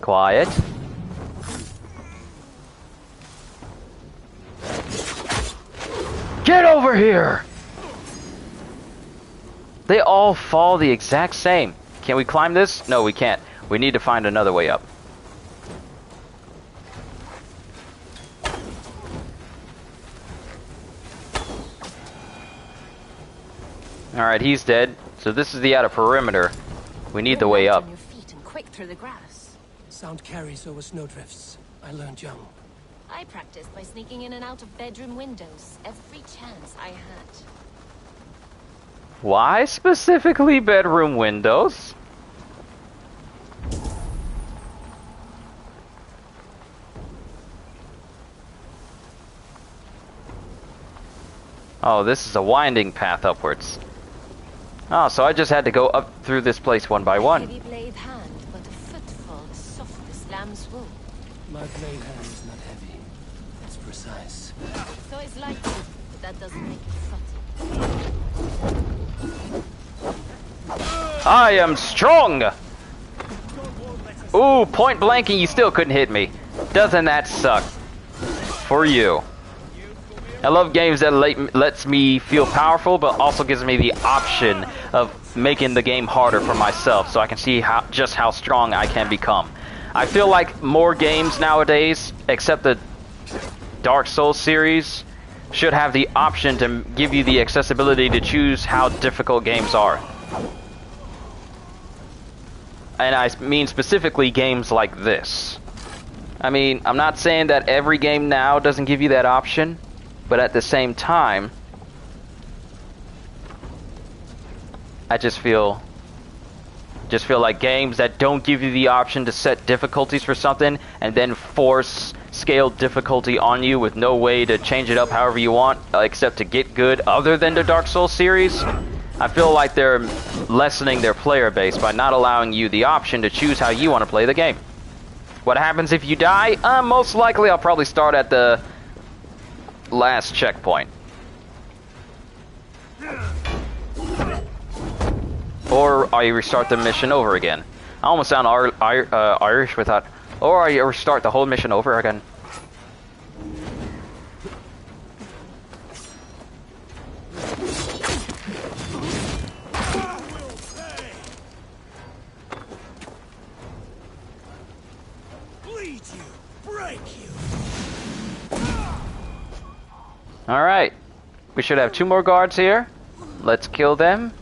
Quiet. Get over here! They all fall the exact same. Can we climb this? No, we can't. We need to find another way up. Alright, he's dead. So this is the outer perimeter. We need the way up. On your feet and quick through the grass. Sound carries over snowdrifts. I learned young. I practiced by sneaking in and out of bedroom windows every chance I had. Why specifically bedroom windows? Oh, this is a winding path upwards. Oh, so I just had to go up through this place one by one. Heavy blade hand, but a footfall as soft as lamb's wool. My blade hand is not heavy. It's precise. So it's light, but that doesn't make it subtle. I am strong! Ooh, point blank and you still couldn't hit me. Doesn't that suck? For you. I love games that lets me feel powerful, but also gives me the option of making the game harder for myself, so I can see just how strong I can become. I feel like more games nowadays, except the Dark Souls series, should have the option to give you the accessibility to choose how difficult games are. And I mean specifically games like this. I mean, I'm not saying that every game now doesn't give you that option, but at the same time, I just feel like games that don't give you the option to set difficulties for something and then force scale difficulty on you with no way to change it up however you want, except to get good other than the Dark Souls series, I feel like they're lessening their player base by not allowing you the option to choose how you want to play the game. What happens if you die? Most likely I'll probably start at the last checkpoint. Or I restart the mission over again. I almost sound Irish without... Or I restart the whole mission over again. Alright. We should have 2 more guards here. Let's kill them.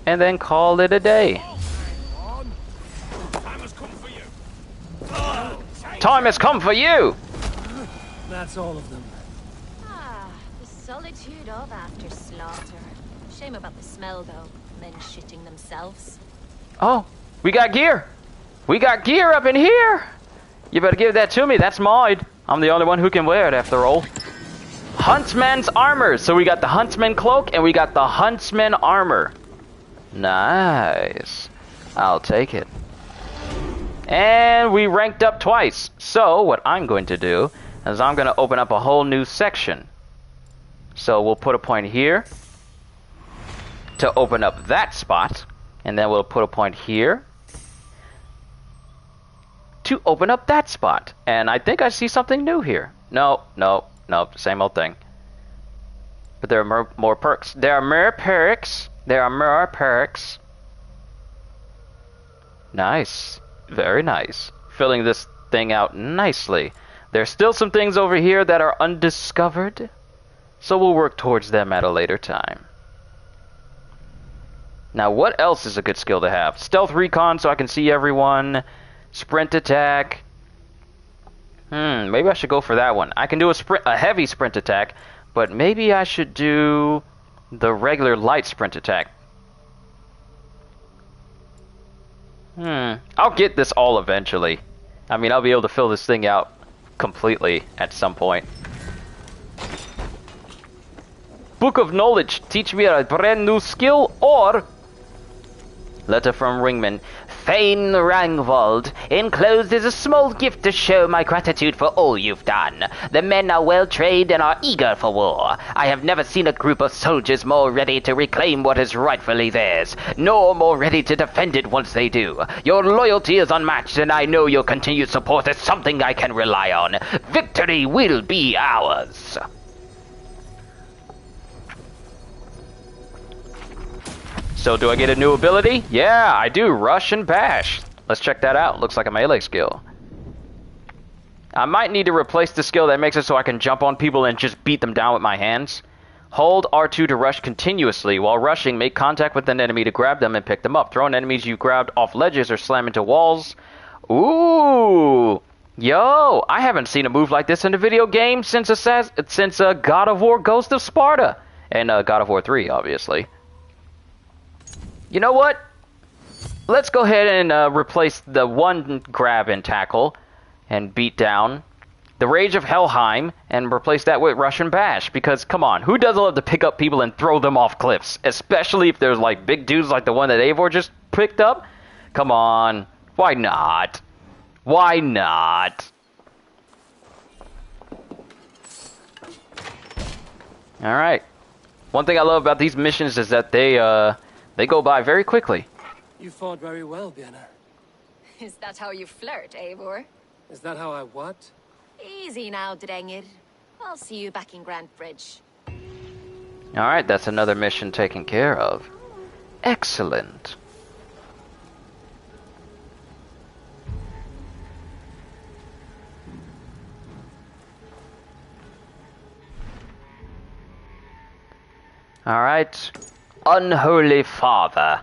And then call it a day. Time has come for you! That's all of them. Ah, the solitude of after slaughter. Shame about the smell, though. Men shitting themselves. Oh, we got gear! We got gear up in here! You better give that to me, that's mine. I'm the only one who can wear it, after all. Huntsman's armor! So we got the Huntsman cloak, and we got the Huntsman armor. Nice. I'll take it. And we ranked up twice. So what I'm going to do is I'm going to open up a whole new section. So we'll put a point here to open up that spot. And then we'll put a point here to open up that spot. And I think I see something new here. No, same old thing. But there are more perks. There are more perks. Nice. Very nice. Filling this thing out nicely. There's still some things over here that are undiscovered, so we'll work towards them at a later time. Now, what else is a good skill to have? Stealth recon, so I can see everyone. Sprint attack. Maybe I should go for that one. I can do a heavy sprint attack, but maybe I should do the regular light sprint attack. I'll get this all eventually. I mean, I'll be able to fill this thing out completely at some point. Book of Knowledge, teach me a brand new skill, or... Letter from Ringman. Thane Rangvold, enclosed is a small gift to show my gratitude for all you've done. The men are well trained and are eager for war. I have never seen a group of soldiers more ready to reclaim what is rightfully theirs, nor more ready to defend it once they do. Your loyalty is unmatched, and I know your continued support is something I can rely on. Victory will be ours. So do I get a new ability? Yeah, I do. Rush and Bash. Let's check that out. Looks like a melee skill. I might need to replace the skill that makes it so I can jump on people and just beat them down with my hands. Hold R2 to rush continuously. While rushing, make contact with an enemy to grab them and pick them up. Throw enemies you grabbed off ledges or slam into walls. Ooh. Yo, I haven't seen a move like this in a video game since God of War Ghost of Sparta. And God of War 3, obviously. You know what? Let's go ahead and replace the one grab and tackle and beat down the Rage of Helheim and replace that with Rush and Bash. Because, come on, who doesn't love to pick up people and throw them off cliffs? Especially if there's, like, big dudes like the one that Eivor just picked up? Come on. Why not? Why not? Alright. One thing I love about these missions is that they go by very quickly. You fought very well, Björn. Is that how you flirt, Eivor? Is that how I what? Easy now, Drengir. I'll see you back in Grand Bridge. Alright, that's another mission taken care of. Excellent. Alright. Unholy Father.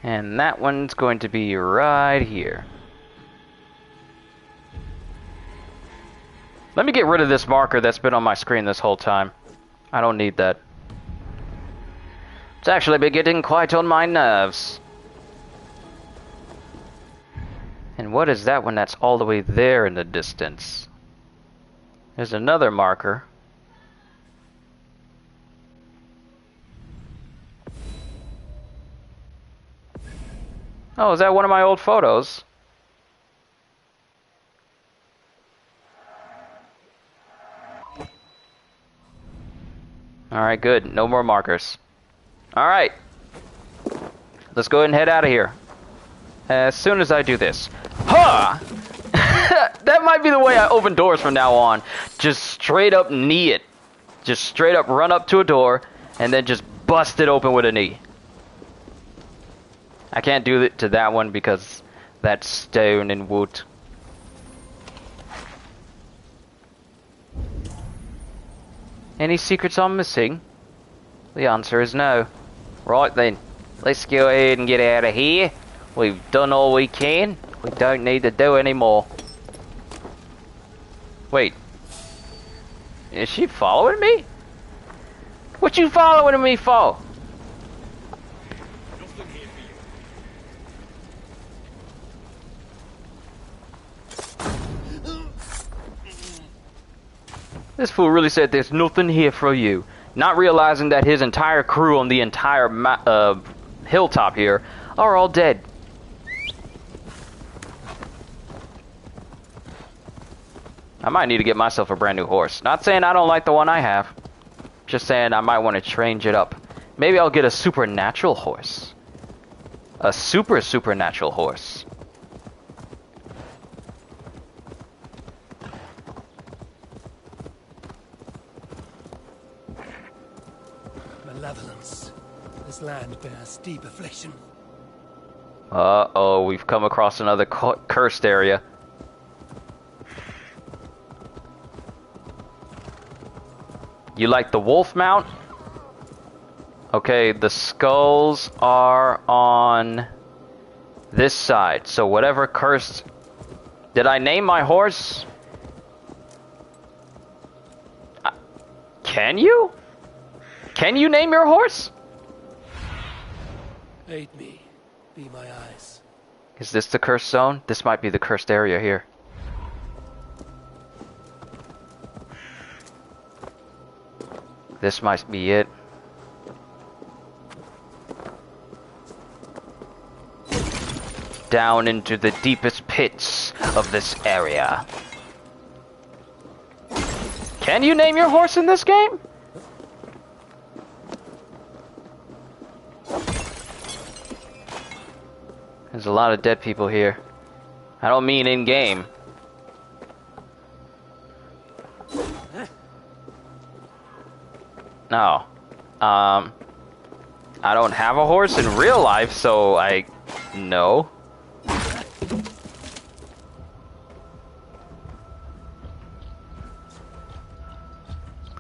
And that one's going to be right here. Let me get rid of this marker that's been on my screen this whole time. I don't need that. It's actually been getting quite on my nerves. And what is that one that's all the way there in the distance? There's another marker. Oh, is that one of my old photos? Alright, good. No more markers. Alright. Let's go ahead and head out of here. As soon as I do this. Huh! That might be the way I open doors from now on. Just straight up knee it. Just straight up run up to a door and then just bust it open with a knee. I can't do it to that one because that's stone and wood. Any secrets I'm missing? The answer is no. Right then, let's go ahead and get out of here. We've done all we can. We don't need to do any more. Wait. Is she following me? What you following me for? This fool really said there's nothing here for you. Not realizing that his entire crew on the entire hilltop here are all dead. I might need to get myself a brand new horse. Not saying I don't like the one I have. Just saying I might want to change it up. Maybe I'll get a supernatural horse. A supernatural horse. Malevolence. This land bears deep affliction. Uh-oh, we've come across another cursed area. You like the wolf mount? Okay, the skulls are on this side. So whatever cursed... Did I name my horse? Can you? Can you name your horse? Aid me. Be my eyes. Is this the cursed zone? This might be the cursed area here. This might be it. Down into the deepest pits of this area. Can you name your horse in this game? There's a lot of dead people here. I don't mean in game. No. I don't have a horse in real life, so no.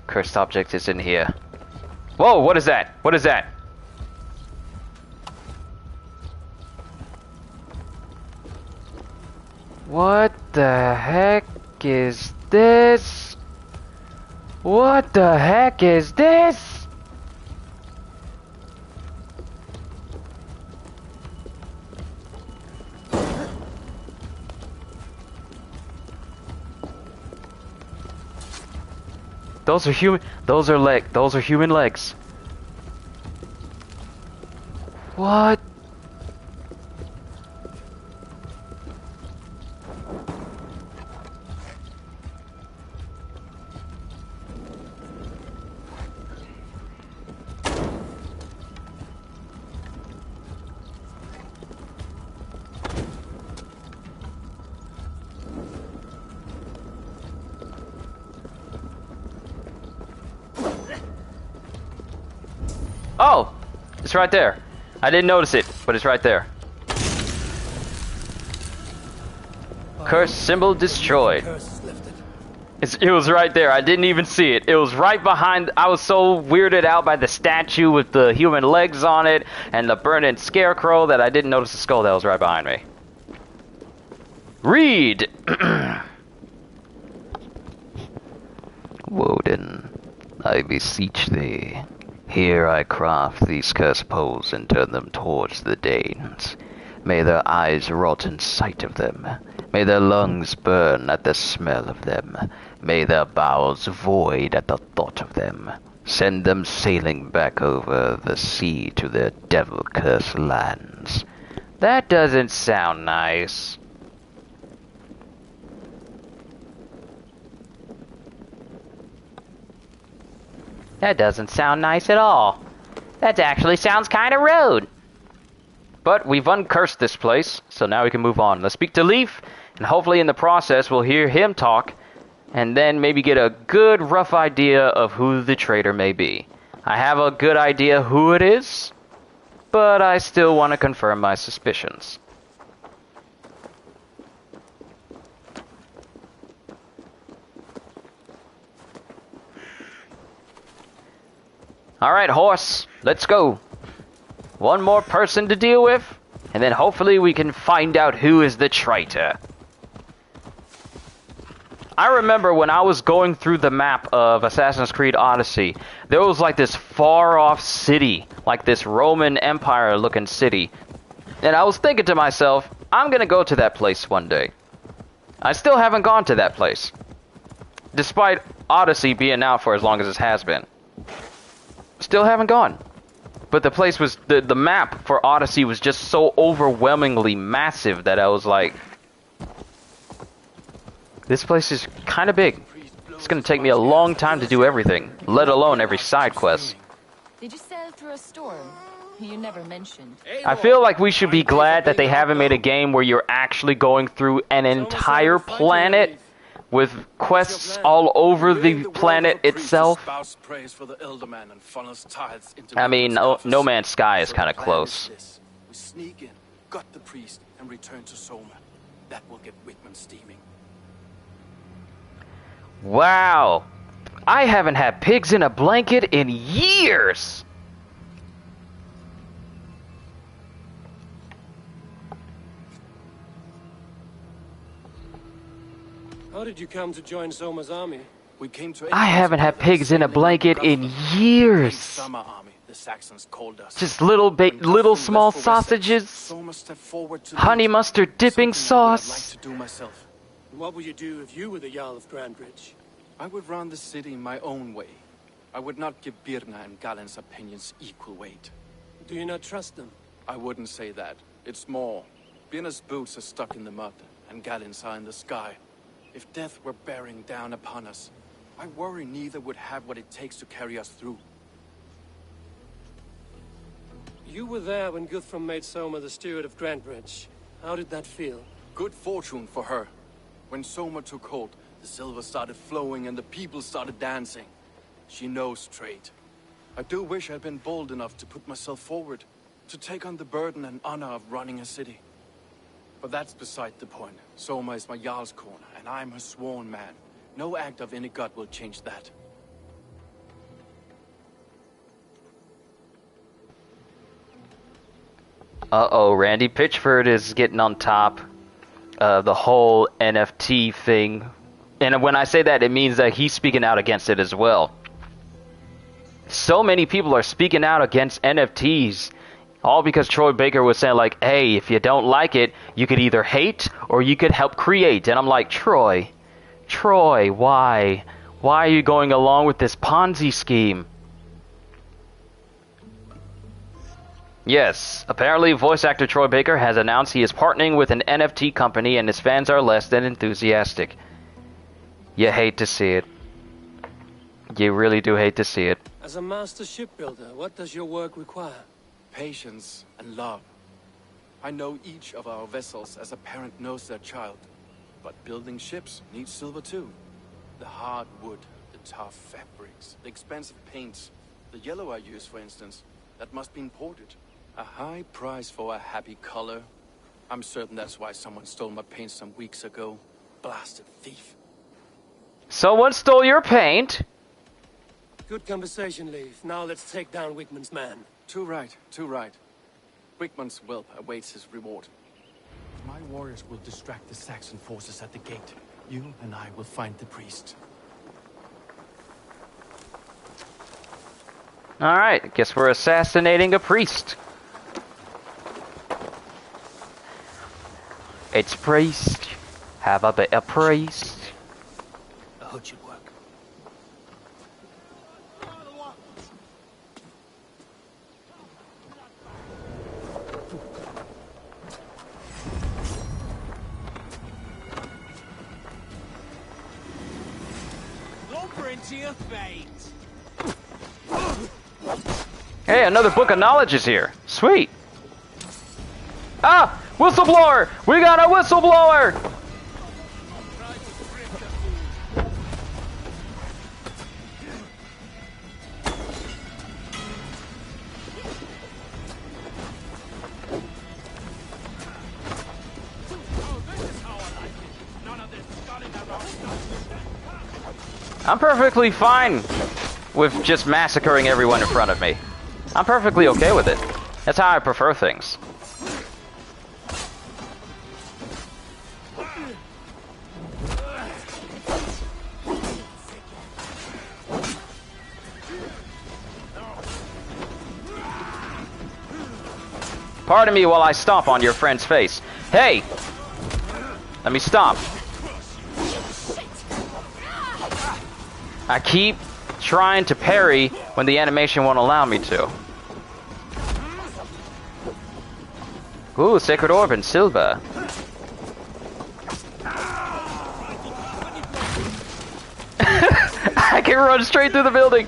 Cursed object is in here. Whoa, what is that? What is that? What the heck is this? What the heck is this? Those are human. Those are human legs. What? Oh! It's right there. I didn't notice it, but it's right there. Curse symbol destroyed. It was right there. I didn't even see it. It was right behind. I was so weirded out by the statue with the human legs on it and the burning scarecrow that I didn't notice the skull that was right behind me. Read! Woden, I beseech thee. Here I craft these cursed poles and turn them towards the Danes. May their eyes rot in sight of them. May their lungs burn at the smell of them. May their bowels void at the thought of them. Send them sailing back over the sea to their devil-cursed lands. That doesn't sound nice. That doesn't sound nice at all. That actually sounds kind of rude. But we've uncursed this place, so now we can move on. Let's speak to Leaf, and hopefully in the process we'll hear him talk, and then maybe get a good rough idea of who the traitor may be. I have a good idea who it is, but I still want to confirm my suspicions. Alright, horse, let's go. One more person to deal with, and then hopefully we can find out who is the traitor. I remember when I was going through the map of Assassin's Creed Odyssey, there was like this far-off city, like this Roman Empire-looking city. And I was thinking to myself, I'm gonna go to that place one day. I still haven't gone to that place, despite Odyssey being out for as long as it has been. Still haven't gone. But the place was, the map for Odyssey was just so overwhelmingly massive that I was like, this place is kind of big. It's going to take me a long time to do everything, let alone every side quest. Did you sail through a storm? You never mentioned. I feel like we should be glad that they haven't made a game where you're actually going through an entire planet with quests all over the planet itself. I mean, No Man's Sky is kind of close. We sneak in, gut the priest, and return to Soma. That will get Wickman steaming. Wow. I haven't had pigs in a blanket in years. How did you come to join Soma's army? We came to I haven't had pigs in a blanket in years. Summer army, the Saxons called us. Just little small sausages, honey mustard dipping sauce. What would you do if you were the Jarl of Grandbridge? I would run the city in my own way. I would not give Birna and Galen's opinions equal weight. Do you not trust them? I wouldn't say that. It's more. Birna's boots are stuck in the mud, and Galen's are in the sky. If death were bearing down upon us, I worry neither would have what it takes to carry us through. You were there when Guthrum made Soma the steward of Grandbridge. How did that feel? Good fortune for her. When Soma took hold, the silver started flowing and the people started dancing. She knows trade. I do wish I'd been bold enough to put myself forward, to take on the burden and honor of running a city. But that's beside the point. Soma is my Jarl's corner, and I'm her sworn man. No act of any god will change that. Uh-oh, Randy Pitchford is getting on top of the whole NFT thing. And when I say that, it means that he's speaking out against it as well. So many people are speaking out against NFTs. All because Troy Baker was saying like, hey, if you don't like it, you could either hate or you could help create. And I'm like, Troy, why? Why are you going along with this Ponzi scheme? Yes, apparently voice actor Troy Baker has announced he is partnering with an NFT company and his fans are less than enthusiastic. You hate to see it. You really do hate to see it. As a master shipbuilder, what does your work require? Patience and love. I know each of our vessels as a parent knows their child. But building ships needs silver too. The hard wood, the tough fabrics, the expensive paints. The yellow I use, for instance. That must be imported. A high price for a happy color. I'm certain that's why someone stole my paint some weeks ago. Blasted thief. Someone stole your paint? Good conversation, Leif. Now let's take down Wigman's man. Too right, too right. Wigman's whelp awaits his reward. My warriors will distract the Saxon forces at the gate. You and I will find the priest. Alright, guess we're assassinating a priest. It's priest. Have a bit of priest. A hood should work. To your fate. Hey, another book of knowledge is here. Sweet. Ah! Whistleblower! We got a whistleblower! I'm perfectly fine with just massacring everyone in front of me. I'm perfectly okay with it. That's how I prefer things. Pardon me while I stomp on your friend's face. Hey! Let me stomp. I keep trying to parry when the animation won't allow me to. Ooh, Sacred Orb and Silva. I can run straight through the building.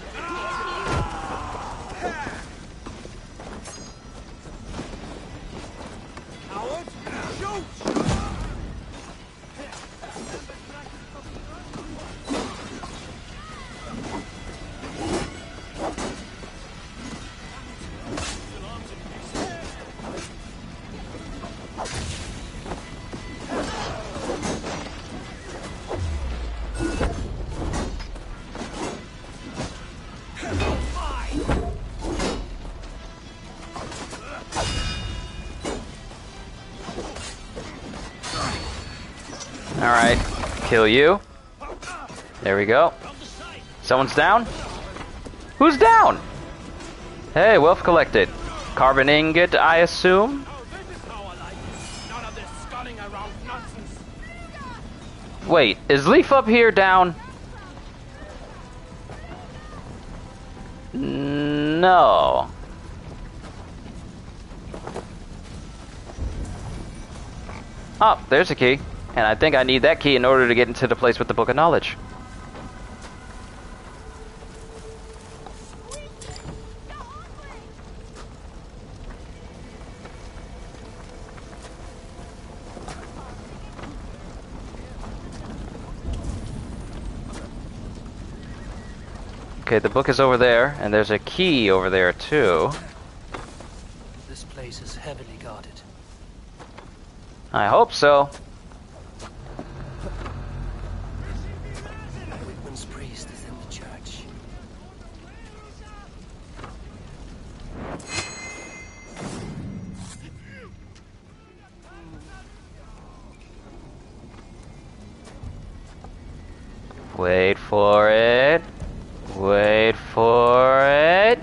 Alright, kill you. There we go. Someone's down? Who's down? Hey, wealth collected. Carbon ingot, I assume? Wait, is Leaf up here down? No. Oh, there's a key. And I think I need that key in order to get into the place with the Book of Knowledge. Okay, the book is over there, and there's a key over there too. This place is heavily guarded. I hope so. Wigman's priest is in the church. Wait for it. Wait for it.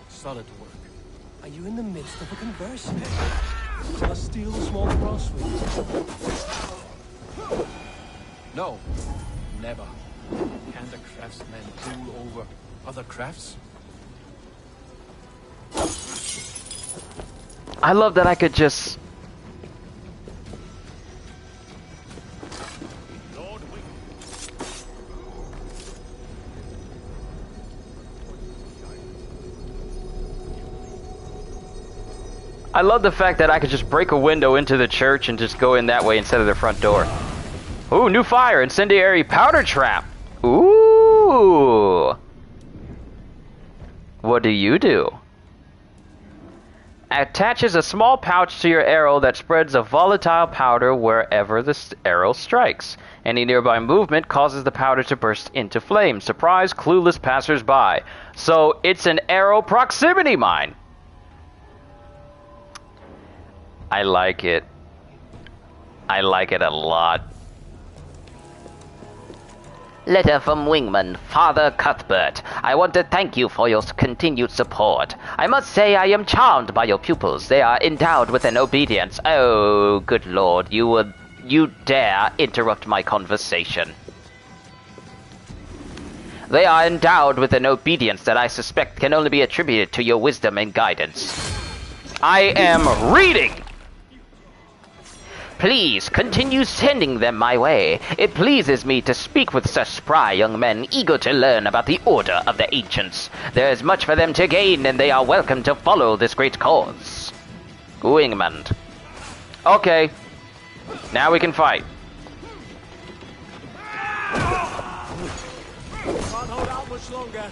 Solid work. Are you in the midst of a conversion? Must steal a small cross with No, never. Can the craftsmen rule over Other crafts? I love that I could just... I love the fact that I could just break a window into the church and just go in that way instead of the front door. Ooh, new fire, incendiary powder trap. Ooh. What do you do? Attaches a small pouch to your arrow that spreads a volatile powder wherever the arrow strikes. Any nearby movement causes the powder to burst into flames. Surprise clueless passersby. So it's an arrow proximity mine. I like it. I like it a lot. Letter from Wingman, Father Cuthbert. I want to thank you for your continued support. I must say I am charmed by your pupils. They are endowed with an obedience. Oh, good lord, you dare interrupt my conversation. They are endowed with an obedience that I suspect can only be attributed to your wisdom and guidance. I am reading! Please, continue sending them my way. It pleases me to speak with such spry young men eager to learn about the order of the ancients. There is much for them to gain, and they are welcome to follow this great cause. Wingman. Okay. Now we can fight. Can't hold out much longer.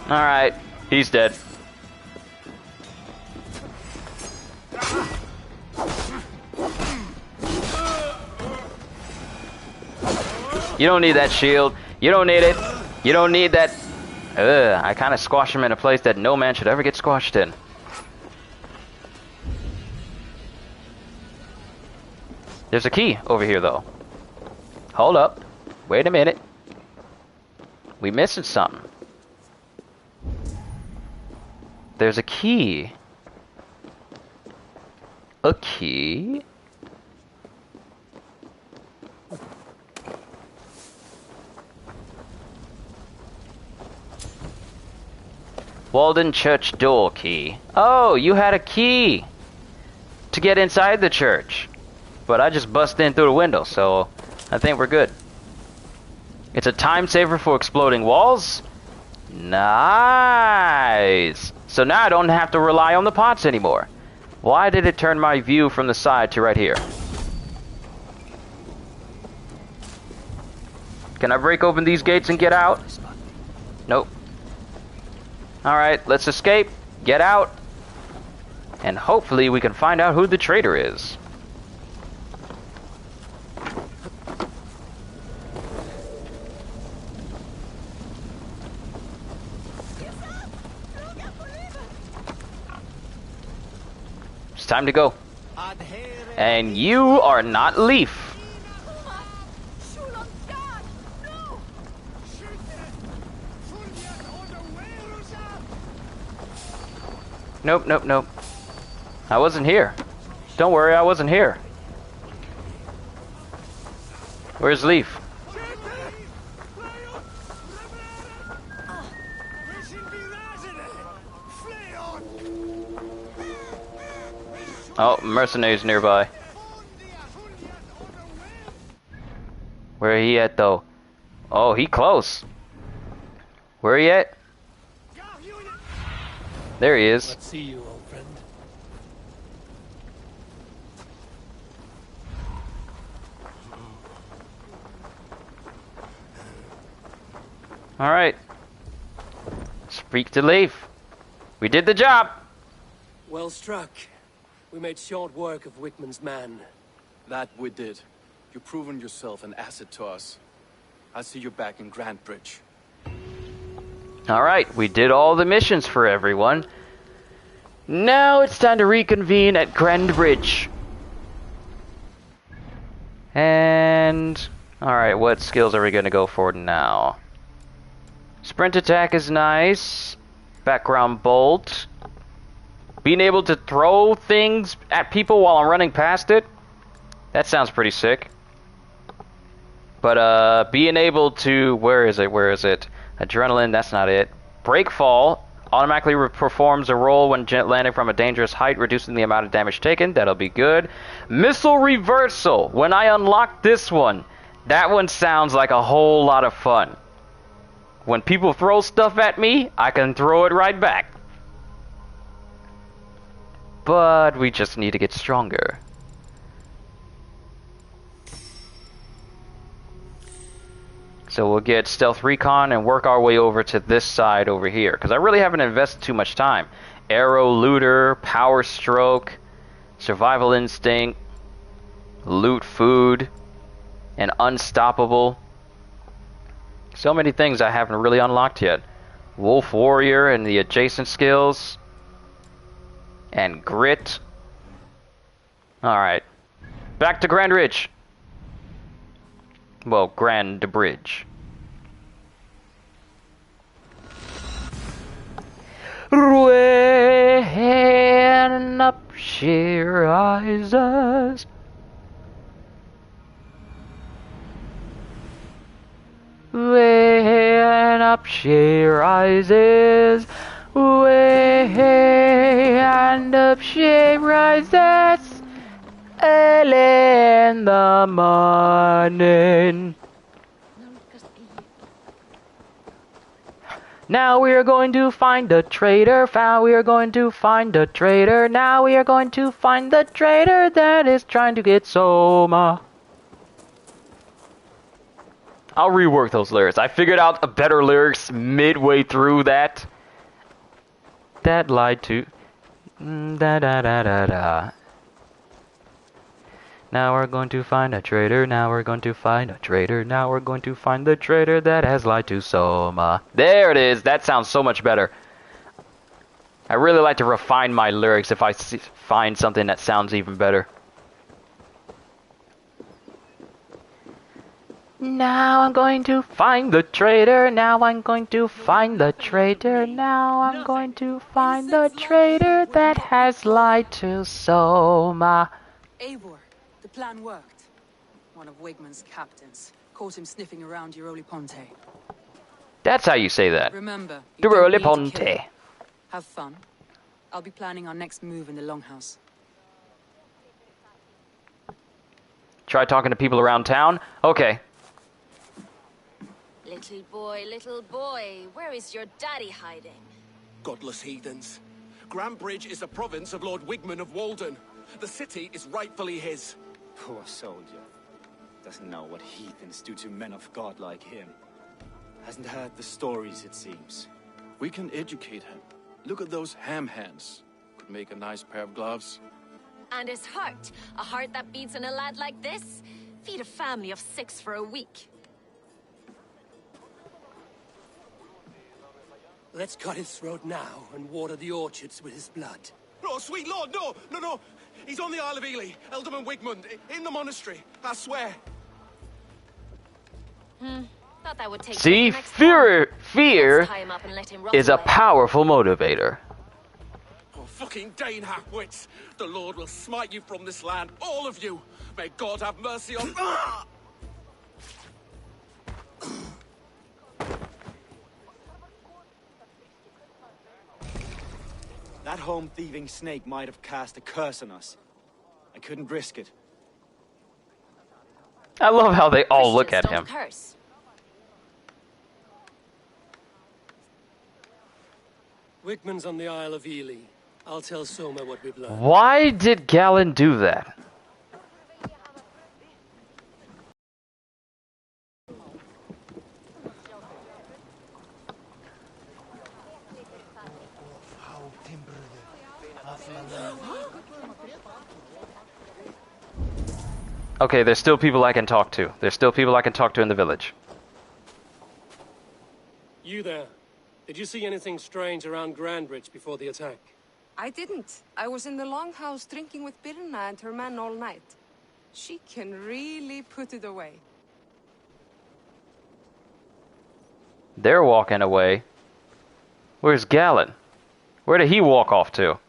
Alright, he's dead. You don't need that shield. You don't need it. You don't need that. I kind of squashed him in a place that no man should ever get squashed in. There's a key over here, though. Hold up. Wait a minute. We missing something. There's a key. A key? Walden Church door key. Oh, you had a key to get inside the church. But I just busted in through the window, so I think we're good. It's a time saver for exploding walls. Nice. So now I don't have to rely on the pots anymore. Why did it turn my view from the side to right here? Can I break open these gates and get out? Nope. Alright, let's escape, get out, and hopefully we can find out who the traitor is. It's time to go. And you are not Leaf. Nope, nope, nope. I wasn't here. Don't worry, I wasn't here. Where's Leaf? Oh, mercenaries nearby. Where he at, though? Oh, he close. Where he at? There he is. Let's see you, old friend. All right. Speak to Leaf. We did the job. Well struck. We made short work of Wickman's man. That we did. You've proven yourself an asset to us. I'll see you back in Grantbridge. Alright, we did all the missions for everyone. Now it's time to reconvene at Grantbridge. And Alright, what skills are we going to go for now? Sprint attack is nice. Background bolt. Being able to throw things at people while I'm running past it. That sounds pretty sick. But being able to... Where is it? Adrenaline, that's not it. Break fall. Automatically performs a roll when landing from a dangerous height, reducing the amount of damage taken. That'll be good. Missile reversal. When I unlock this one, that one sounds like a whole lot of fun. When people throw stuff at me, I can throw it right back. But we just need to get stronger. So we'll get stealth recon and work our way over to this side over here. Because I really haven't invested too much time. Arrow looter, power stroke, survival instinct, loot food, and unstoppable. So many things I haven't really unlocked yet. Wolf warrior and the adjacent skills. And grit. Alright. Back to Grand Ridge. Well, Grand Bridge. When up she rises. When up she rises. When up she rises. Early in the morning. Now we are going to find the traitor. Now we are going to find the traitor. Now we are going to find the traitor that is trying to get Soma. I'll rework those lyrics. I figured out a better lyrics midway through that. That lied to. Da da da da da. Now we're going to find a traitor. Now we're going to find a traitor. Now we're going to find the traitor that has lied to Soma. There it is. That sounds so much better. I really like to refine my lyrics if I find something that sounds even better. Now I'm going to find the traitor. Now I'm going to find the traitor. Now I'm going to find the traitor that has lied to Soma. Eivor, the plan worked. One of Wigmund's captains caught him sniffing around Euroli Ponte. That's how you say that. Remember, Euroli Ponte. Have fun. I'll be planning our next move in the Longhouse. Try talking to people around town? Okay. Little boy, where is your daddy hiding? Godless heathens. Grand Bridge is a province of Lord Wigmund of Walden. The city is rightfully his. Poor soldier. Doesn't know what heathens do to men of God like him. Hasn't heard the stories, it seems. We can educate him. Look at those ham hands. Could make a nice pair of gloves. And his heart. A heart that beats in a lad like this? Feed a family of 6 for a week. Let's cut his throat now and water the orchards with his blood. Oh, sweet lord, no! He's on the Isle of Ely, Ealdorman Wigmund, in the monastery, I swear. Thought that would take. See, fear is a powerful motivator. Oh, fucking Dane half-wits! The Lord will smite you from this land, all of you! May God have mercy on... That home-thieving snake might have cast a curse on us. I couldn't risk it. I love how they all look at him. Curse. Wigmund's on the Isle of Ely. I'll tell Soma what we've learned. Why did Galen do that? Okay, there's still people I can talk to. There's still people I can talk to in the village. You there. Did you see anything strange around Grandbridge before the attack? I didn't. I was in the Longhouse drinking with Birna and her men all night. She can really put it away. They're walking away. Where's Galen? Where did he walk off to?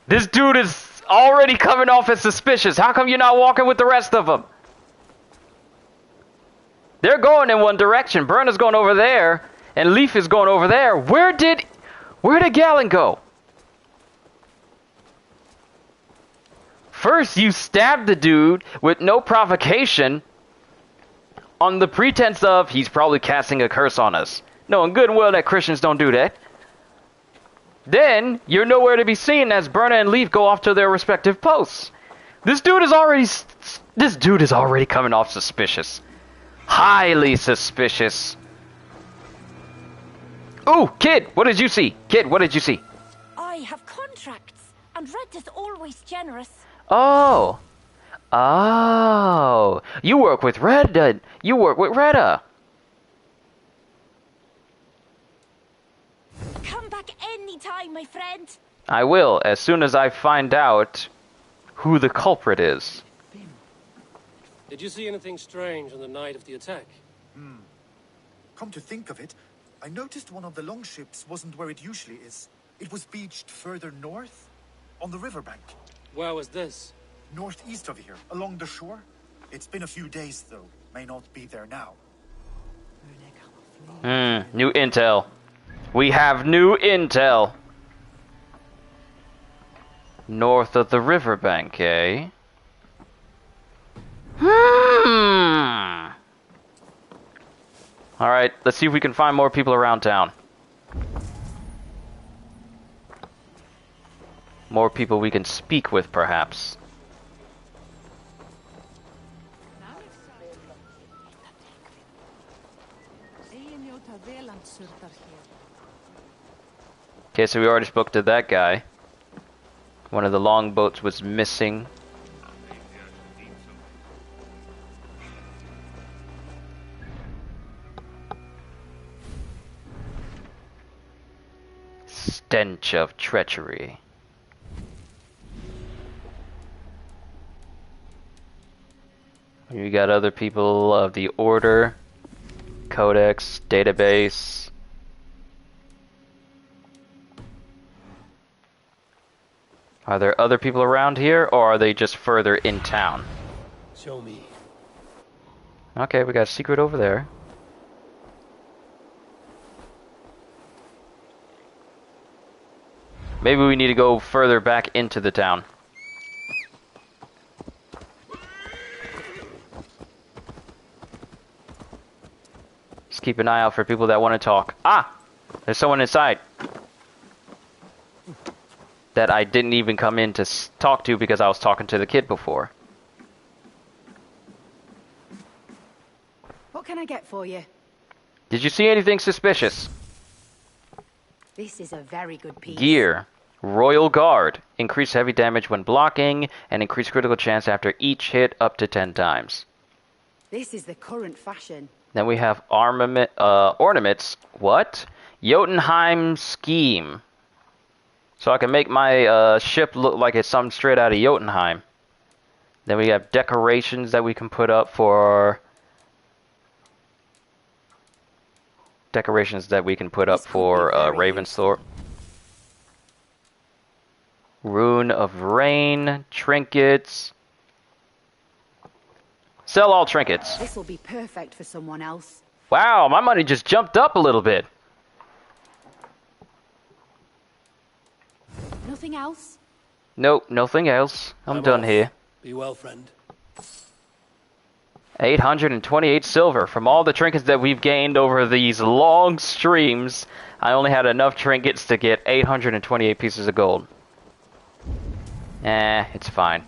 This dude is already coming off as suspicious. How come you're not walking with the rest of them? They're going in one direction. Burner's going over there, and Leaf is going over there. Where did Galen go? First, you stabbed the dude with no provocation on the pretense of he's probably casting a curse on us. Knowing good and well that Christians don't do that. Then, you're nowhere to be seen as Burner and Leaf go off to their respective posts. This dude is already coming off suspicious. Highly suspicious. Ooh, Kid, what did you see? Kid, what did you see? I have contracts, and Red is always generous. Oh. Oh. You work with Red. You work with Retta. Come back anytime, my friend. I will, as soon as I find out who the culprit is. Did you see anything strange on the night of the attack? Come to think of it, I noticed one of the longships wasn't where it usually is. It was beached further north, on the riverbank. Where was this? Northeast of here, along the shore. It's been a few days, though. May not be there now. New intel. We have new intel. North of the riverbank, eh? Alright, let's see if we can find more people around town. More people we can speak with, perhaps. Okay, so we already spoke to that guy. One of the longboats was missing. Stench of treachery. You got other people of the Order, Codex, Database. Are there other people around here, or are they just further in town? Show me. Okay, we got a secret over there. Maybe we need to go further back into the town. Just keep an eye out for people that want to talk. Ah! There's someone inside. That I didn't even come in to talk to because I was talking to the kid before. What can I get for you? Did you see anything suspicious? This is a very good piece. Gear. Royal Guard. Increase heavy damage when blocking and increase critical chance after each hit up to 10 times. This is the current fashion. Then we have armament, ornaments. What? Jotunheim scheme. So I can make my ship look like it's something straight out of Jotunheim. Then we have decorations that we can put up for... Ravensthorpe. Rune of Rain, trinkets. Sell all trinkets. This will be perfect for someone else. Wow, my money just jumped up a little bit. Nothing else? Nope, nothing else. I'm done off. here. Be well, friend. 828 silver. From all the trinkets that we've gained over these long streams, I only had enough trinkets to get 828 pieces of gold. It's fine.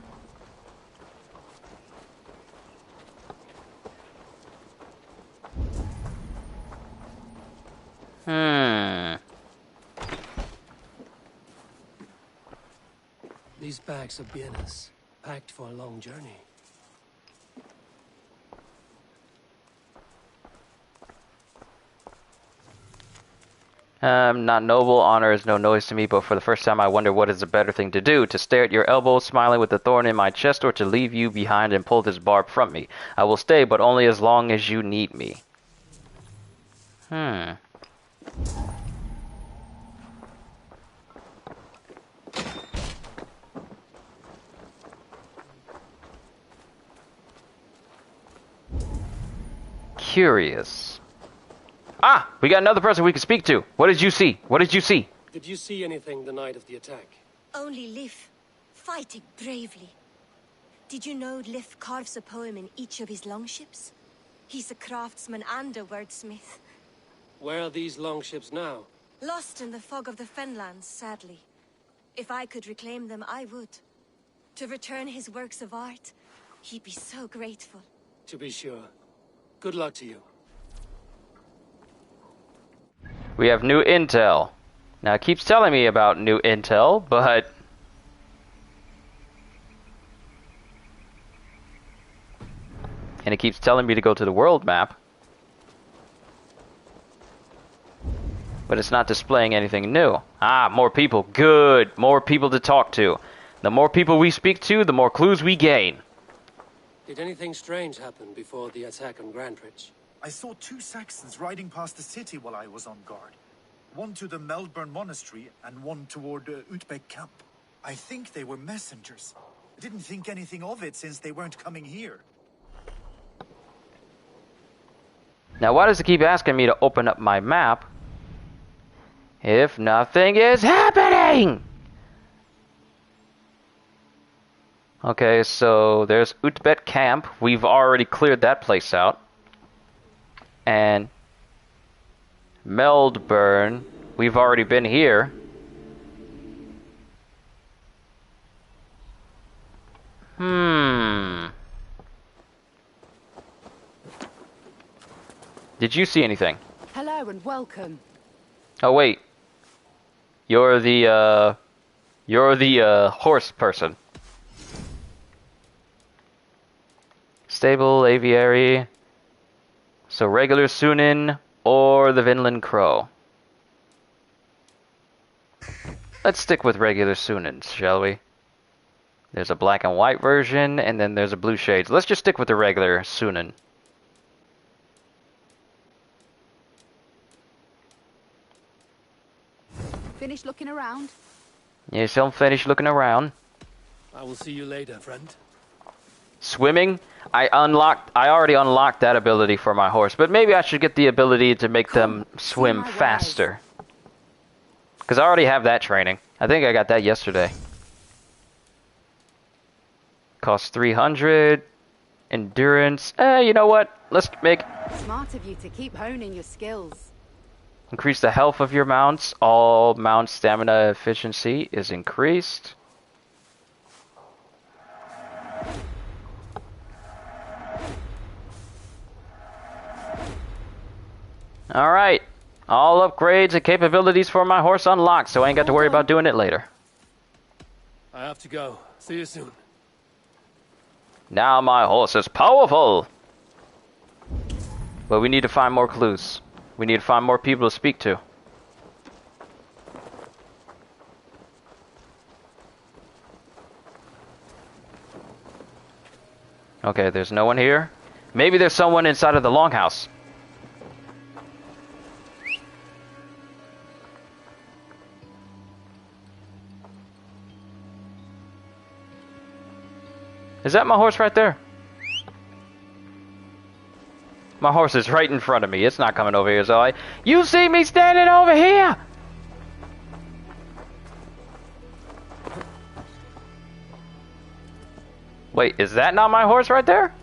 These bags are bienes, packed for a long journey. Not noble, honor is no noise to me, but for the first time I wonder what is the better thing to do, to stare at your elbow, smiling with the thorn in my chest, or to leave you behind and pull this barb from me. I will stay, but only as long as you need me. Hmm. Curious. Ah! We got another person we can speak to. What did you see? What did you see? Did you see anything the night of the attack? Only Lif, fighting bravely. Did you know Lif carves a poem in each of his longships? He's a craftsman and a wordsmith. Where are these longships now? Lost in the fog of the Fenlands, sadly. If I could reclaim them, I would. To return his works of art, he'd be so grateful. To be sure. Good luck to you. We have new intel. Now it keeps telling me about new intel, but... And it keeps telling me to go to the world map. But it's not displaying anything new. Ah, more people. Good. More people to talk to. The more people we speak to, the more clues we gain. Did anything strange happen before the attack on Grandbridge? I saw 2 Saxons riding past the city while I was on guard. One to the Melbourne Monastery and one toward Utbeck Camp. I think they were messengers. I didn't think anything of it since they weren't coming here. Now why does it keep asking me to open up my map if nothing is happening? Okay, so there's Utbeck Camp. We've already cleared that place out. And Melbourne, we've already been here. Did you see anything? Hello and welcome. Oh wait. You're the horse person. Stable, aviary. So regular Sunin or the Vinland Crow. Let's stick with regular Sunins, shall we? There's a black and white version, and then there's a blue shades. Let's just stick with the regular Sunin. Finished looking around? Yes, I'm finished looking around. I will see you later, friend. Swimming? I already unlocked that ability for my horse, but maybe I should get the ability to make them swim faster. Because I already have that training. I think I got that yesterday. Costs 300. Endurance. You know what? Let's make... Smart of you to keep honing your skills. Increase the health of your mounts. All mount stamina efficiency is increased. Alright. All upgrades and capabilities for my horse unlocked, so I ain't got to worry about doing it later. I have to go. See you soon. Now my horse is powerful! But we need to find more clues. We need to find more people to speak to. Okay, there's no one here. Maybe there's someone inside of the longhouse. Is that my horse right there? My horse is right in front of me. It's not coming over here, so you see me standing over here? Wait, is that not my horse right there?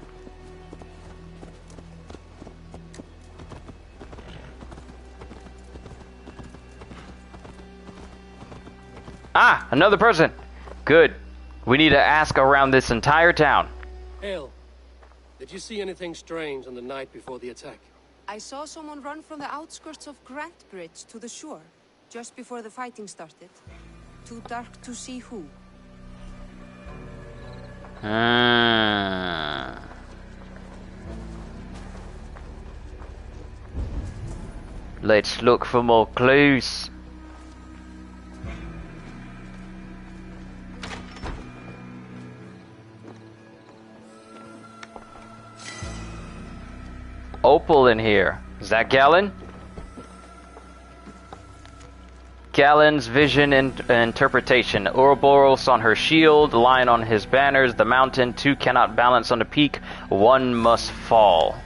Ah, another person. Good. We need to ask around this entire town. Hale, did you see anything strange on the night before the attack? I saw someone run from the outskirts of Grantbridge to the shore, just before the fighting started. Too dark to see who. Let's look for more clues. Opal in here. Is that Galen? Galen's vision and interpretation. Ouroboros on her shield, lion on his banners, the mountain, two cannot balance on the peak, one must fall.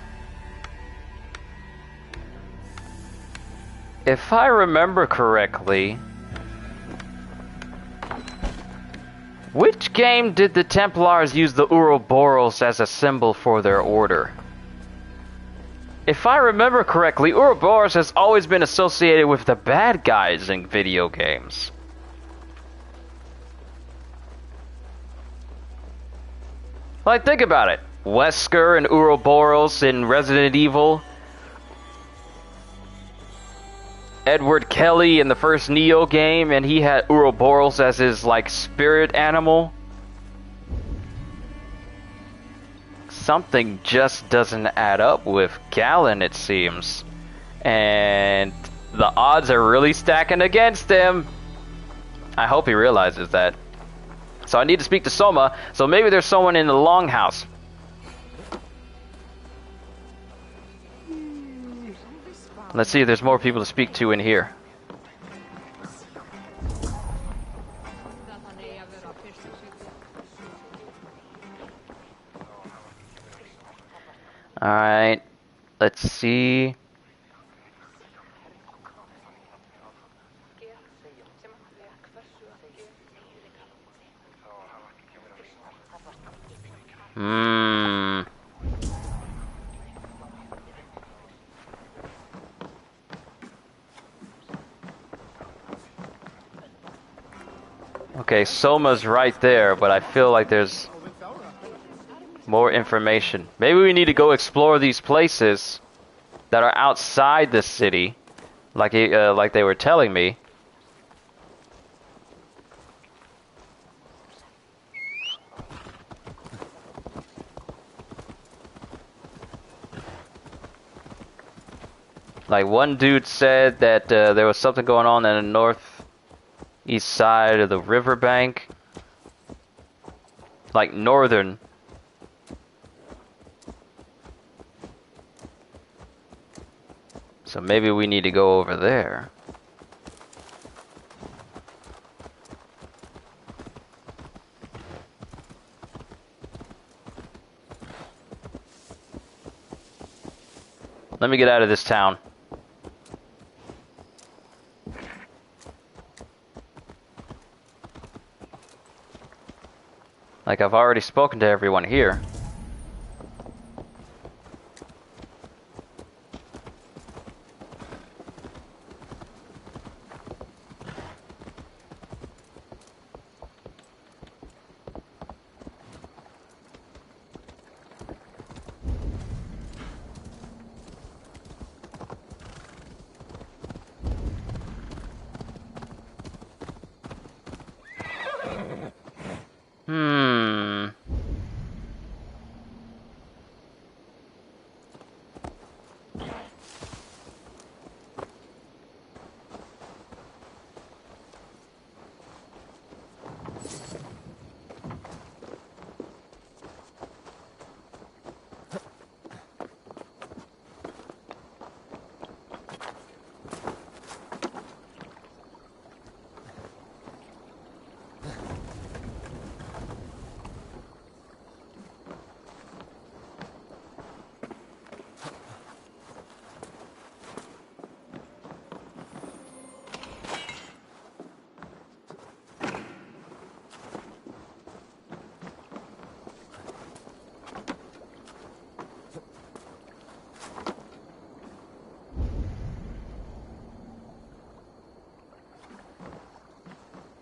If I remember correctly, which game did the Templars use the Ouroboros as a symbol for their order? If I remember correctly, Ouroboros has always been associated with the bad guys in video games. Like, think about it. Wesker and Ouroboros in Resident Evil. Edward Kelly in the first Neo game, and he had Ouroboros as his, like, spirit animal. Something just doesn't add up with Galen, it seems. And the odds are really stacking against him. I hope he realizes that. So I need to speak to Soma, so maybe there's someone in the longhouse. Let's see if there's more people to speak to in here. Alright, let's see. Okay, Soma's right there, but I feel like there's more information. Maybe we need to go explore these places that are outside the city, like they were telling me. Like, one dude said that there was something going on in the northeast side of the riverbank. Like, northern. So maybe we need to go over there. Let me get out of this town. Like, I've already spoken to everyone here.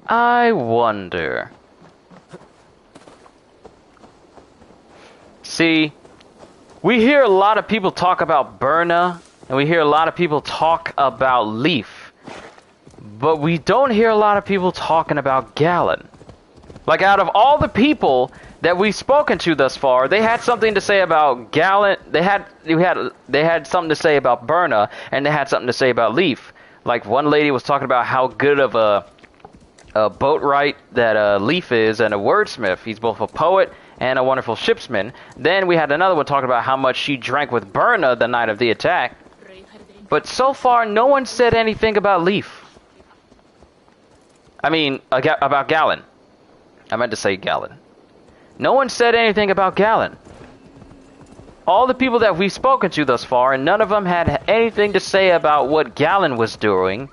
I wonder. See, we hear a lot of people talk about Berna, and we hear a lot of people talk about Leaf, but we don't hear a lot of people talking about Galen. Like, out of all the people that we've spoken to thus far, they had something to say about Galen. They had something to say about Berna, and they had something to say about Leaf. Like, one lady was talking about how good of a boatwright that Leaf is, and a wordsmith. He's both a poet and a wonderful shipsman. Then we had another one talking about how much she drank with Berna the night of the attack. But so far, no one said anything about Leaf. I mean, about Galen. I meant to say Galen. No one said anything about Galen. All the people that we've spoken to thus far, and none of them had anything to say about what Galen was doing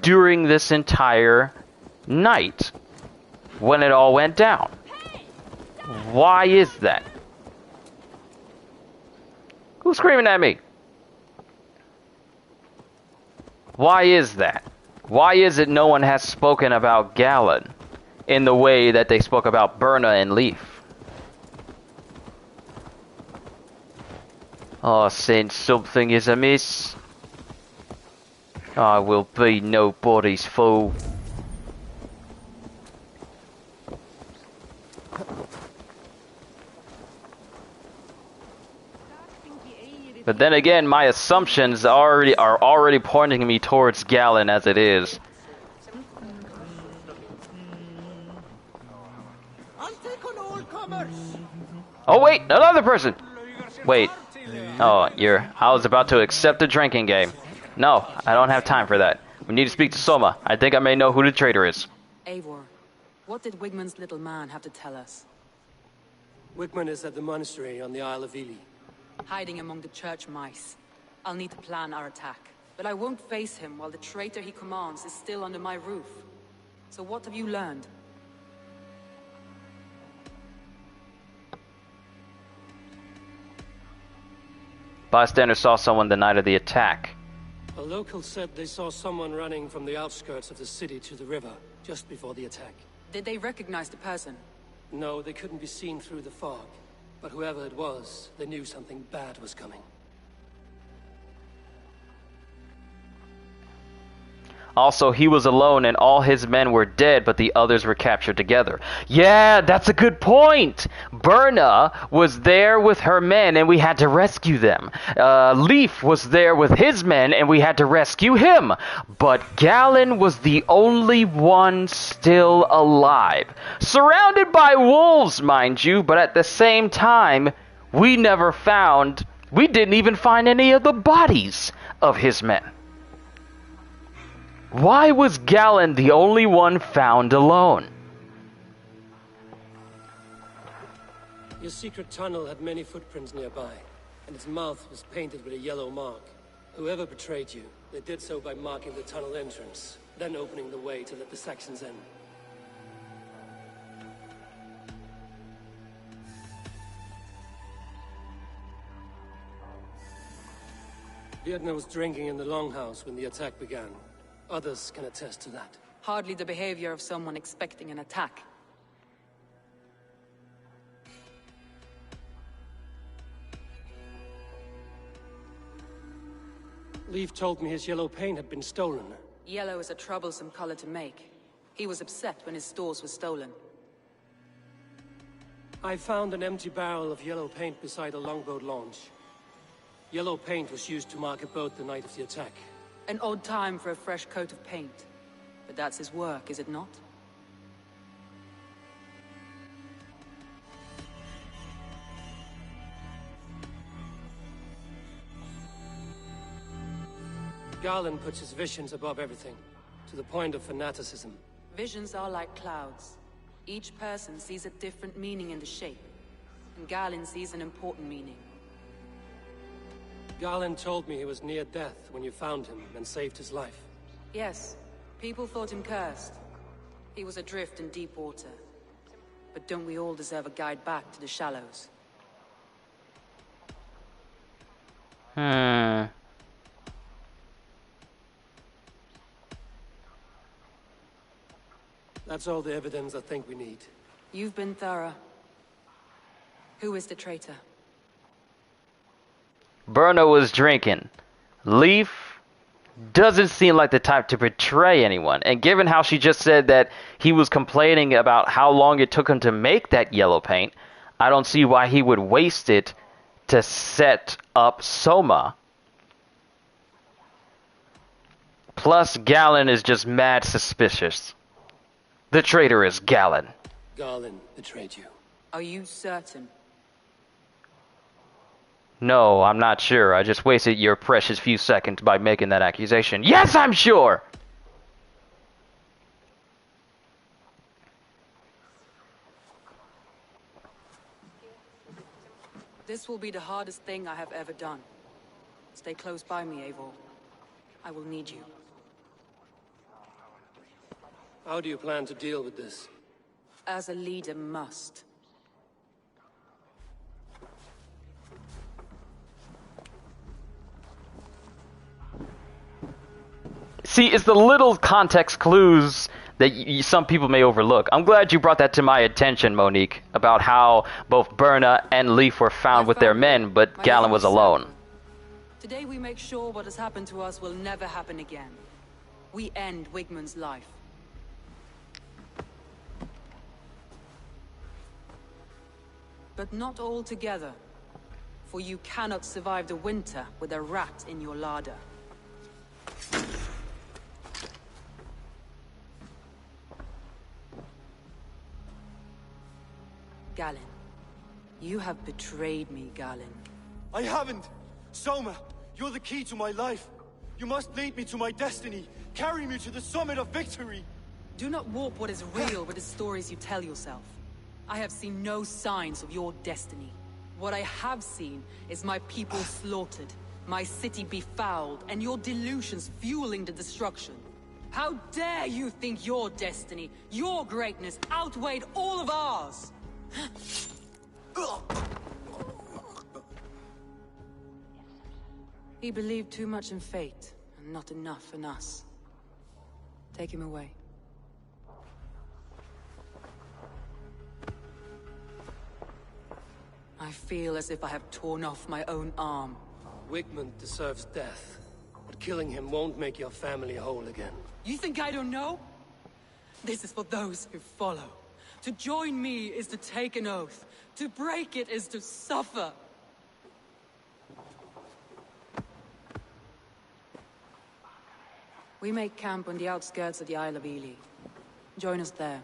during this entire night when it all went down. Why is that? Who's screaming at me? Why is that? Why is it no one has spoken about Galen in the way that they spoke about Berna and Leaf? Oh, since something is amiss, I will be nobody's fool. But then again, my assumptions are already pointing me towards Galen as it is. Oh wait, another person! Wait. Oh, I was about to accept the drinking game. No, I don't have time for that. We need to speak to Soma. I think I may know who the traitor is. Eivor, what did Wigmund's little man have to tell us? Wigmund is at the monastery on the Isle of Ely. Hiding among the church mice. I'll need to plan our attack. But I won't face him while the traitor he commands is still under my roof. So what have you learned? Bystanders saw someone the night of the attack. A local said they saw someone running from the outskirts of the city to the river, just before the attack. Did they recognize the person? No, they couldn't be seen through the fog. But whoever it was, they knew something bad was coming. Also, he was alone and all his men were dead, but the others were captured together. Yeah, that's a good point! Berna was there with her men and we had to rescue them. Leaf was there with his men and we had to rescue him. But Galen was the only one still alive. Surrounded by wolves, mind you, but at the same time, we didn't even find any of the bodies of his men. Why was Galen the only one found alone? Your secret tunnel had many footprints nearby, and its mouth was painted with a yellow mark. Whoever betrayed you, they did so by marking the tunnel entrance, then opening the way to let the Saxons in. Vietna was drinking in the longhouse when the attack began. Others can attest to that. Hardly the behavior of someone expecting an attack. Leaf told me his yellow paint had been stolen. Yellow is a troublesome color to make. He was upset when his stores were stolen. I found an empty barrel of yellow paint beside a longboat launch. Yellow paint was used to mark a boat the night of the attack. An odd time for a fresh coat of paint. But that's his work, is it not? Galen puts his visions above everything, to the point of fanaticism. Visions are like clouds. Each person sees a different meaning in the shape. And Galen sees an important meaning. Galen told me he was near death when you found him and saved his life. Yes, people thought him cursed. He was adrift in deep water. But don't we all deserve a guide back to the shallows? That's all the evidence I think we need. You've been thorough. Who is the traitor? Berna was drinking. Leaf doesn't seem like the type to betray anyone. And given how she just said that he was complaining about how long it took him to make that yellow paint, I don't see why he would waste it to set up Soma. Plus, Galen is just mad suspicious. The traitor is Galen. Galen betrayed you. Are you certain? No, I'm not sure. I just wasted your precious few seconds by making that accusation. Yes, I'm sure! This will be the hardest thing I have ever done. Stay close by me, Eivor. I will need you. How do you plan to deal with this? As a leader must. See, it's the little context clues that some people may overlook. I'm glad you brought that to my attention, Monique, about how both Berna and Leif were found with their men, but Galen was alone. Today we make sure what has happened to us will never happen again. We end Wigmund's life. But not all together. For you cannot survive the winter with a rat in your larder. Galen. You have betrayed me, Galen. I haven't! Soma, you're the key to my life. You must lead me to my destiny. Carry me to the summit of victory. Do not warp what is real with the stories you tell yourself. I have seen no signs of your destiny. What I have seen is my people slaughtered, my city befouled, and your delusions fueling the destruction. How dare you think your destiny, your greatness, outweighed all of ours? He believed too much in fate, and not enough in us. Take him away. I feel as if I have torn off my own arm. Wigmund deserves death, but killing him won't make your family whole again. You think I don't know? This is for those who follow. To join me is to take an oath. To break it is to suffer. We make camp on the outskirts of the Isle of Ely. Join us there.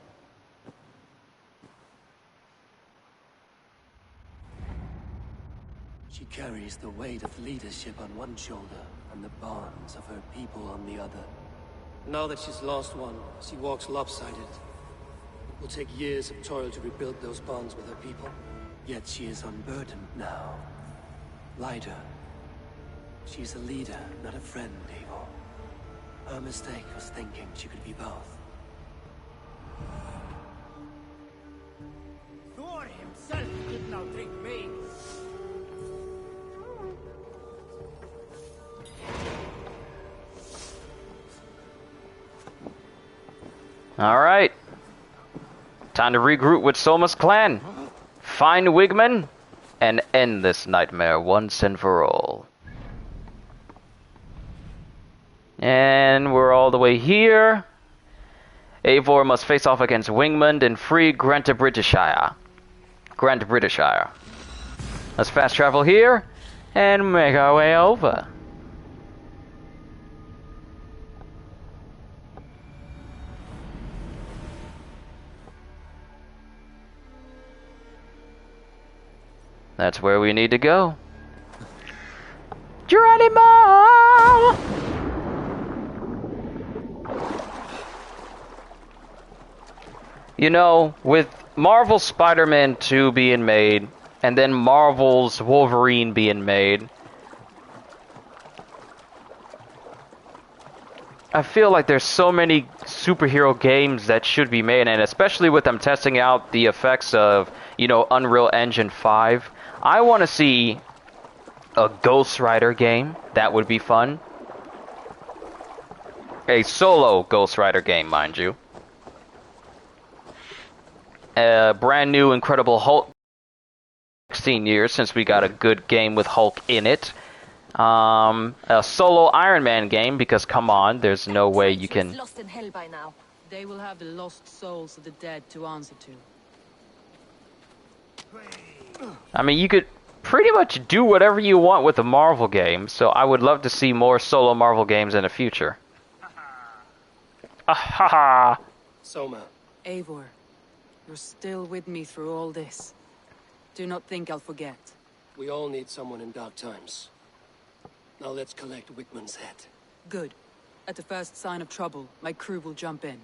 She carries the weight of leadership on one shoulder and the bonds of her people on the other. Now that she's lost one, she walks lopsided. It will take years of toil to rebuild those bonds with her people. Yet she is unburdened now. Lighter. She's a leader, not a friend, Eivor. Her mistake was thinking she could be both. Thor himself did not drink me. Alright. Time to regroup with Soma's clan. Find Wigmund and end this nightmare once and for all. And we're all the way here. Eivor must face off against Wigmund and free Grant of Britishire. Let's fast travel here and make our way over. That's where we need to go. Geronimo! You know, with Marvel's Spider-Man 2 being made, and then Marvel's Wolverine being made, I feel like there's so many superhero games that should be made, and especially with them testing out the effects of, you know, Unreal Engine 5. I want to see a Ghost Rider game. That would be fun. A solo Ghost Rider game, mind you. A brand new Incredible Hulk. 16 years since we got a good game with Hulk in it. A solo Iron Man game, because come on, there's no way you can... Lost in hell by now. They will have the lost souls of the dead to answer to. I mean, you could pretty much do whatever you want with a Marvel game, so I would love to see more solo Marvel games in the future. Ahaha! Soma. Eivor, you're still with me through all this. Do not think I'll forget. We all need someone in dark times. Now let's collect Wigmund's head. Good. At the first sign of trouble, my crew will jump in.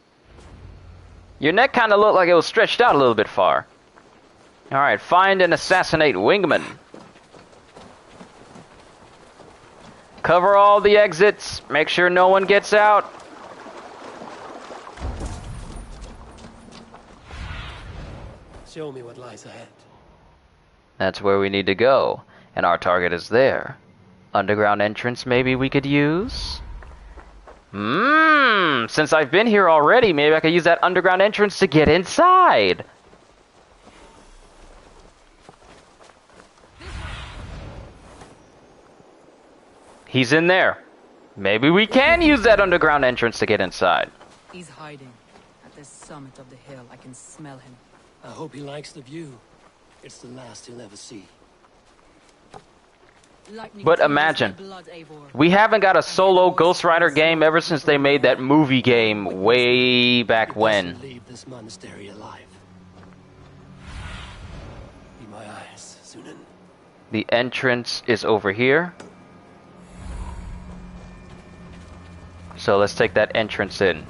Your neck kind of looked like it was stretched out a little bit far. Alright, find and assassinate Wigmund. Cover all the exits. Make sure no one gets out. Show me what lies ahead. That's where we need to go. And our target is there. Underground entrance maybe we could use? Since I've been here already, maybe I could use that underground entrance to get inside. He's in there. Maybe we can use that underground entrance to get inside. He's hiding. At the summit of the hill, I can smell him. I hope he likes the view. It's the last he'll ever see. But imagine, we haven't got a solo Ghost Rider game ever since they made that movie game way back when. Leave this monastery alive. Be my eyes, Sunan. The entrance is over here. So let's take that entrance in.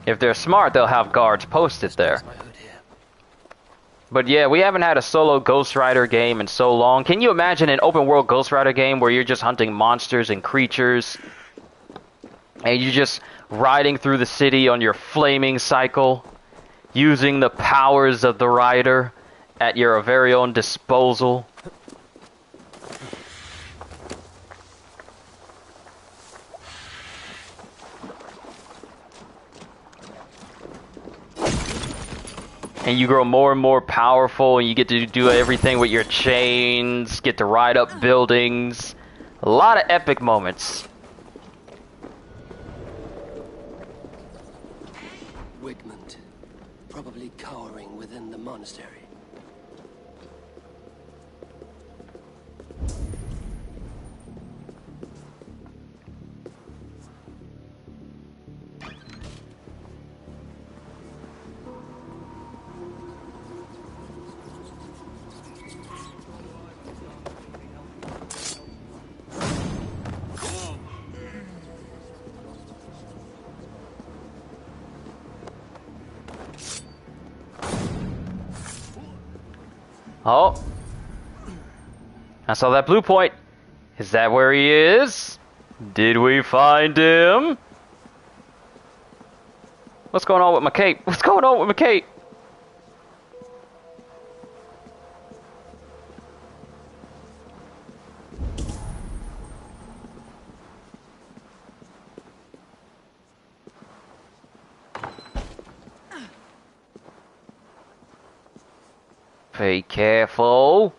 If they're smart, they'll have guards posted there. But yeah, we haven't had a solo Ghost Rider game in so long. Can you imagine an open world Ghost Rider game where you're just hunting monsters and creatures? And you're just riding through the city on your flaming cycle, using the powers of the rider at your very own disposal. And you grow more and more powerful, and you get to do everything with your chains, get to ride up buildings. A lot of epic moments. Wigmund, probably cowering within the monastery. Oh. I saw that blue point. Is that where he is? Did we find him? What's going on with my cape? What's going on with my cape? Be careful.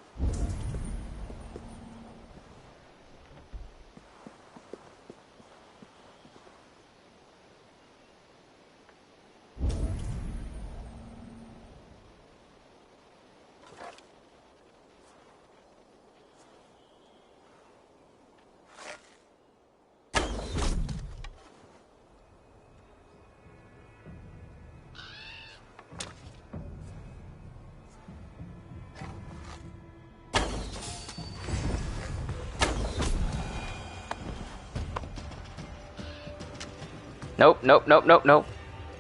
Nope, nope, nope, nope, nope.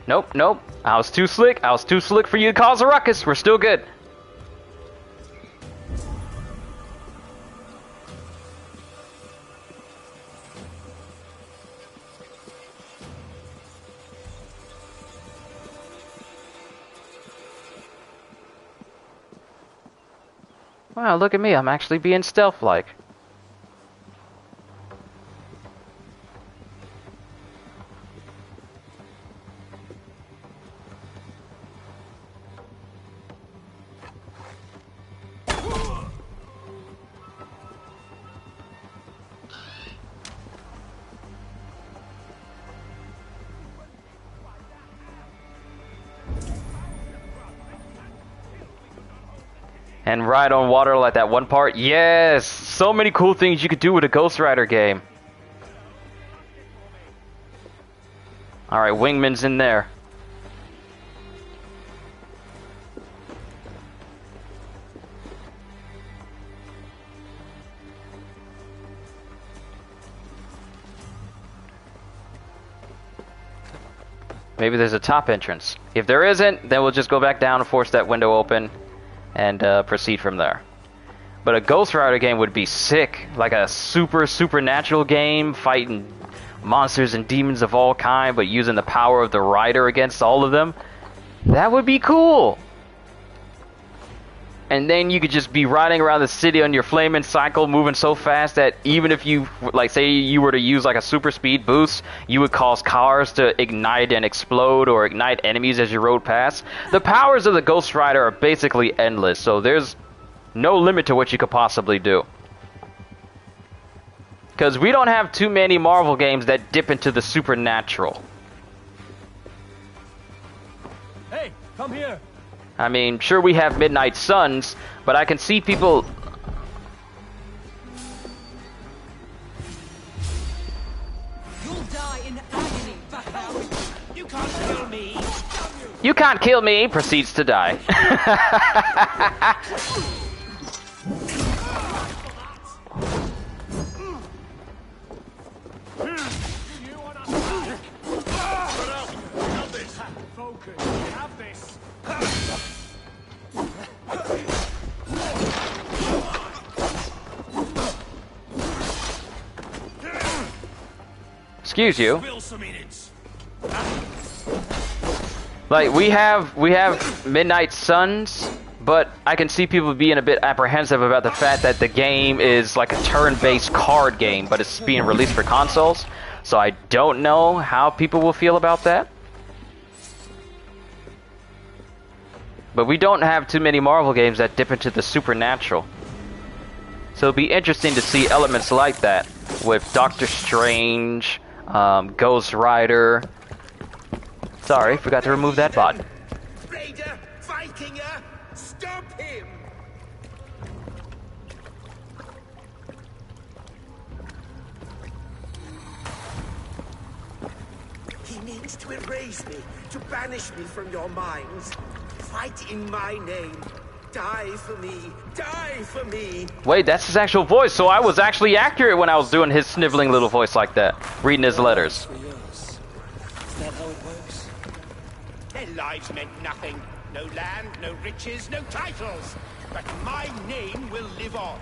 Nope, nope. I was too slick. I was too slick for you to cause a ruckus. We're still good. Wow, look at me. I'm actually being stealth-like. And ride on water like that one part. Yes! So many cool things you could do with a Ghost Rider game. Alright, Wingman's in there. Maybe there's a top entrance. If there isn't, then we'll just go back down and force that window open and proceed from there. But a Ghost Rider game would be sick. Like a supernatural game, fighting monsters and demons of all kind, but using the power of the rider against all of them. That would be cool. And then you could just be riding around the city on your flaming cycle, moving so fast that even if you, like, say you were to use like a super speed boost, you would cause cars to ignite and explode or ignite enemies as you rode past. The powers of the Ghost Rider are basically endless, so there's no limit to what you could possibly do. Because we don't have too many Marvel games that dip into the supernatural. Hey, come here. I mean, sure, we have Midnight Suns, but I can see people... You'll die in agony, Valhalla. You can't kill me. You can't kill me, proceeds to die. Excuse you. Like, we have Midnight Suns, but I can see people being a bit apprehensive about the fact that the game is like a turn-based card game, but it's being released for consoles. So I don't know how people will feel about that. But we don't have too many Marvel games that dip into the supernatural. So it'll be interesting to see elements like that with Doctor Strange, Ghost Rider. Sorry, forgot to remove that bot. Raider, Vikinger, stop him! He needs to erase me, to banish me from your minds. Fight in my name. Die for me. Die for me. Wait, that's his actual voice, so I was actually accurate when I was doing his sniveling little voice like that, reading his letters. Is that how it works? Their lives meant nothing. No land, no riches, no titles. But my name will live on.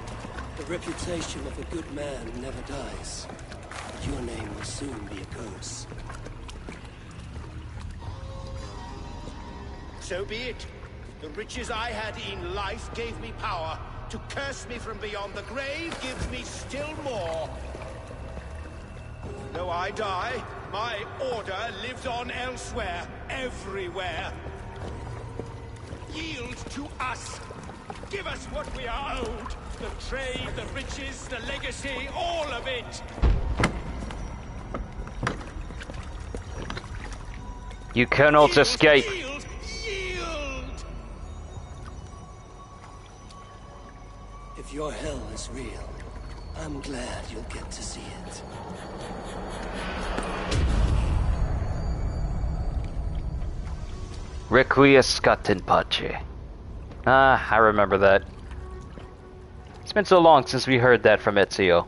The reputation of a good man never dies. But your name will soon be a curse. So be it. The riches I had in life gave me power. To curse me from beyond the grave gives me still more. Though I die, my order lives on elsewhere, everywhere. Yield to us. Give us what we are owed. The trade, the riches, the legacy, all of it. You cannot escape. Yield, yield. If your hell is real, I'm glad you'll get to see it. Requiescat in pace. Ah, I remember that. It's been so long since we heard that from Ezio.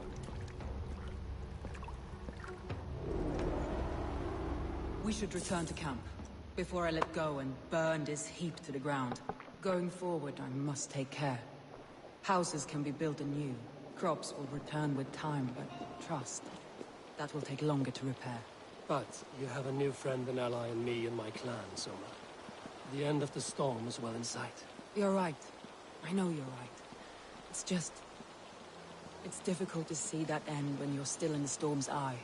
We should return to camp, before I let go and burn this heap to the ground. Going forward, I must take care. Houses can be built anew. Crops will return with time, but trust, that will take longer to repair. But you have a new friend and ally in me and my clan, Soma. The end of the storm is well in sight. You're right. I know you're right. It's just... it's difficult to see that end when you're still in the storm's eye.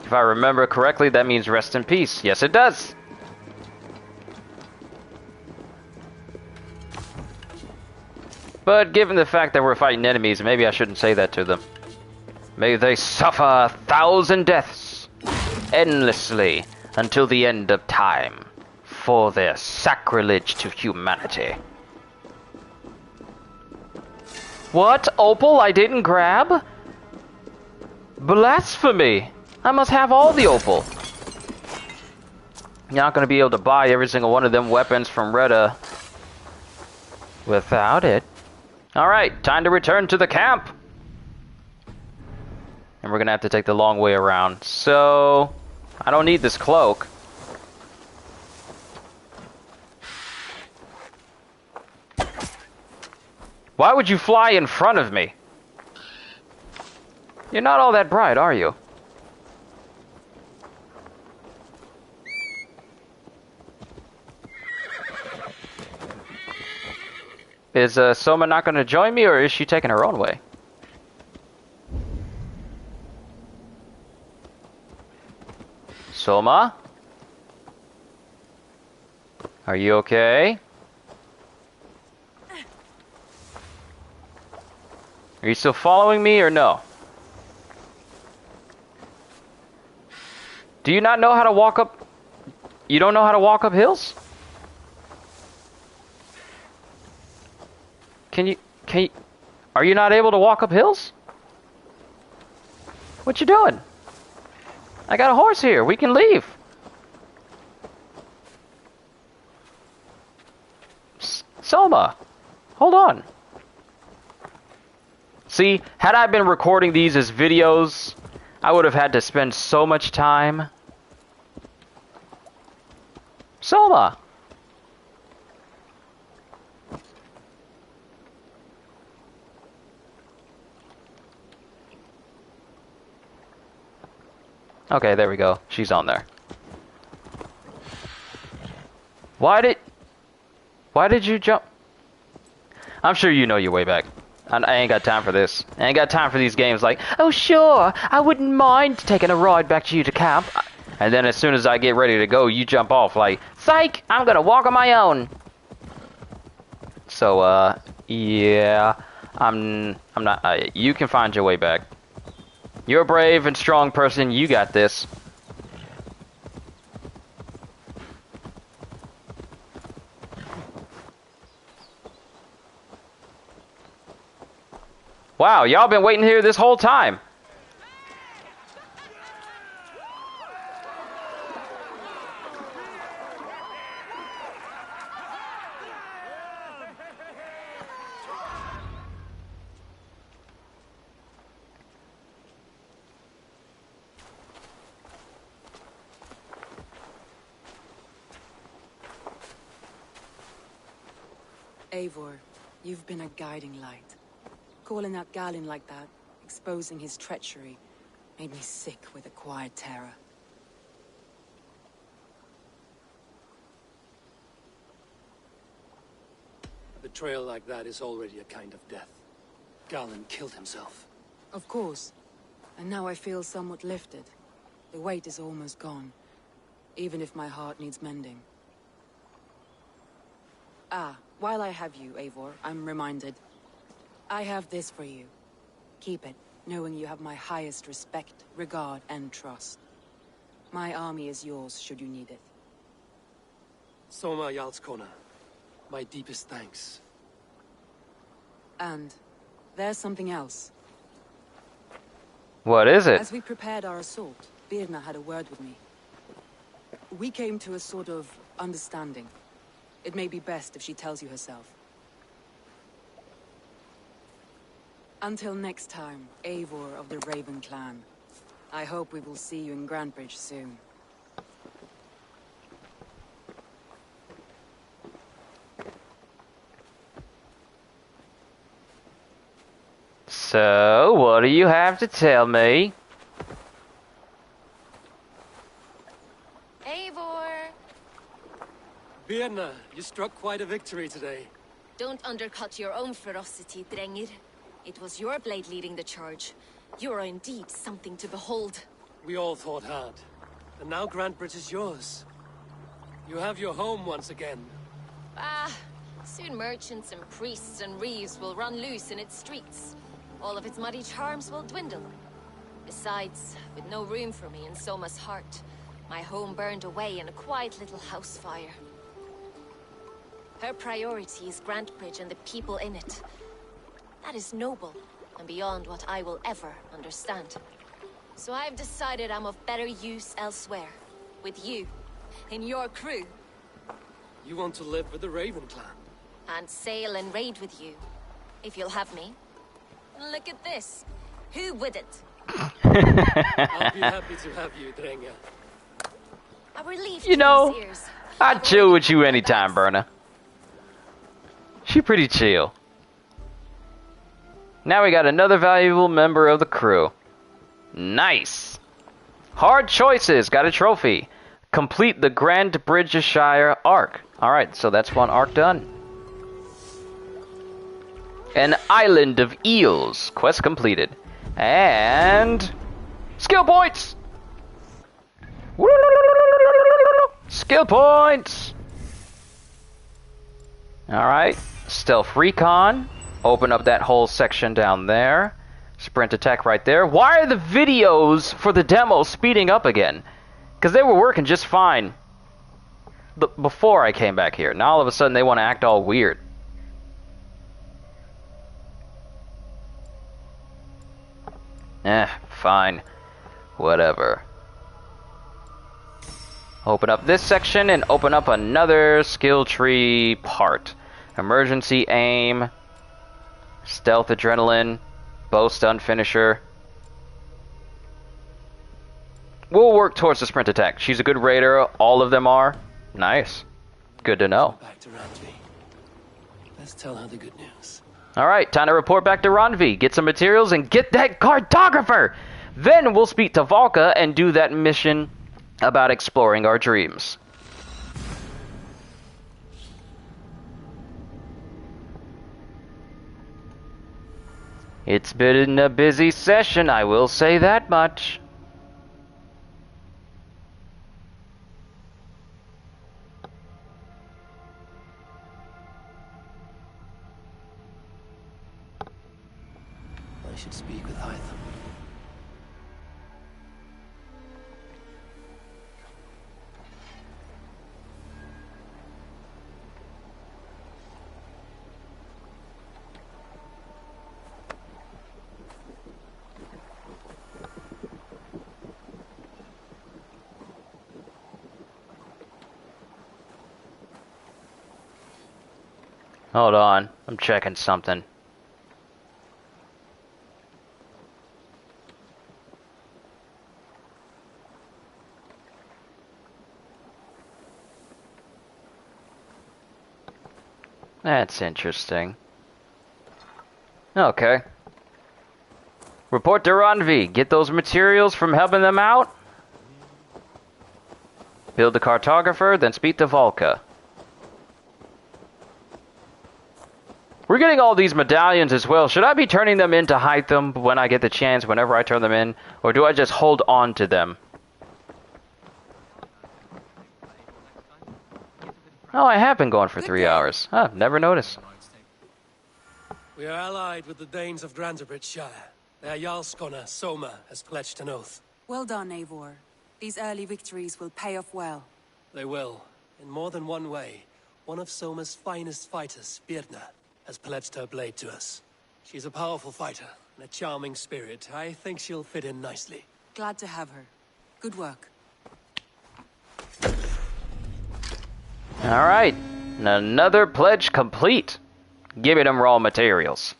If I remember correctly, that means rest in peace. Yes, it does. But given the fact that we're fighting enemies, maybe I shouldn't say that to them. May they suffer 1,000 deaths endlessly until the end of time for their sacrilege to humanity. What? Opal I didn't grab? Blasphemy! I must have all the opal. You're not going to be able to buy every single one of them weapons from Retta without it. Alright, time to return to the camp. And we're gonna have to take the long way around. So, I don't need this cloak. Why would you fly in front of me? You're not all that bright, are you? Is Soma not going to join me, or is she taking her own way? Soma? Are you okay? Are you still following me, or no? Do you not know how to walk up... You don't know how to walk up hills? Can you... Are you not able to walk up hills? What you doing? I got a horse here. We can leave. Soma, hold on. See, had I been recording these as videos, I would have had to spend so much time. Soma! Okay, there we go. She's on there. Why did you jump? I'm sure you know your way back. I ain't got time for this. I ain't got time for these games like, oh sure, I wouldn't mind taking a ride back to you to camp. And then as soon as I get ready to go, you jump off like, psych, I'm gonna walk on my own. So, yeah, I'm not, you can find your way back. You're a brave and strong person, you got this. Wow, y'all been waiting here this whole time. Eivor, you've been a guiding light. Calling out Galin like that, exposing his treachery, made me sick with a quiet terror. A betrayal like that is already a kind of death. Galin killed himself. Of course. And now I feel somewhat lifted. The weight is almost gone, even if my heart needs mending. Ah, while I have you, Eivor, I'm reminded. I have this for you. Keep it, knowing you have my highest respect, regard, and trust. My army is yours, should you need it. Soma Jarlskona, my deepest thanks. And there's something else. What is it? As we prepared our assault, Birna had a word with me. We came to a sort of understanding. It may be best if she tells you herself. Until next time, Eivor of the Raven Clan. I hope we will see you in Grantebridge soon. So, what do you have to tell me? Eivor! Birna, you struck quite a victory today. Don't undercut your own ferocity, Drengir. It was your blade leading the charge. You are indeed something to behold. We all fought hard. And now Grantebridge is yours. You have your home once again. Ah, soon merchants and priests and reeves will run loose in its streets. All of its muddy charms will dwindle. Besides, with no room for me in Soma's heart, my home burned away in a quiet little house fire. Her priority is Grantebridge and the people in it. That is noble, and beyond what I will ever understand. So I've decided I'm of better use elsewhere. With you, in your crew. You want to live with the Raven Clan? And sail and raid with you, if you'll have me. Look at this. Who wouldn't? I'll be happy to have you, Drenga. A relief You to know, his ears. I'd chill with you anytime, Berna. She pretty chill. Now we got another valuable member of the crew. Nice. Hard choices. Got a trophy. Complete the Grand Bridgeshire arc. Alright, so that's one arc done. An Island of Eels. Quest completed. And... skill points! Skill points! Alright. Stealth Recon. Open up that whole section down there. Sprint attack right there. Why are the videos for the demo speeding up again? Because they were working just fine before I came back here. Now all of a sudden they want to act all weird. Fine. Whatever. Open up this section and open up another skill tree part. Emergency aim. Stealth adrenaline. Bow stun finisher. We'll work towards the sprint attack. She's a good raider. All of them are. Nice. Good to know. Back to Randvi. Let's tell her the good news. Alright, time to report back to Randvi. Get some materials and get that cartographer! Then we'll speak to Valka and do that mission about exploring our dreams. It's been a busy session, I will say that much. I should speak with Hytham. Hold on, I'm checking something. That's interesting. Okay. Report to Randvi. Get those materials from helping them out. Build the cartographer, then speak to Valka. We're getting all these medallions as well. Should I be turning them in to Hytham when I get the chance, whenever I turn them in? Or do I just hold on to them? Oh, I have been going for 3 hours. Huh, never noticed. We are allied with the Danes of Grantebridgeshire. Their Jarlskona, Soma, has pledged an oath. Well done, Eivor. These early victories will pay off well. They will, in more than one way. One of Soma's finest fighters, Birna, has pledged her blade to us. She's a powerful fighter and a charming spirit. I think she'll fit in nicely. Glad to have her. Good work. Alright, another pledge complete. Give me them raw materials.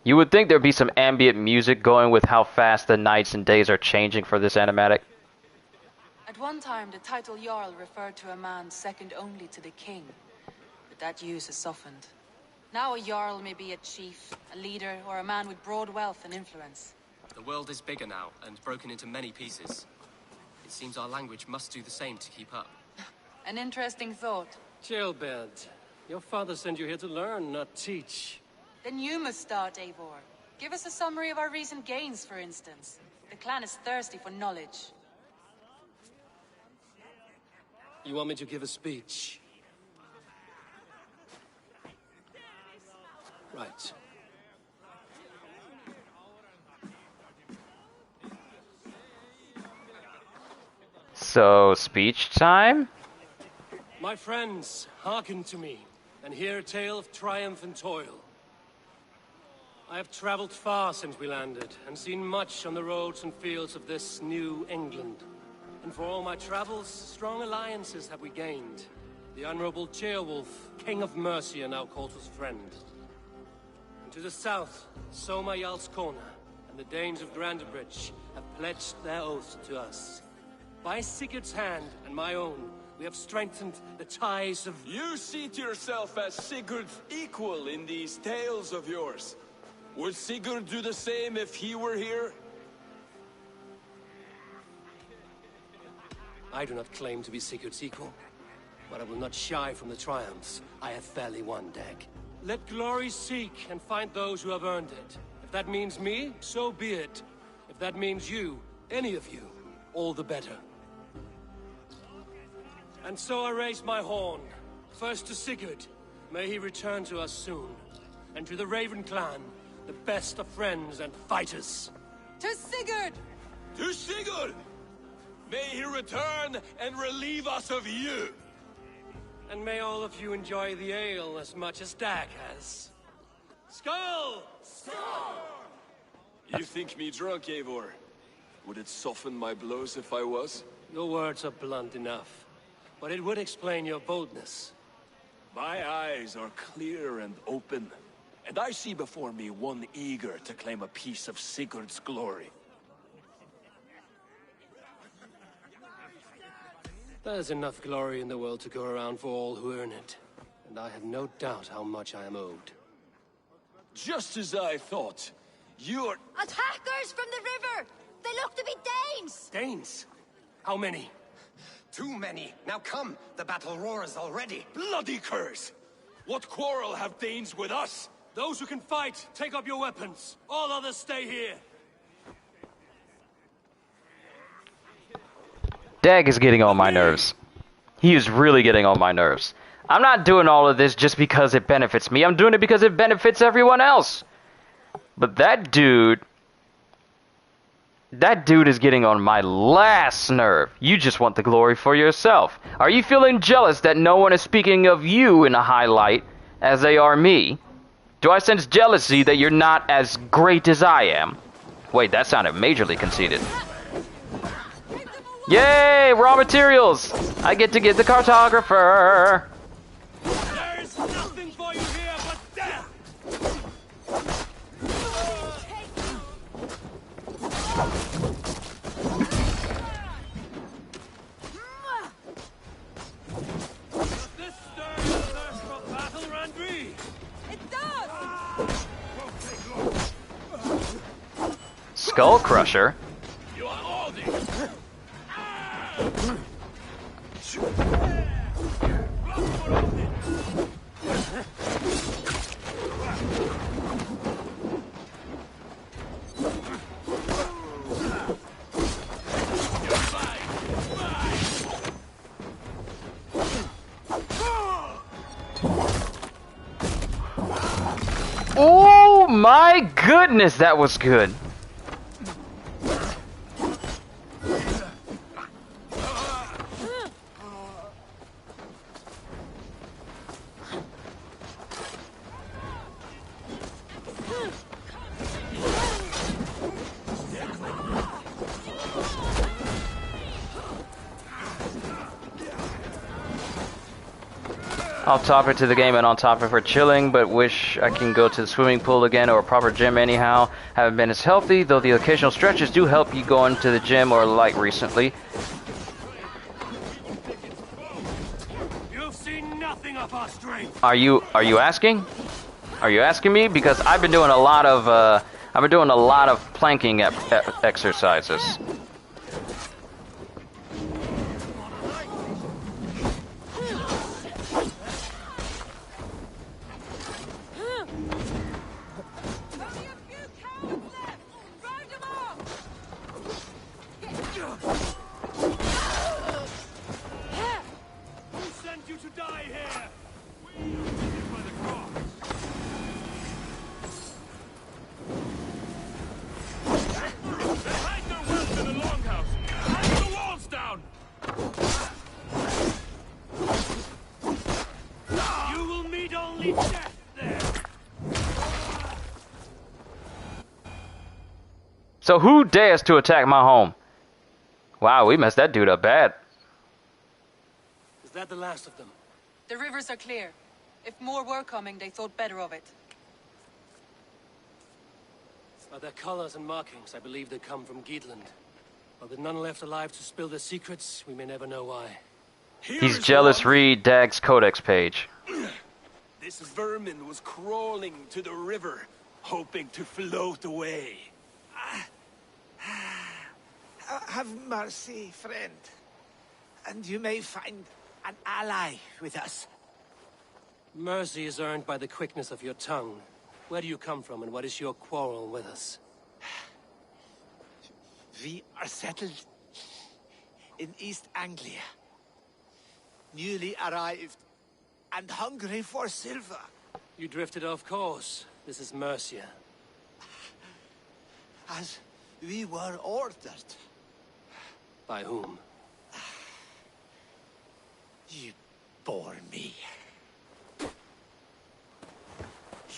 You would think there'd be some ambient music going with how fast the nights and days are changing for this animatic. At one time, the title Jarl referred to a man second only to the king. But that use has softened. Now a Jarl may be a chief, a leader, or a man with broad wealth and influence. The world is bigger now, and broken into many pieces. It seems our language must do the same to keep up. An interesting thought. Chill, Bed. Your father sent you here to learn, not teach. Then you must start, Eivor. Give us a summary of our recent gains, for instance. The clan is thirsty for knowledge. You want me to give a speech? Right. So, speech time? My friends, hearken to me, and hear a tale of triumph and toil. I have traveled far since we landed, and seen much on the roads and fields of this new England. And for all my travels, strong alliances have we gained. The Honorable Ceolwulf, King of Mercia, now calls us friend. And to the south, Soma Jarlskona and the Danes of Grandbridge have pledged their oaths to us. By Sigurd's hand and my own, we have strengthened the ties of... You seat yourself as Sigurd's equal in these tales of yours. Would Sigurd do the same if he were here? I do not claim to be Sigurd's equal, but I will not shy from the triumphs I have fairly won, Dag. Let glory seek and find those who have earned it. If that means me, so be it. If that means you, any of you, all the better. And so I raise my horn. First to Sigurd. May he return to us soon. And to the Raven clan, the best of friends and fighters. To Sigurd! To Sigurd! May he return and relieve us of you! And may all of you enjoy the ale as much as Dag has. Skull! Skull! You think me drunk, Eivor? Would it soften my blows if I was? Your words are blunt enough, but it would explain your boldness. My eyes are clear and open, and I see before me one eager to claim a piece of Sigurd's glory. There's enough glory in the world to go around for all who earn it, and I have no doubt how much I am owed. Just as I thought. You're... Attackers from the river! They look to be Danes! Danes? How many? Too many. Now come, the battle roars already. Bloody curse! What quarrel have Danes with us? Those who can fight, take up your weapons. All others stay here. Dag is getting on my nerves. He is really getting on my nerves. I'm not doing all of this just because it benefits me. I'm doing it because it benefits everyone else. But that dude is getting on my last nerve. You just want the glory for yourself. Are you feeling jealous that no one is speaking of you in a highlight as they are me? Do I sense jealousy that you're not as great as I am? Wait, that sounded majorly conceited. Yay! Raw materials! I get to get the cartographer! There's nothing for you here but death! Does this stir your thirst for battle, Randri? It does! Skull Crusher? You are all these! Oh my goodness, that was good. Off topic to the game and on topic for chilling, but wish I can go to the swimming pool again or a proper gym anyhow. Haven't been as healthy, though the occasional stretches do help you going to the gym or light recently. You've seen nothing of our strength. Are you asking? Are you asking me? Because I've been doing a lot of planking exercises. So who dares to attack my home? Wow, we messed that dude up bad. Is that the last of them? The rivers are clear. If more were coming, they thought better of it. By their colors and markings, I believe they come from Geatland. But with none left alive to spill their secrets, we may never know why. He's jealous. Read Dag's codex page. This vermin was crawling to the river, hoping to float away. Have mercy, friend. And you may find an ally with us. Mercy is earned by the quickness of your tongue. Where do you come from, and what is your quarrel with us? We are settled in East Anglia. Newly arrived and hungry for silver. You drifted off course. This is Mercia. As we were ordered. By whom? You bore me.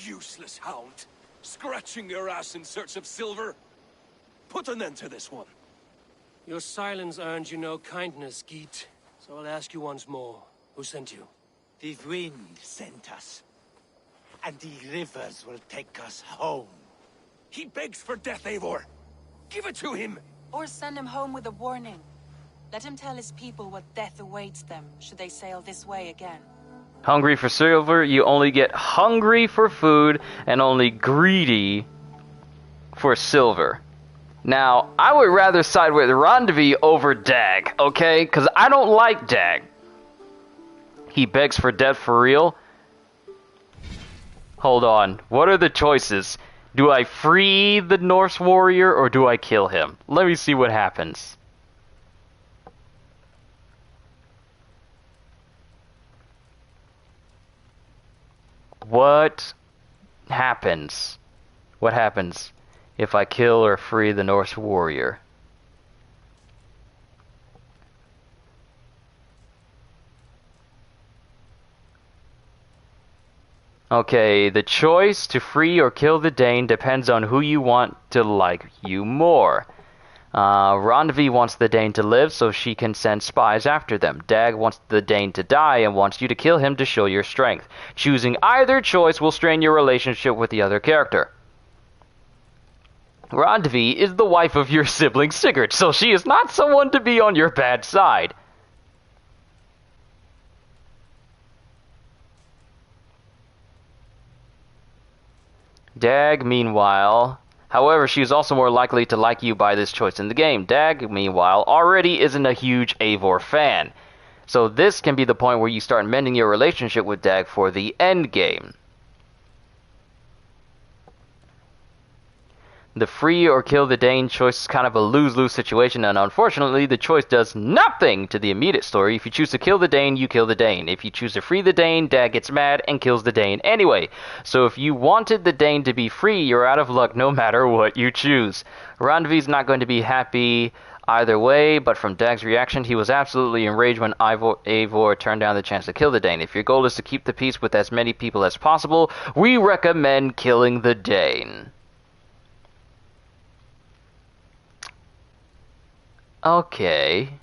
Useless hound. Scratching your ass in search of silver. Put an end to this one. Your silence earned you no kindness, Geet. So I'll ask you once more. Who sent you? The wind sent us. And the rivers will take us home. He begs for death, Eivor. Give it to him. Or send him home with a warning. Let him tell his people what death awaits them, should they sail this way again. Hungry for silver, you only get hungry for food and only greedy for silver. Now, I would rather side with Rendezvous over Dag, okay? Because I don't like Dag. He begs for death for real? Hold on. What are the choices? Do I free the Norse warrior or do I kill him? Let me see what happens. What happens? What happens if I kill or free the Norse warrior? Okay, the choice to free or kill the Dane depends on who you want to like you more. Rendezvous wants the Dane to live so she can send spies after them. Dag wants the Dane to die and wants you to kill him to show your strength. Choosing either choice will strain your relationship with the other character. Rendezvous is the wife of your sibling Sigurd, so she is not someone to be on your bad side. Dag, meanwhile... However, she is also more likely to like you by this choice in the game. Dag, meanwhile, already isn't a huge Eivor fan. So this can be the point where you start mending your relationship with Dag for the end game. The free or kill the Dane choice is kind of a lose-lose situation, and unfortunately the choice does nothing to the immediate story. If you choose to kill the Dane, you kill the Dane. If you choose to free the Dane, Dag gets mad and kills the Dane anyway. So if you wanted the Dane to be free, you're out of luck no matter what you choose. Rendezvous not going to be happy either way, but from Dag's reaction, he was absolutely enraged when Eivor turned down the chance to kill the Dane. If your goal is to keep the peace with as many people as possible, we recommend killing the Dane. Okay.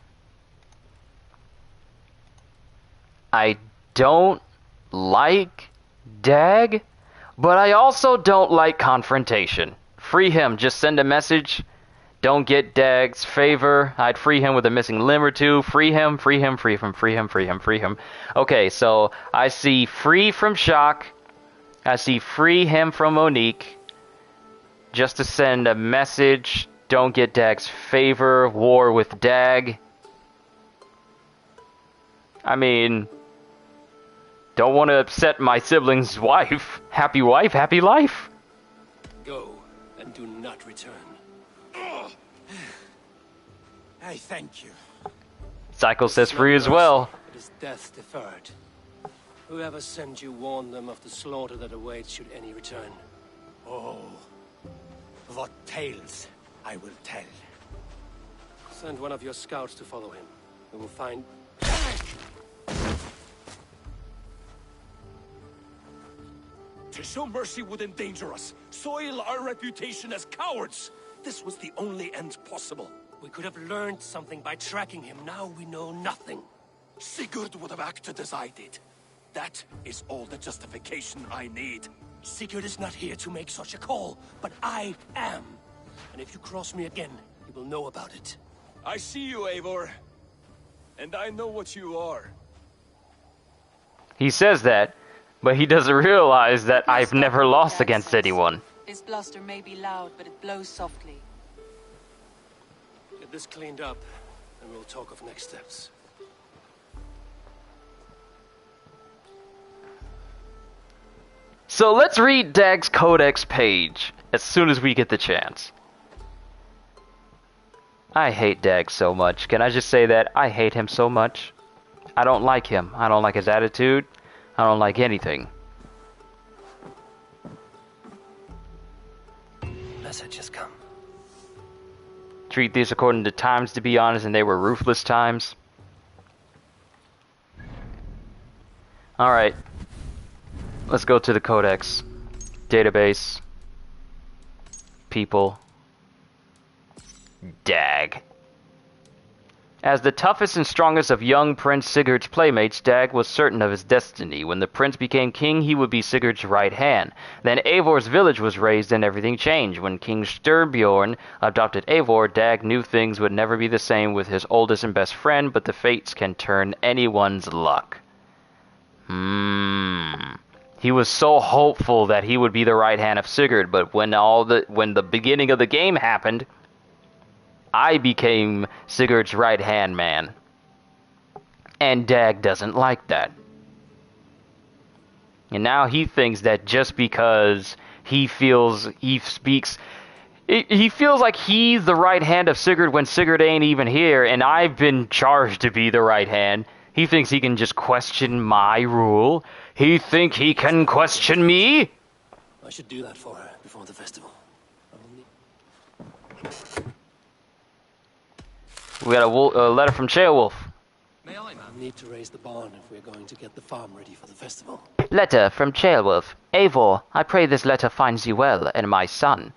I don't like Dag, but I also don't like confrontation. Free him, just send a message. Don't get Dag's favor. I'd free him with a missing limb or two. Free him, free him, free him, free him, free him, free him. Okay, so I see free from Shock. I see free him from Monique. Just to send a message. Don't get Dag's favor. War with Dag. I mean, don't want to upset my sibling's wife. Happy wife, happy life. Go, and do not return. I thank you. Psycho says free as well. It is death deferred. Whoever sent you warned them of the slaughter that awaits should any return. Oh, what tales I will tell. Send one of your scouts to follow him. We will find... To show mercy would endanger us, soil our reputation as cowards. This was the only end possible. We could have learned something by tracking him. Now we know nothing. Sigurd would have acted as I did. That is all the justification I need. Sigurd is not here to make such a call, but I am. And if you cross me again, you will know about it. I see you, Eivor. And I know what you are. He says that, but he doesn't realize that I've never lost against anyone. This bluster may be loud, but it blows softly. Get this cleaned up, and we'll talk of next steps. So let's read Dag's Codex page as soon as we get the chance. I hate Dag so much. Can I just say that? I hate him so much. I don't like him. I don't like his attitude. I don't like anything. Message has come. Treat these according to times, to be honest, and they were ruthless times. Alright. Let's go to the Codex. Database. People. Dag. As the toughest and strongest of young Prince Sigurd's playmates, Dag was certain of his destiny. When the prince became king, he would be Sigurd's right hand. Then Eivor's village was raised and everything changed. When King Styrbjorn adopted Eivor, Dag knew things would never be the same with his oldest and best friend, but the fates can turn anyone's luck. He was so hopeful that he would be the right hand of Sigurd, but when the beginning of the game happened, I became Sigurd's right-hand man. And Dag doesn't like that. And now he thinks that just because he feels like he's the right hand of Sigurd when Sigurd ain't even here, and I've been charged to be the right hand, he thinks he can just question my rule. He think he can question me? I should do that for her before the festival. We got a letter from Ceolwulf. May I, ma'am? Need to raise the barn if we're going to get the farm ready for the festival. Letter from Ceolwulf. Eivor, I pray this letter finds you well, and my son.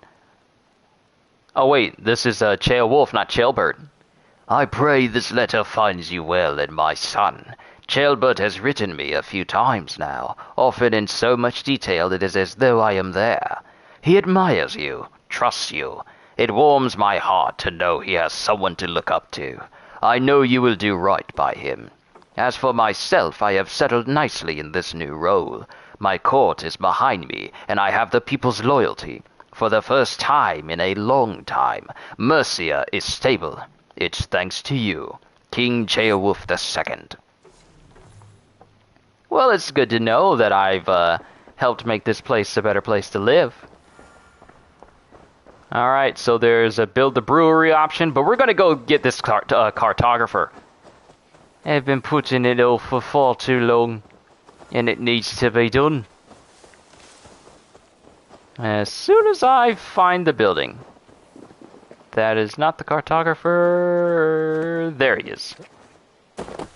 Oh wait, this is Ceolwulf, not Ceolbert. I pray this letter finds you well, and my son. Ceolbert has written me a few times now, often in so much detail it is as though I am there. He admires you, trusts you. It warms my heart to know he has someone to look up to. I know you will do right by him. As for myself, I have settled nicely in this new role. My court is behind me, and I have the people's loyalty. For the first time in a long time, Mercia is stable. It's thanks to you, King Ceolwulf II. Well, it's good to know that I've helped make this place a better place to live. Alright, so there's a build the brewery option, but we're going to go get this cartographer. I've been putting it off for far too long, and it needs to be done. As soon as I find the building. That is not the cartographer. There he is.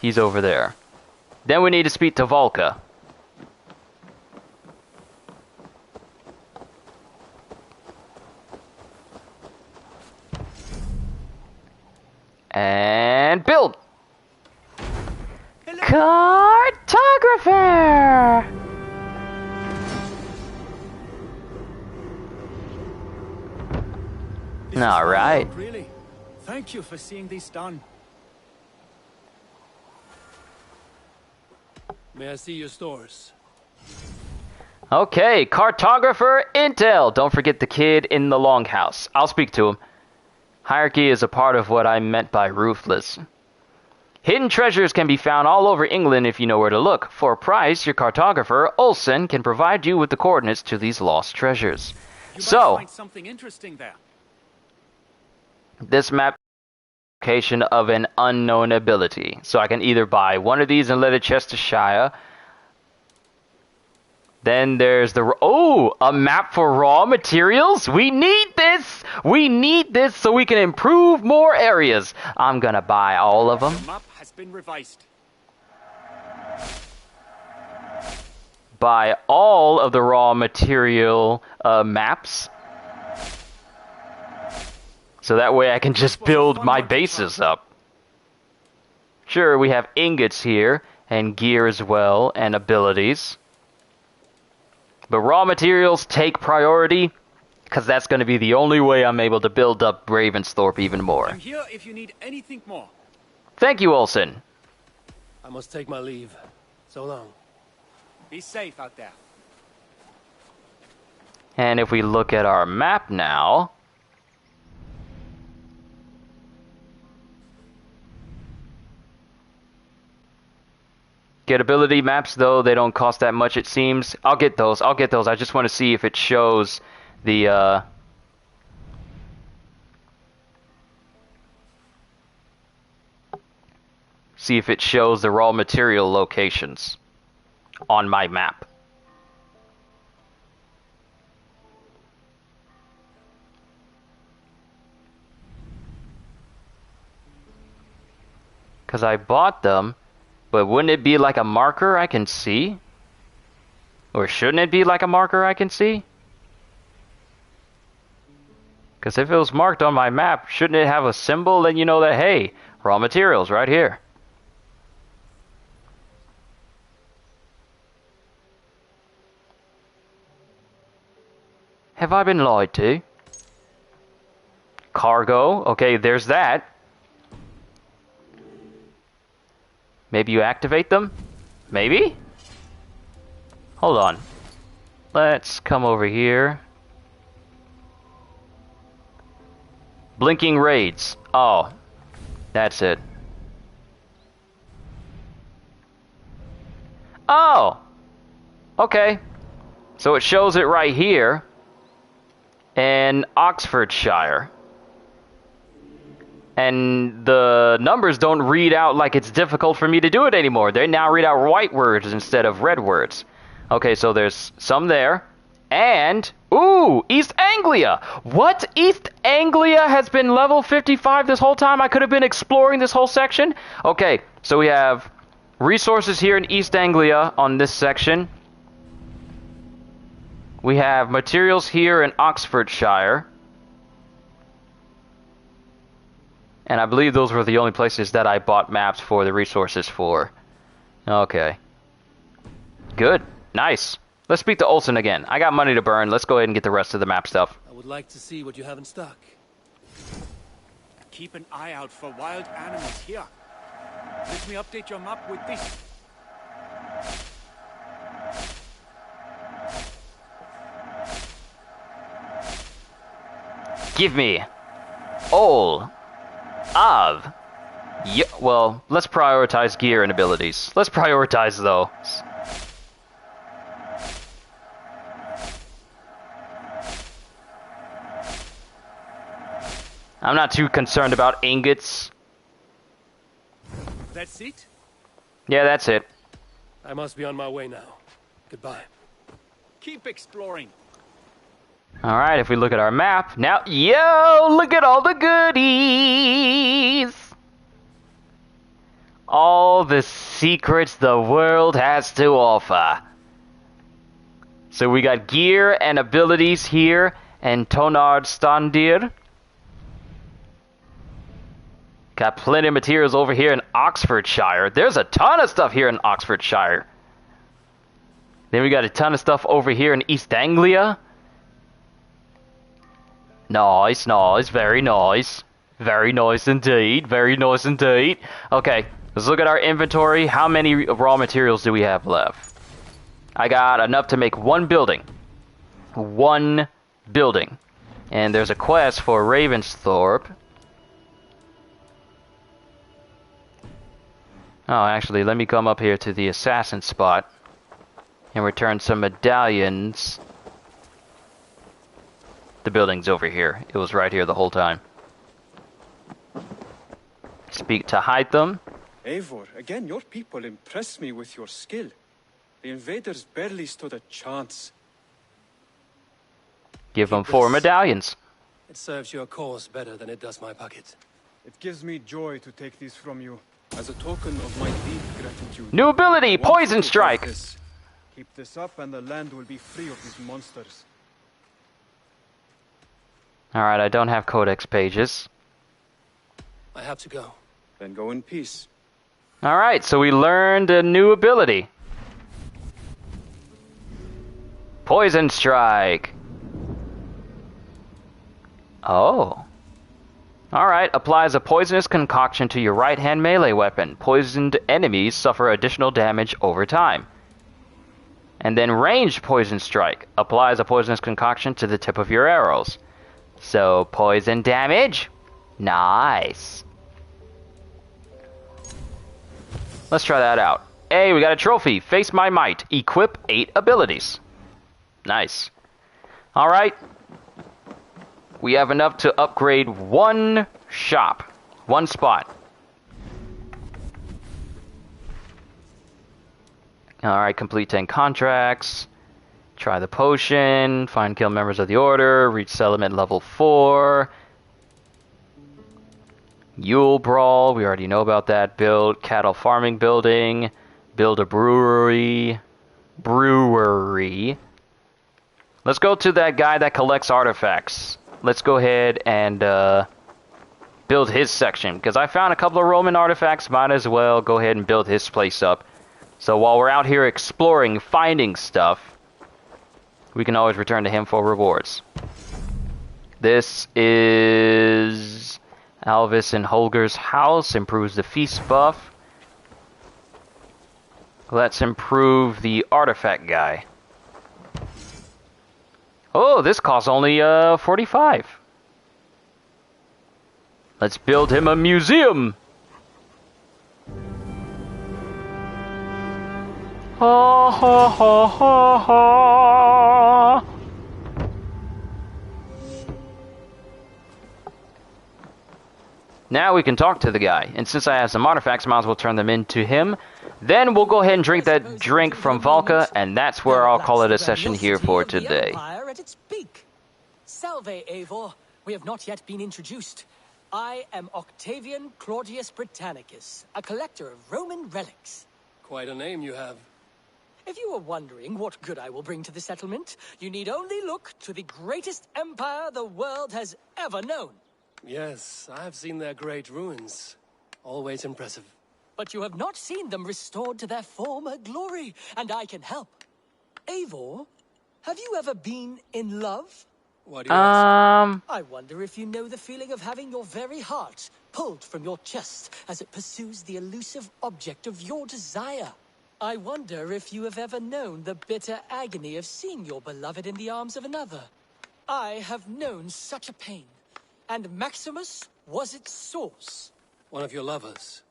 He's over there. Then we need to speak to Volka. And build! Cartographer! All right. Really? Thank you for seeing this done. May I see your stores? Okay, cartographer intel. Don't forget the kid in the longhouse. I'll speak to him. Hierarchy is a part of what I meant by ruthless. Hidden treasures can be found all over England if you know where to look. For a price, your cartographer, Olsen, can provide you with the coordinates to these lost treasures. You might find something interesting there. This map location of an unknown ability. So I can either buy one of these and let it chest to Shire. Then there's the... Oh! A map for raw materials? We need this! We need this so we can improve more areas. I'm gonna buy all of them. The map has been revised. Buy all of the raw material maps. So that way I can just build my bases up. Sure, we have ingots here. and gear as well, and abilities. But raw materials take priority, because that's going to be the only way I'm able to build up Ravensthorpe even more. I'm here if you need anything more. Thank you, Olsen. I must take my leave. So long. Be safe out there. And if we look at our map now, get ability maps, though they don't cost that much, it seems. I'll get those. I just want to see if it shows the see if it shows the raw material locations on my map. Because I bought them, but wouldn't it be like a marker I can see? Or shouldn't it be like a marker I can see? Because if it was marked on my map, shouldn't it have a symbol? Then you know that, hey, raw materials right here. Have I been lied to? Cargo, okay, there's that. Maybe you activate them? Maybe? Hold on. Let's come over here. Blinking raids. Oh, that's it. Oh! Okay. So it shows it right here in Oxfordshire. And the numbers don't read out like it's difficult for me to do it anymore. They now read out white words instead of red words. Okay, so there's some there. And, ooh, East Anglia! What? East Anglia has been level 55 this whole time? I could have been exploring this whole section? Okay, so we have resources here in East Anglia on this section. We have materials here in Oxfordshire. And I believe those were the only places that I bought maps for the resources for. Okay. Good. Nice. Let's speak to Olsen again. I got money to burn. Let's go ahead and get the rest of the map stuff. I would like to see what you have in stock. Keep an eye out for wild animals here. Let me update your map with this. Give me all of... Yeah, well, let's prioritize gear and abilities. Let's prioritize those. I'm not too concerned about ingots. That's it? Yeah, that's it. I must be on my way now. Goodbye. Keep exploring. Alright, if we look at our map, now, yo, look at all the goodies! All the secrets the world has to offer. So we got gear and abilities here, and Tonard Standir. Got plenty of materials over here in Oxfordshire. There's a ton of stuff here in Oxfordshire. Then we got a ton of stuff over here in East Anglia. Nice, nice, very nice. Very nice indeed, very nice indeed. Okay, let's look at our inventory. How many raw materials do we have left? I got enough to make one building. One building. And there's a quest for Ravensthorpe. Oh, actually, let me come up here to the assassin spot and return some medallions. The building's over here. It was right here the whole time. Speak to Hytham. Eivor, again, your people impress me with your skill. The invaders barely stood a chance. Give them 4 medallions. It serves your cause better than it does my pocket. It gives me joy to take these from you. As a token of my deep gratitude. New ability, Poison Strike! Keep this up and the land will be free of these monsters. Alright, I don't have codex pages. I have to go. Then go in peace. Alright, so we learned a new ability. Poison Strike. Oh. Alright, applies a poisonous concoction to your right-hand melee weapon. Poisoned enemies suffer additional damage over time. And then ranged Poison Strike. Applies a poisonous concoction to the tip of your arrows. So, poison damage? Nice. Let's try that out. Hey, we got a trophy. Face My Might. Equip 8 abilities. Nice. Alright. We have enough to upgrade one shop. One spot. Alright, complete 10 contracts. Try the potion. Find kill members of the order. Reach settlement level 4. Yule Brawl. We already know about that. Build cattle farming building. Build a brewery. Let's go to that guy that collects artifacts. Let's go ahead and build his section. Because I found a couple of Roman artifacts. Might as well go ahead and build his place up. So while we're out here exploring, finding stuff, we can always return to him for rewards. This is Alvis and Holger's house. Improves the feast buff. Let's improve the artifact guy. Oh, this costs only 45. Let's build him a museum. Ha ha ha ha ha. Now we can talk to the guy, and since I have some artifacts, might as well turn them into him. Then we'll go ahead and drink that drink from Valka, and that's where I'll call it a session here for today. At its peak. Salve, Eivor. We have not yet been introduced. I am Octavian Claudius Britannicus, a collector of Roman relics. Quite a name you have. If you are wondering what good I will bring to the settlement, you need only look to the greatest empire the world has ever known. Yes, I have seen their great ruins. Always impressive. But you have not seen them restored to their former glory, and I can help. Eivor, have you ever been in love? What do you ask? I wonder if you know the feeling of having your very heart pulled from your chest as it pursues the elusive object of your desire. I wonder if you have ever known the bitter agony of seeing your beloved in the arms of another. I have known such a pain. And Maximus was its source. One of your lovers?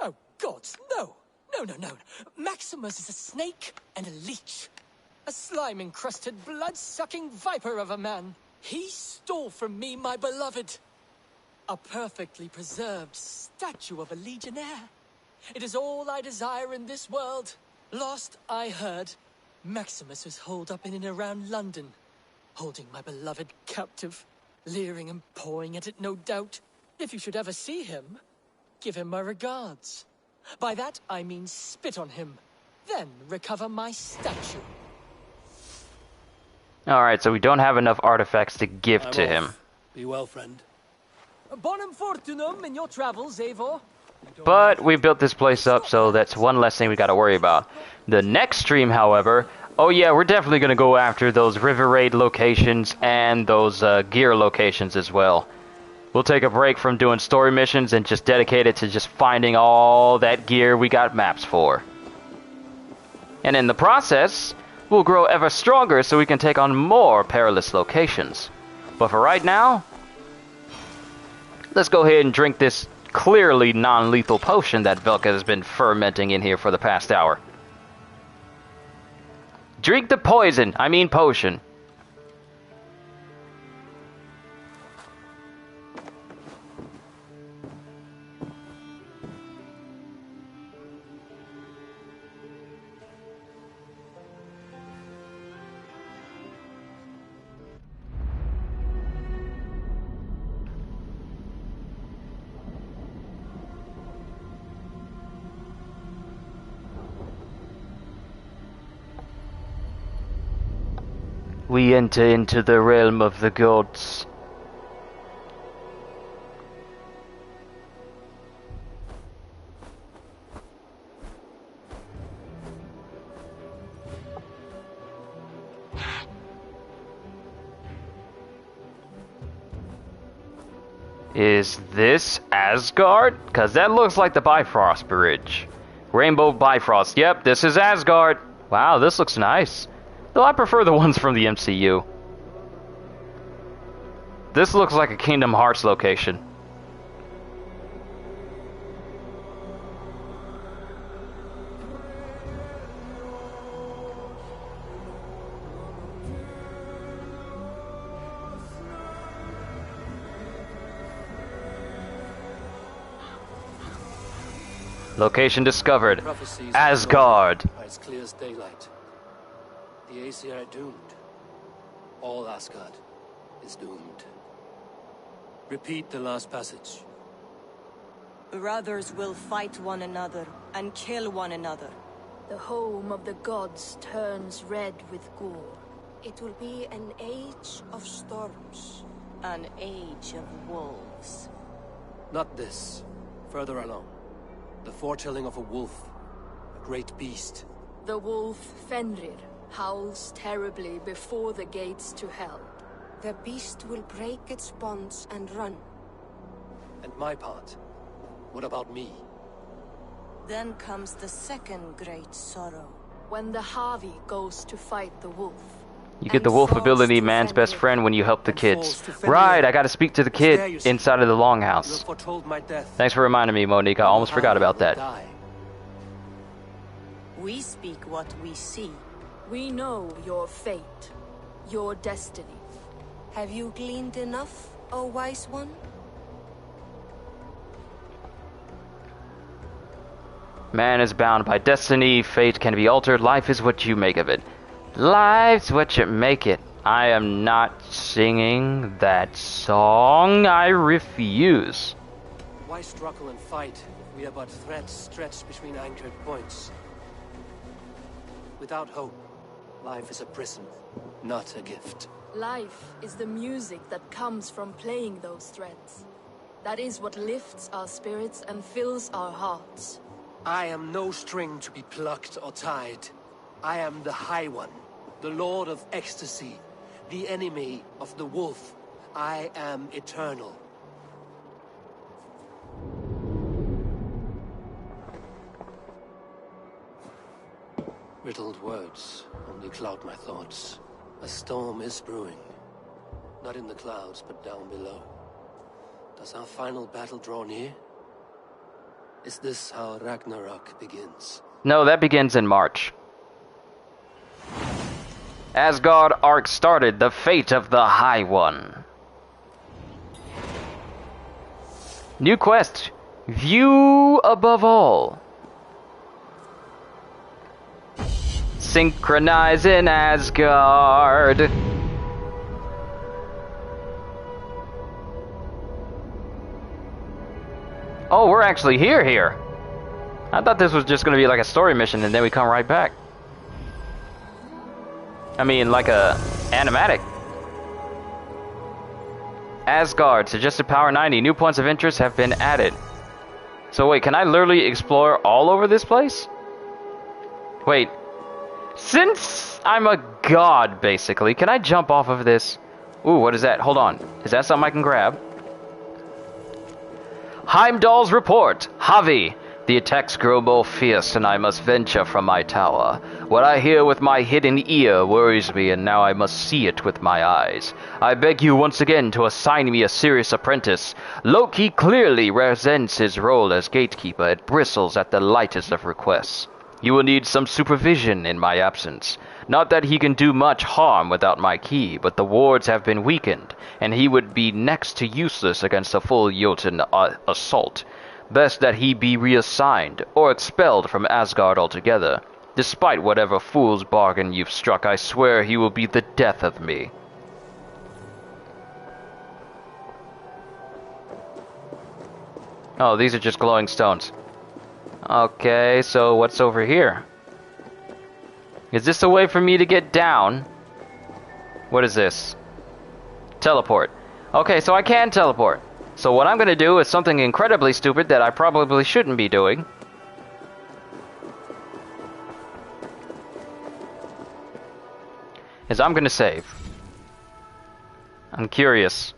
Oh, gods, no! No. Maximus is a snake and a leech. A slime-encrusted, blood-sucking viper of a man. He stole from me my beloved. A perfectly preserved statue of a legionnaire. It is all I desire in this world. Lost, I heard, Maximus was holed up in and around London, holding my beloved captive. Leering and pawing at it, no doubt. If you should ever see him, give him my regards. By that, I mean spit on him. Then recover my statue. Alright, so we don't have enough artifacts to give to him. Be well, friend. Bonum fortunum in your travels, Eivor. But we built this place up, so that's one less thing we gotta worry about. The next stream, however... Oh yeah, we're definitely going to go after those River Raid locations and those gear locations as well. We'll take a break from doing story missions and just dedicate it to just finding all that gear we got maps for. And in the process, we'll grow ever stronger so we can take on more perilous locations. But for right now, let's go ahead and drink this clearly non-lethal potion that Velka has been fermenting in here for the past hour. Drink the poison, I mean potion. We enter into the realm of the gods. Is this Asgard? Because that looks like the Bifrost Bridge. Rainbow Bifrost. Yep, this is Asgard. Wow, this looks nice. Though I prefer the ones from the MCU. This looks like a Kingdom Hearts location. Location discovered. Prophecies Asgard. are as clear as daylight. The Aesir are doomed. All Asgard is doomed. Repeat the last passage. Brothers will fight one another and kill one another. The home of the gods turns red with gore. It will be an age of storms. An age of wolves. Not this. Further along. The foretelling of a wolf. A great beast. The wolf Fenrir howls terribly before the gates to hell. The beast will break its bonds and run. And my part? What about me? Then comes the second great sorrow. When the Havi goes to fight the wolf. You get the wolf ability, man's best friend, when you help the kids. Right, I gotta speak to the kid inside of the longhouse. Thanks for reminding me, Monique. I almost forgot about that. We speak what we see. We know your fate, your destiny. Have you gleaned enough, O wise one? Man is bound by destiny, fate can be altered, life is what you make of it. Life's what you make it. I am not singing that song. I refuse. Why struggle and fight if we are but threads stretched between anchored points? Without hope, life is a prison, not a gift. Life is the music that comes from playing those threads. That is what lifts our spirits and fills our hearts. I am no string to be plucked or tied. I am the High One, the Lord of Ecstasy, the enemy of the wolf. I am eternal. Riddled words only cloud my thoughts. A storm is brewing. Not in the clouds, but down below. Does our final battle draw near? Is this how Ragnarok begins? No, that begins in March. Asgard arc started, the fate of the High One. New quest, view above all. Synchronize in Asgard. Oh, we're actually here. I thought this was just going to be like a story mission and then we come right back. I mean, like a animatic. Asgard, suggested power 90. New points of interest have been added. So wait, can I literally explore all over this place? Wait. Since I'm a god, basically, can I jump off of this? Ooh, what is that? Hold on. Is that something I can grab? Heimdall's report. Havi. The attacks grow more fierce and I must venture from my tower. What I hear with my hidden ear worries me and now I must see it with my eyes. I beg you once again to assign me a serious apprentice. Loki clearly resents his role as gatekeeper. It bristles at the lightest of requests. You will need some supervision in my absence. Not that he can do much harm without my key, but the wards have been weakened, and he would be next to useless against a full Jotun assault. Best that he be reassigned, or expelled from Asgard altogether. Despite whatever fool's bargain you've struck, I swear he will be the death of me. Oh, these are just glowing stones. Okay, so what's over here? Is this a way for me to get down? What is this? Teleport. Okay, so I can teleport. So what I'm going to do is something incredibly stupid that I probably shouldn't be doing. Is I'm going to save. I'm curious.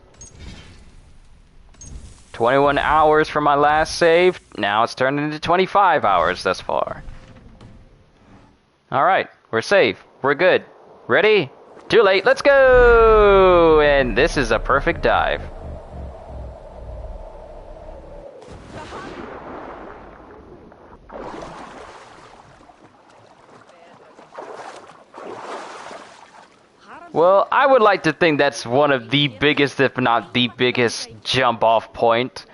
21 hours from my last save. Now it's turned into 25 hours thus far. Alright, we're safe. We're good. Ready? Too late. Let's go! And this is a perfect dive. Well, I would like to think that's one of the biggest, if not the biggest, jump-off point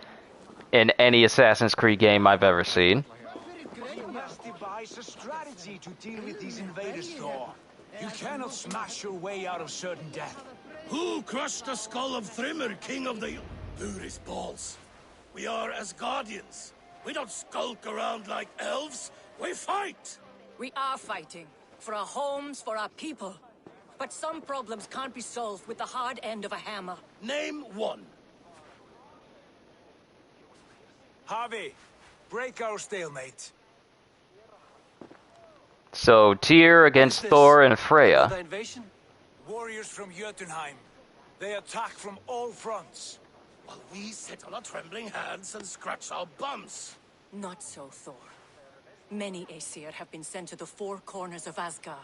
in any Assassin's Creed game I've ever seen. You must devise a strategy to deal with these invaders, Thor. You cannot smash your way out of certain death. Who crushed the skull of Thrimmer, king of the... Booty's balls. We are Asgardians. We don't skulk around like elves. We fight! We are fighting. For our homes, for our people. But some problems can't be solved with the hard end of a hammer. Name one. Harvey, break our stalemate. So, Tyr against Thor and Freya. The invasion? Warriors from Jotunheim. They attack from all fronts. While we sit on our trembling hands and scratch our bums. Not so, Thor. Many Aesir have been sent to the four corners of Asgard,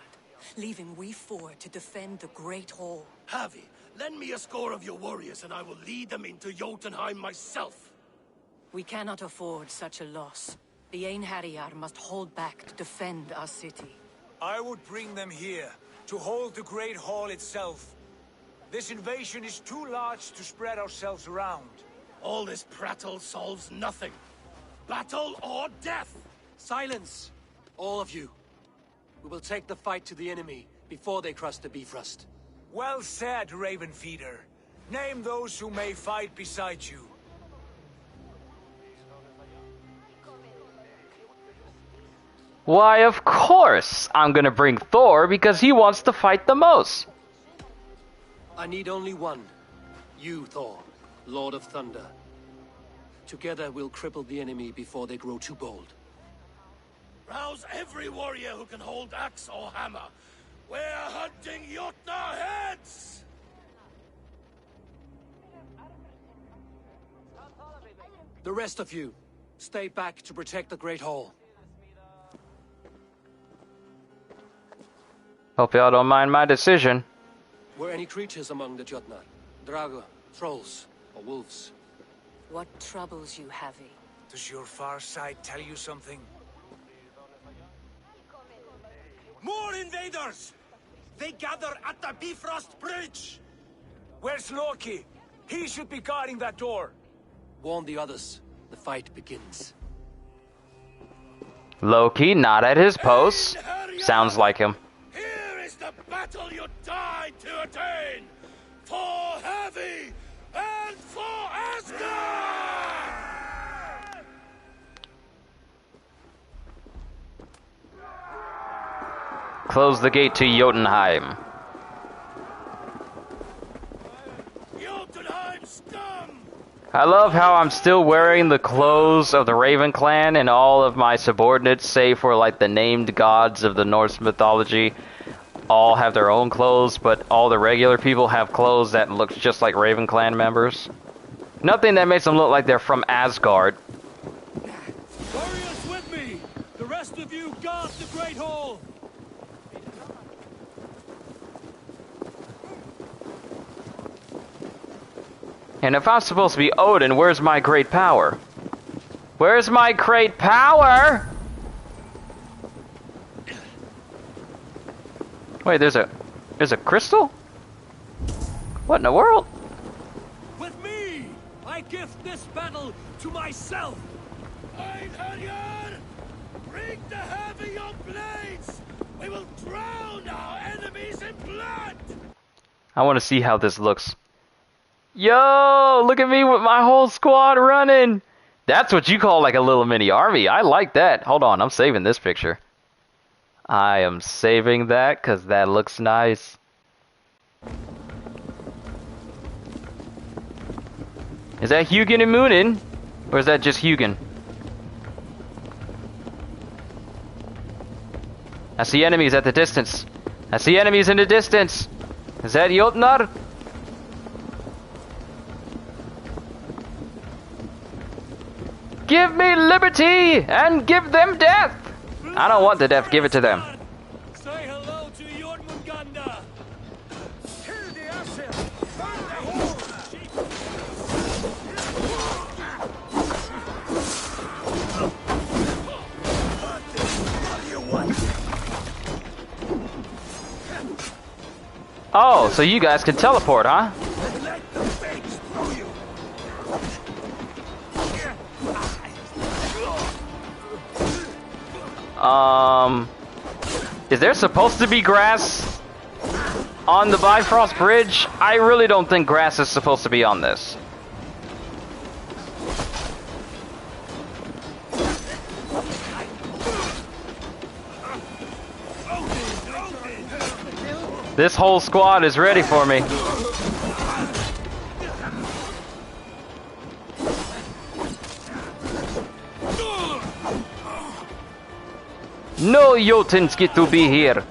leaving we four to defend the Great Hall. Harvey, lend me a score of your warriors and I will lead them into Jotunheim myself. We cannot afford such a loss. The Einherjar must hold back to defend our city. I would bring them here, to hold the Great Hall itself. This invasion is too large to spread ourselves around. All this prattle solves nothing. Battle or death! Silence! All of you. We will take the fight to the enemy before they cross the Bifrost. Well said, Ravenfeeder. Name those who may fight beside you. Why, of course I'm gonna bring Thor because he wants to fight the most. I need only one. You, Thor, Lord of Thunder. Together we'll cripple the enemy before they grow too bold. Rouse every warrior who can hold axe or hammer. We're hunting Jotnar heads! The rest of you, stay back to protect the Great Hall. Hope y'all don't mind my decision. Were any creatures among the Jotnar? Drago, trolls, or wolves? What troubles you, Havi? Does your far side tell you something? More invaders! They gather at the Bifrost Bridge! Where's Loki? He should be guarding that door. Warn the others. The fight begins. Loki not at his post. Sounds like him. Here is the battle you died to attain! For Havi and for Asgard! Close the gate to Jotunheim. Jotunheim scum! I love how I'm still wearing the clothes of the Raven Clan and all of my subordinates, save for like the named gods of the Norse mythology, all have their own clothes, but all the regular people have clothes that look just like Raven Clan members. Nothing that makes them look like they're from Asgard. Warriors with me! The rest of you guard the Great Hall! And if I'm supposed to be Odin, where's my great power? Where's my great power? Wait, there's a crystal? What in the world? With me! I gift this battle to myself! Einherjar! Bring the heavy your blades! We will drown our enemies in blood! I want to see how this looks. Yo, look at me with my whole squad running. That's what you call like a little mini army. I like that. Hold on, I'm saving this picture. I am saving that because that looks nice. Is that Hugin and Moonin? Or is that just Hugin? I see enemies at the distance. I see enemies in the distance. Is that Jotnar? Give me liberty and give them death. I don't want the death. Give it to them. Say hello to Jormungandr. Kill the Asher. Burn the Oh, so you guys can teleport, huh? Is there supposed to be grass on the Bifrost Bridge? I really don't think grass is supposed to be on this. This whole squad is ready for me. No Jotuns get to be here.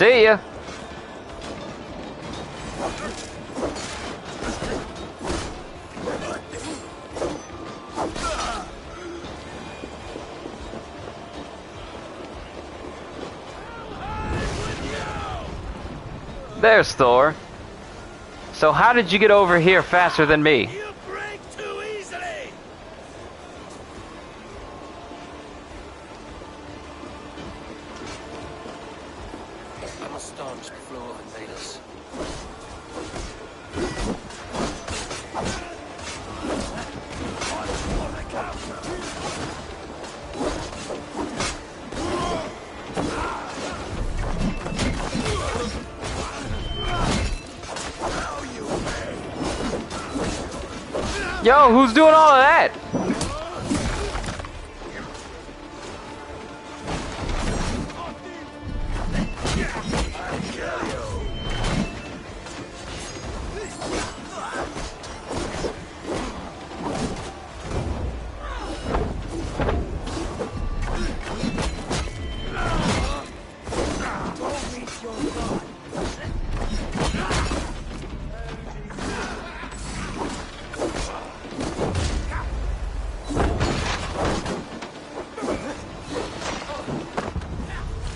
See ya. There's Thor. So how did you get over here faster than me? Yo, who's doing all of that?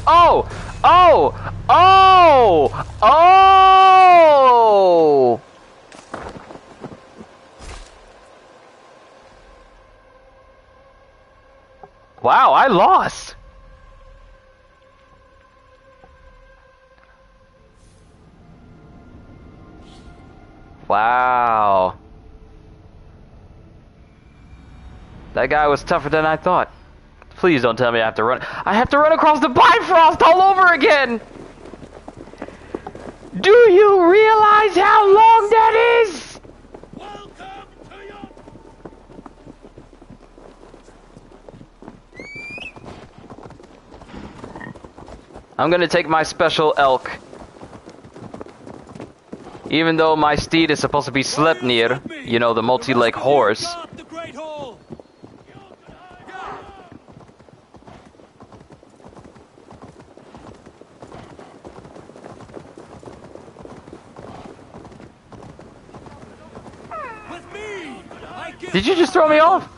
Oh! Oh! Oh! Oh! Wow, I lost. Wow. That guy was tougher than I thought. Please don't tell me I have to run. I have to run across the Bifrost all over again! Do you realize how long that is? I'm gonna take my special elk. Even though my steed is supposed to be Sleipnir, you know, the multi-leg horse. Did you just throw me off?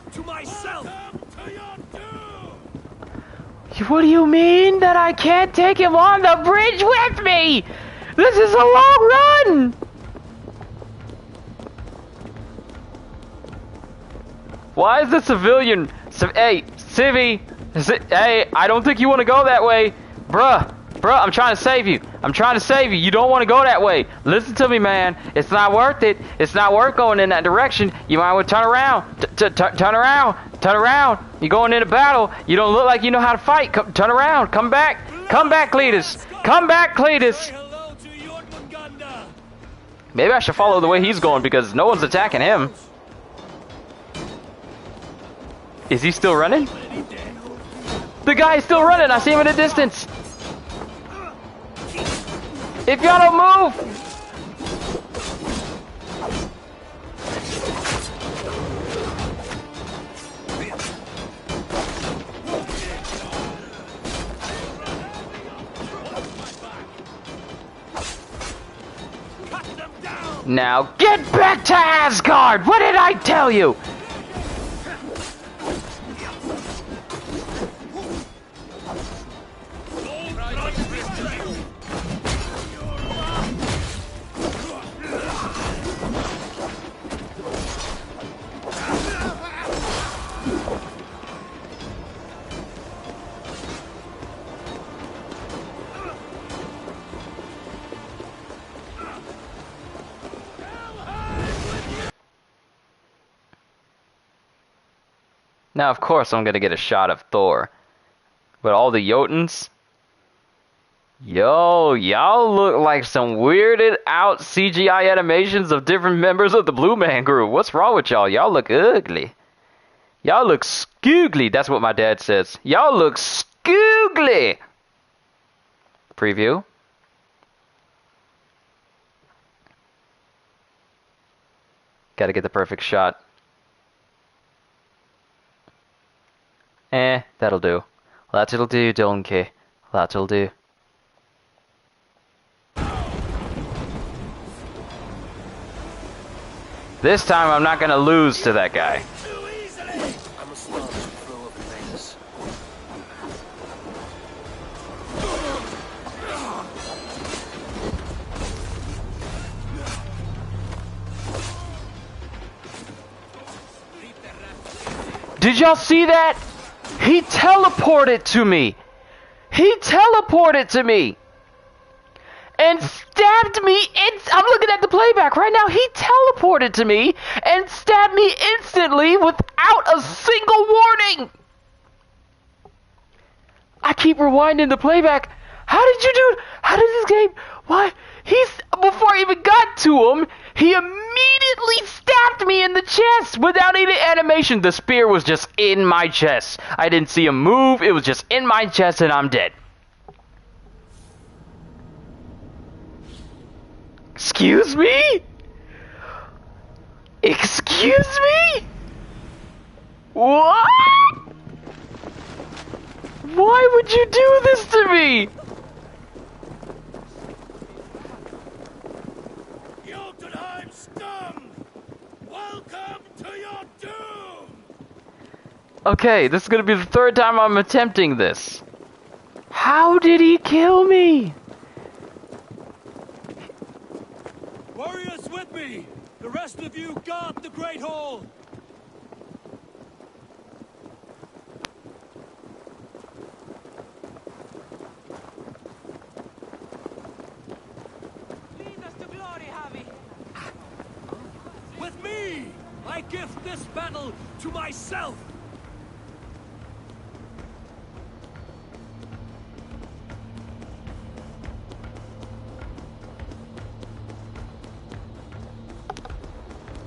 What do you mean that I can't take him on the bridge with me? This is a long run! Why is the civilian... Hey, Civvy! Hey, I don't think you want to go that way. Bruh, I'm trying to save you. I'm trying to save you. You don't want to go that way. Listen to me, man. It's not worth it. It's not worth going in that direction. You might want to turn around. Turn around. Turn around. You're going into battle. You don't look like you know how to fight. Turn around. Come back. Come back, Cletus. Come back, Cletus. Maybe I should follow the way he's going because no one's attacking him. Is he still running? The guy is still running. I see him in the distance. If y'all don't move. Now get back to Asgard! What did I tell you? Now, of course, I'm gonna get a shot of Thor. But all the Jotuns? Yo, y'all look like some weirded out CGI animations of different members of the Blue Man Group. What's wrong with y'all? Y'all look ugly. Y'all look skoogly. That's what my dad says. Y'all look skoogly. Preview. Gotta get the perfect shot. That'll do. That'll do, donkey. That'll do. This time I'm not gonna lose to that guy. I'm astonished to throw up invaders. Did y'all see that? He teleported to me. He teleported to me. And stabbed me. I'm looking at the playback right now. He teleported to me and stabbed me instantly without a single warning. I keep rewinding the playback. How did you do it? How did this game? Why? Before I even got to him, he immediately stabbed me in the chest without any animation. The spear was just in my chest. I didn't see him move. It was just in my chest and I'm dead. Excuse me? Excuse me? What? Why would you do this to me? Jotunheim scum! Welcome to your doom! Okay, this is gonna be the third time I'm attempting this. How did he kill me? Warriors with me! The rest of you guard the Great Hall! Lead us to glory, Javi! With me! I gift this battle to myself!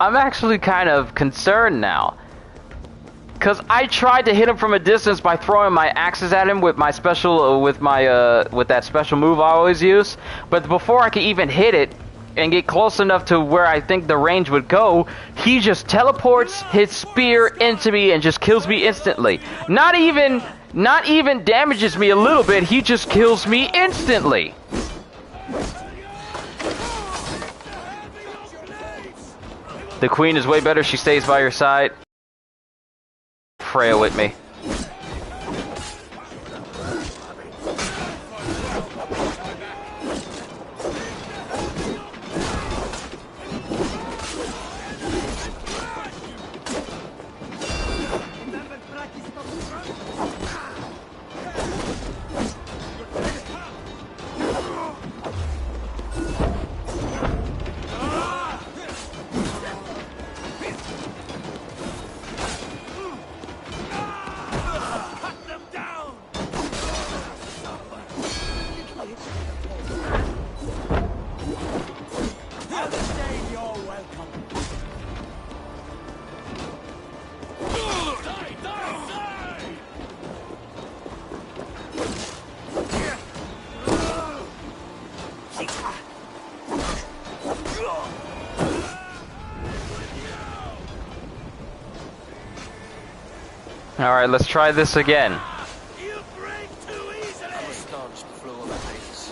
I'm actually kind of concerned now. Cause I tried to hit him from a distance by throwing my axes at him with my special, with that special move I always use. But before I could even hit it and get close enough to where I think the range would go, he just teleports his spear into me and just kills me instantly. Not even damages me a little bit. He just kills me instantly. The queen is way better. She stays by your side. Freya with me. Alright, let's try this again. I'm astonished the flow of the pages.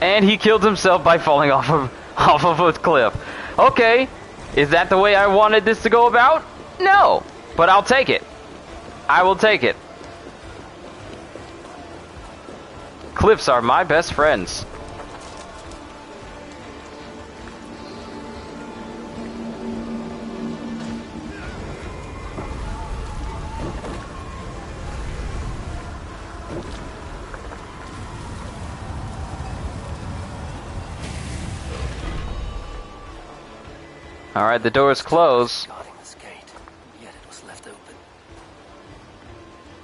And he killed himself by falling off of a cliff. Okay, is that the way I wanted this to go about? No, but I'll take it. I will take it. Cliffs are my best friends. Alright, the door is closed.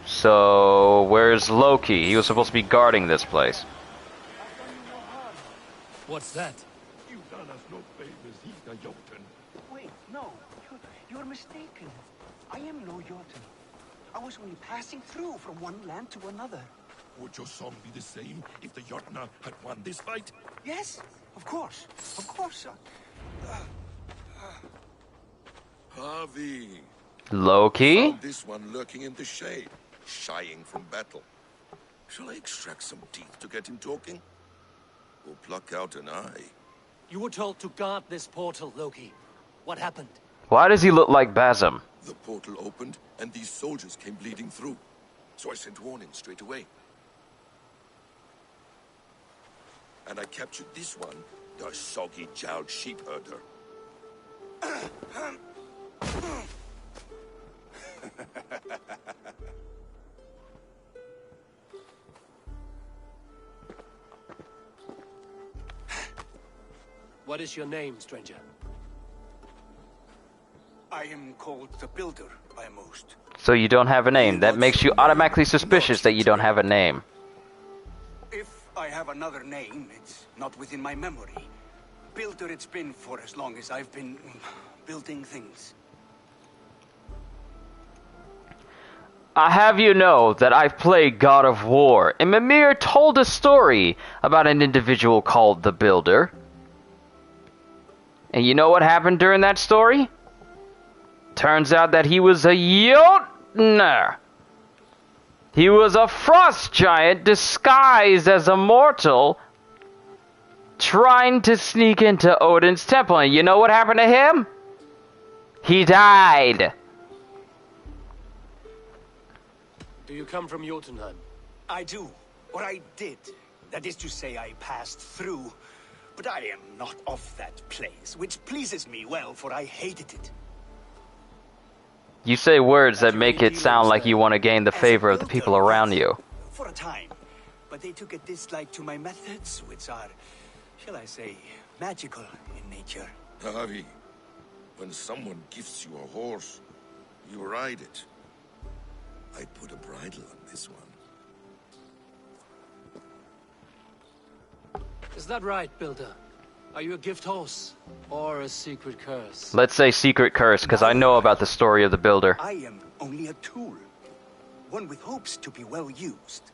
So, where's Loki? He was supposed to be guarding this place. What's that? You done us no favors, he's the Jotun. Wait, no, you're mistaken. I am no Jotun. I was only passing through from one land to another. Would your song be the same if the Jotnar had won this fight? Yes, of course. Of course. Harvey. Loki? Found this one lurking in the shade, shying from battle. Shall I extract some teeth to get him talking? Or pluck out an eye? You were told to guard this portal, Loki. What happened? Why does he look like Basm? The portal opened, and these soldiers came bleeding through. So I sent warning straight away. And I captured this one, the soggy-jowled sheep herder. What is your name, stranger? I am called the Builder by most. So you don't have a name. That makes you automatically suspicious that you don't have a name. If I have another name, it's not within my memory. Builder it's been for as long as I've been building things. I have you know that I've played God of War, and Mimir told a story about an individual called the Builder. And you know what happened during that story? Turns out that he was a Jotnar. He was a frost giant disguised as a mortal, trying to sneak into Odin's temple. And you know what happened to him? He died. Do you come from Jotunheim? I do. Or I did. That is to say, I passed through. But I am not of that place, which pleases me well, for I hated it. You say words that make it sound like you want to gain the favor of the people around you. For a time. But they took a dislike to my methods, which are, shall I say, magical in nature. Harvey, when someone gifts you a horse, you ride it. I put a bridle on this one. Is that right, Builder? Are you a gift horse? Or a secret curse? Let's say secret curse, because I know about the story of the Builder. I am only a tool. One with hopes to be well used.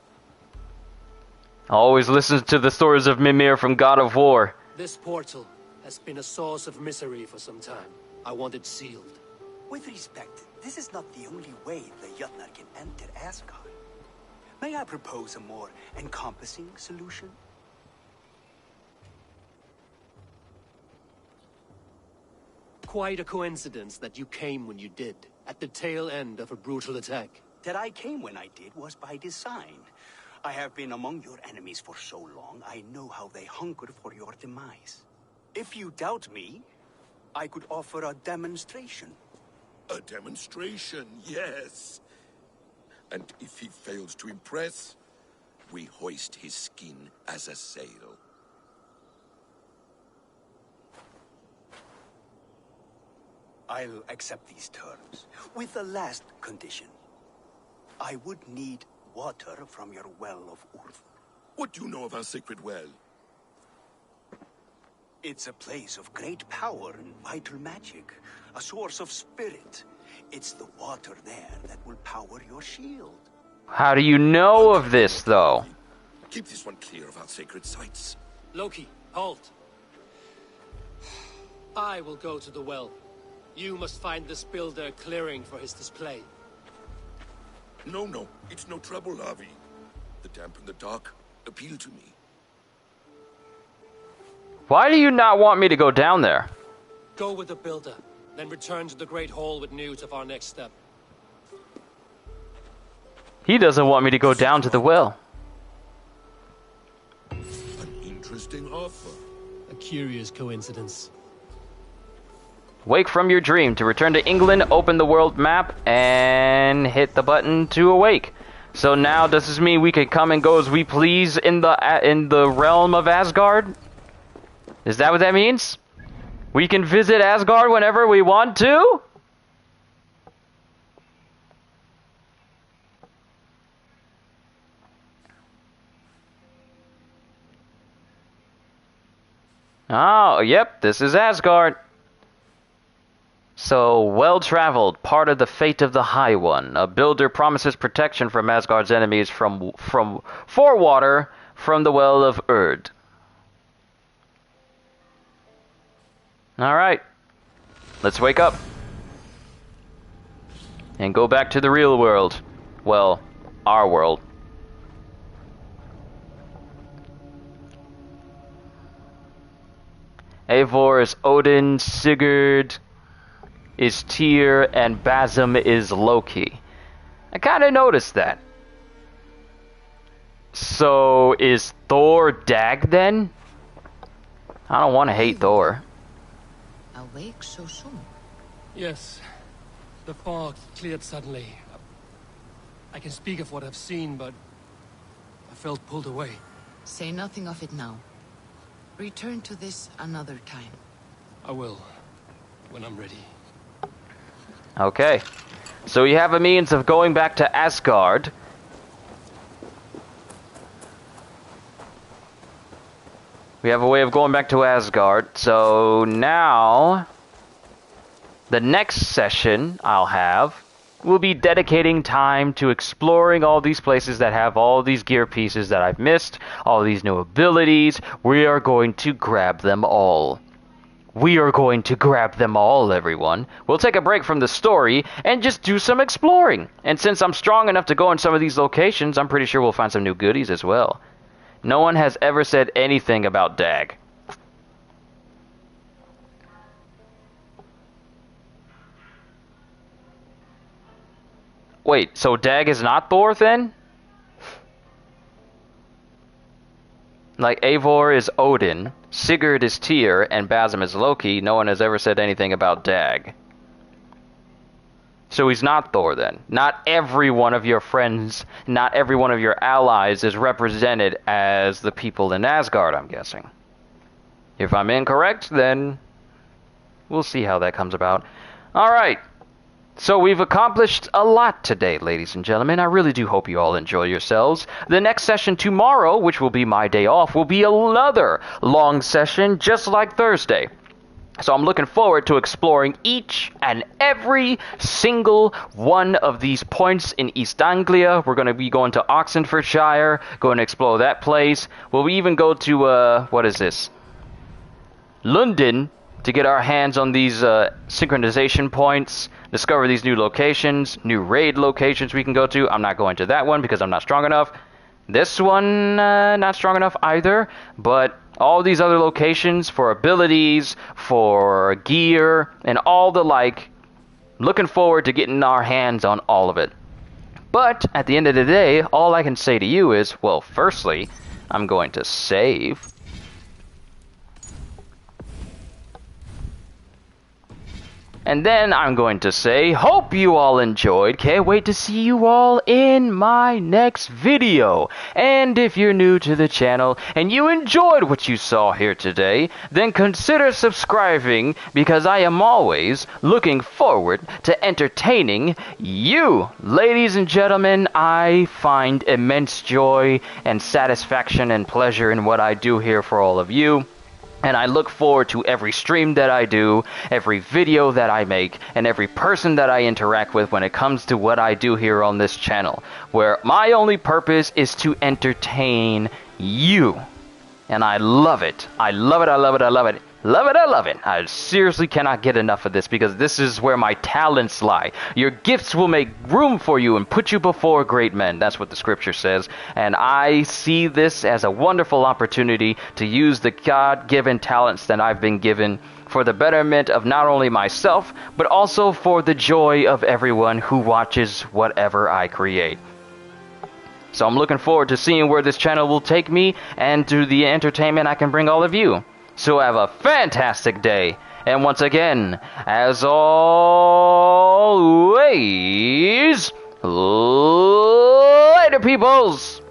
Always listen to the stories of Mimir from God of War. This portal has been a source of misery for some time. I want it sealed. With respect, this is not the only way the Jotnar can enter Asgard. May I propose a more encompassing solution? Quite a coincidence that you came when you did, at the tail end of a brutal attack. That I came when I did was by design. I have been among your enemies for so long, I know how they hunger for your demise. If you doubt me, I could offer a demonstration. A demonstration, yes. And if he fails to impress, we hoist his skin as a sail. I'll accept these terms, with the last condition. I would need water from your well of Urth. What do you know of our sacred well? It's a place of great power and vital magic, a source of spirit. It's the water there that will power your shield. How do you know of this, though? Keep this one clear of our sacred sites. Loki, halt. I will go to the well. You must find this builder clearing for his display. No, it's no trouble, Avi. The damp and the dark appeal to me. Why do you not want me to go down there? Go with the builder, then return to the Great Hall with news of our next step. He doesn't want me to go down to the well. An interesting offer. A curious coincidence. Wake from your dream. To return to England, open the world map, and hit the button to awake. So now, does this mean we can come and go as we please in the realm of Asgard? Is that what that means? We can visit Asgard whenever we want to? Oh, yep, this is Asgard. So, well-traveled, part of the fate of the High One. A builder promises protection from Asgard's enemies for water from the well of Urd. Alright. Let's wake up. And go back to the real world. Well, our world. Eivor is Odin, Sigurd is Tyr, and Basm is Loki. I kind of noticed that. So, is Thor Dag then? I don't want to hate Thor. Awake so soon? Yes. The fog cleared suddenly. I can speak of what I've seen, but I felt pulled away. Say nothing of it now. Return to this another time. I will, when I'm ready. Okay. So we have a means of going back to Asgard. We have a way of going back to Asgard. So now, the next session I'll have will be dedicating time to exploring all these places that have all these gear pieces that I've missed, all these new abilities. We are going to grab them all. We are going to grab them all, everyone. We'll take a break from the story and just do some exploring. And since I'm strong enough to go in some of these locations, I'm pretty sure we'll find some new goodies as well. No one has ever said anything about Dag. Wait, so Dag is not Thor then? Like, Eivor is Odin, Sigurd is Tyr, and Basm is Loki. No one has ever said anything about Dag. So he's not Thor then. Not every one of your friends, not every one of your allies is represented as the people in Asgard, I'm guessing. If I'm incorrect, then we'll see how that comes about. Alright. So we've accomplished a lot today, ladies and gentlemen. I really do hope you all enjoy yourselves. The next session tomorrow, which will be my day off, will be another long session just like Thursday. So I'm looking forward to exploring each and every single one of these points in East Anglia. We're going to be going to Oxenfordshire, going to explore that place. We'll even go to, what is this? London, to get our hands on these synchronization points, discover these new locations, new raid locations we can go to. I'm not going to that one because I'm not strong enough. This one, not strong enough either, but all these other locations for abilities, for gear, and all the like. Looking forward to getting our hands on all of it. But at the end of the day, all I can say to you is, well, firstly, I'm going to save. And then I'm going to say, hope you all enjoyed. Can't wait to see you all in my next video. And if you're new to the channel and you enjoyed what you saw here today, then consider subscribing, because I am always looking forward to entertaining you. Ladies and gentlemen, I find immense joy and satisfaction and pleasure in what I do here for all of you. And I look forward to every stream that I do, every video that I make, and every person that I interact with when it comes to what I do here on this channel, where my only purpose is to entertain you. And I love it. I love it, I love it, I love it. Love it, I love it. I seriously cannot get enough of this, because this is where my talents lie. Your gifts will make room for you and put you before great men. That's what the scripture says. And I see this as a wonderful opportunity to use the God-given talents that I've been given for the betterment of not only myself, but also for the joy of everyone who watches whatever I create. So I'm looking forward to seeing where this channel will take me and to the entertainment I can bring all of you. So have a fantastic day. And once again, as always, later peoples!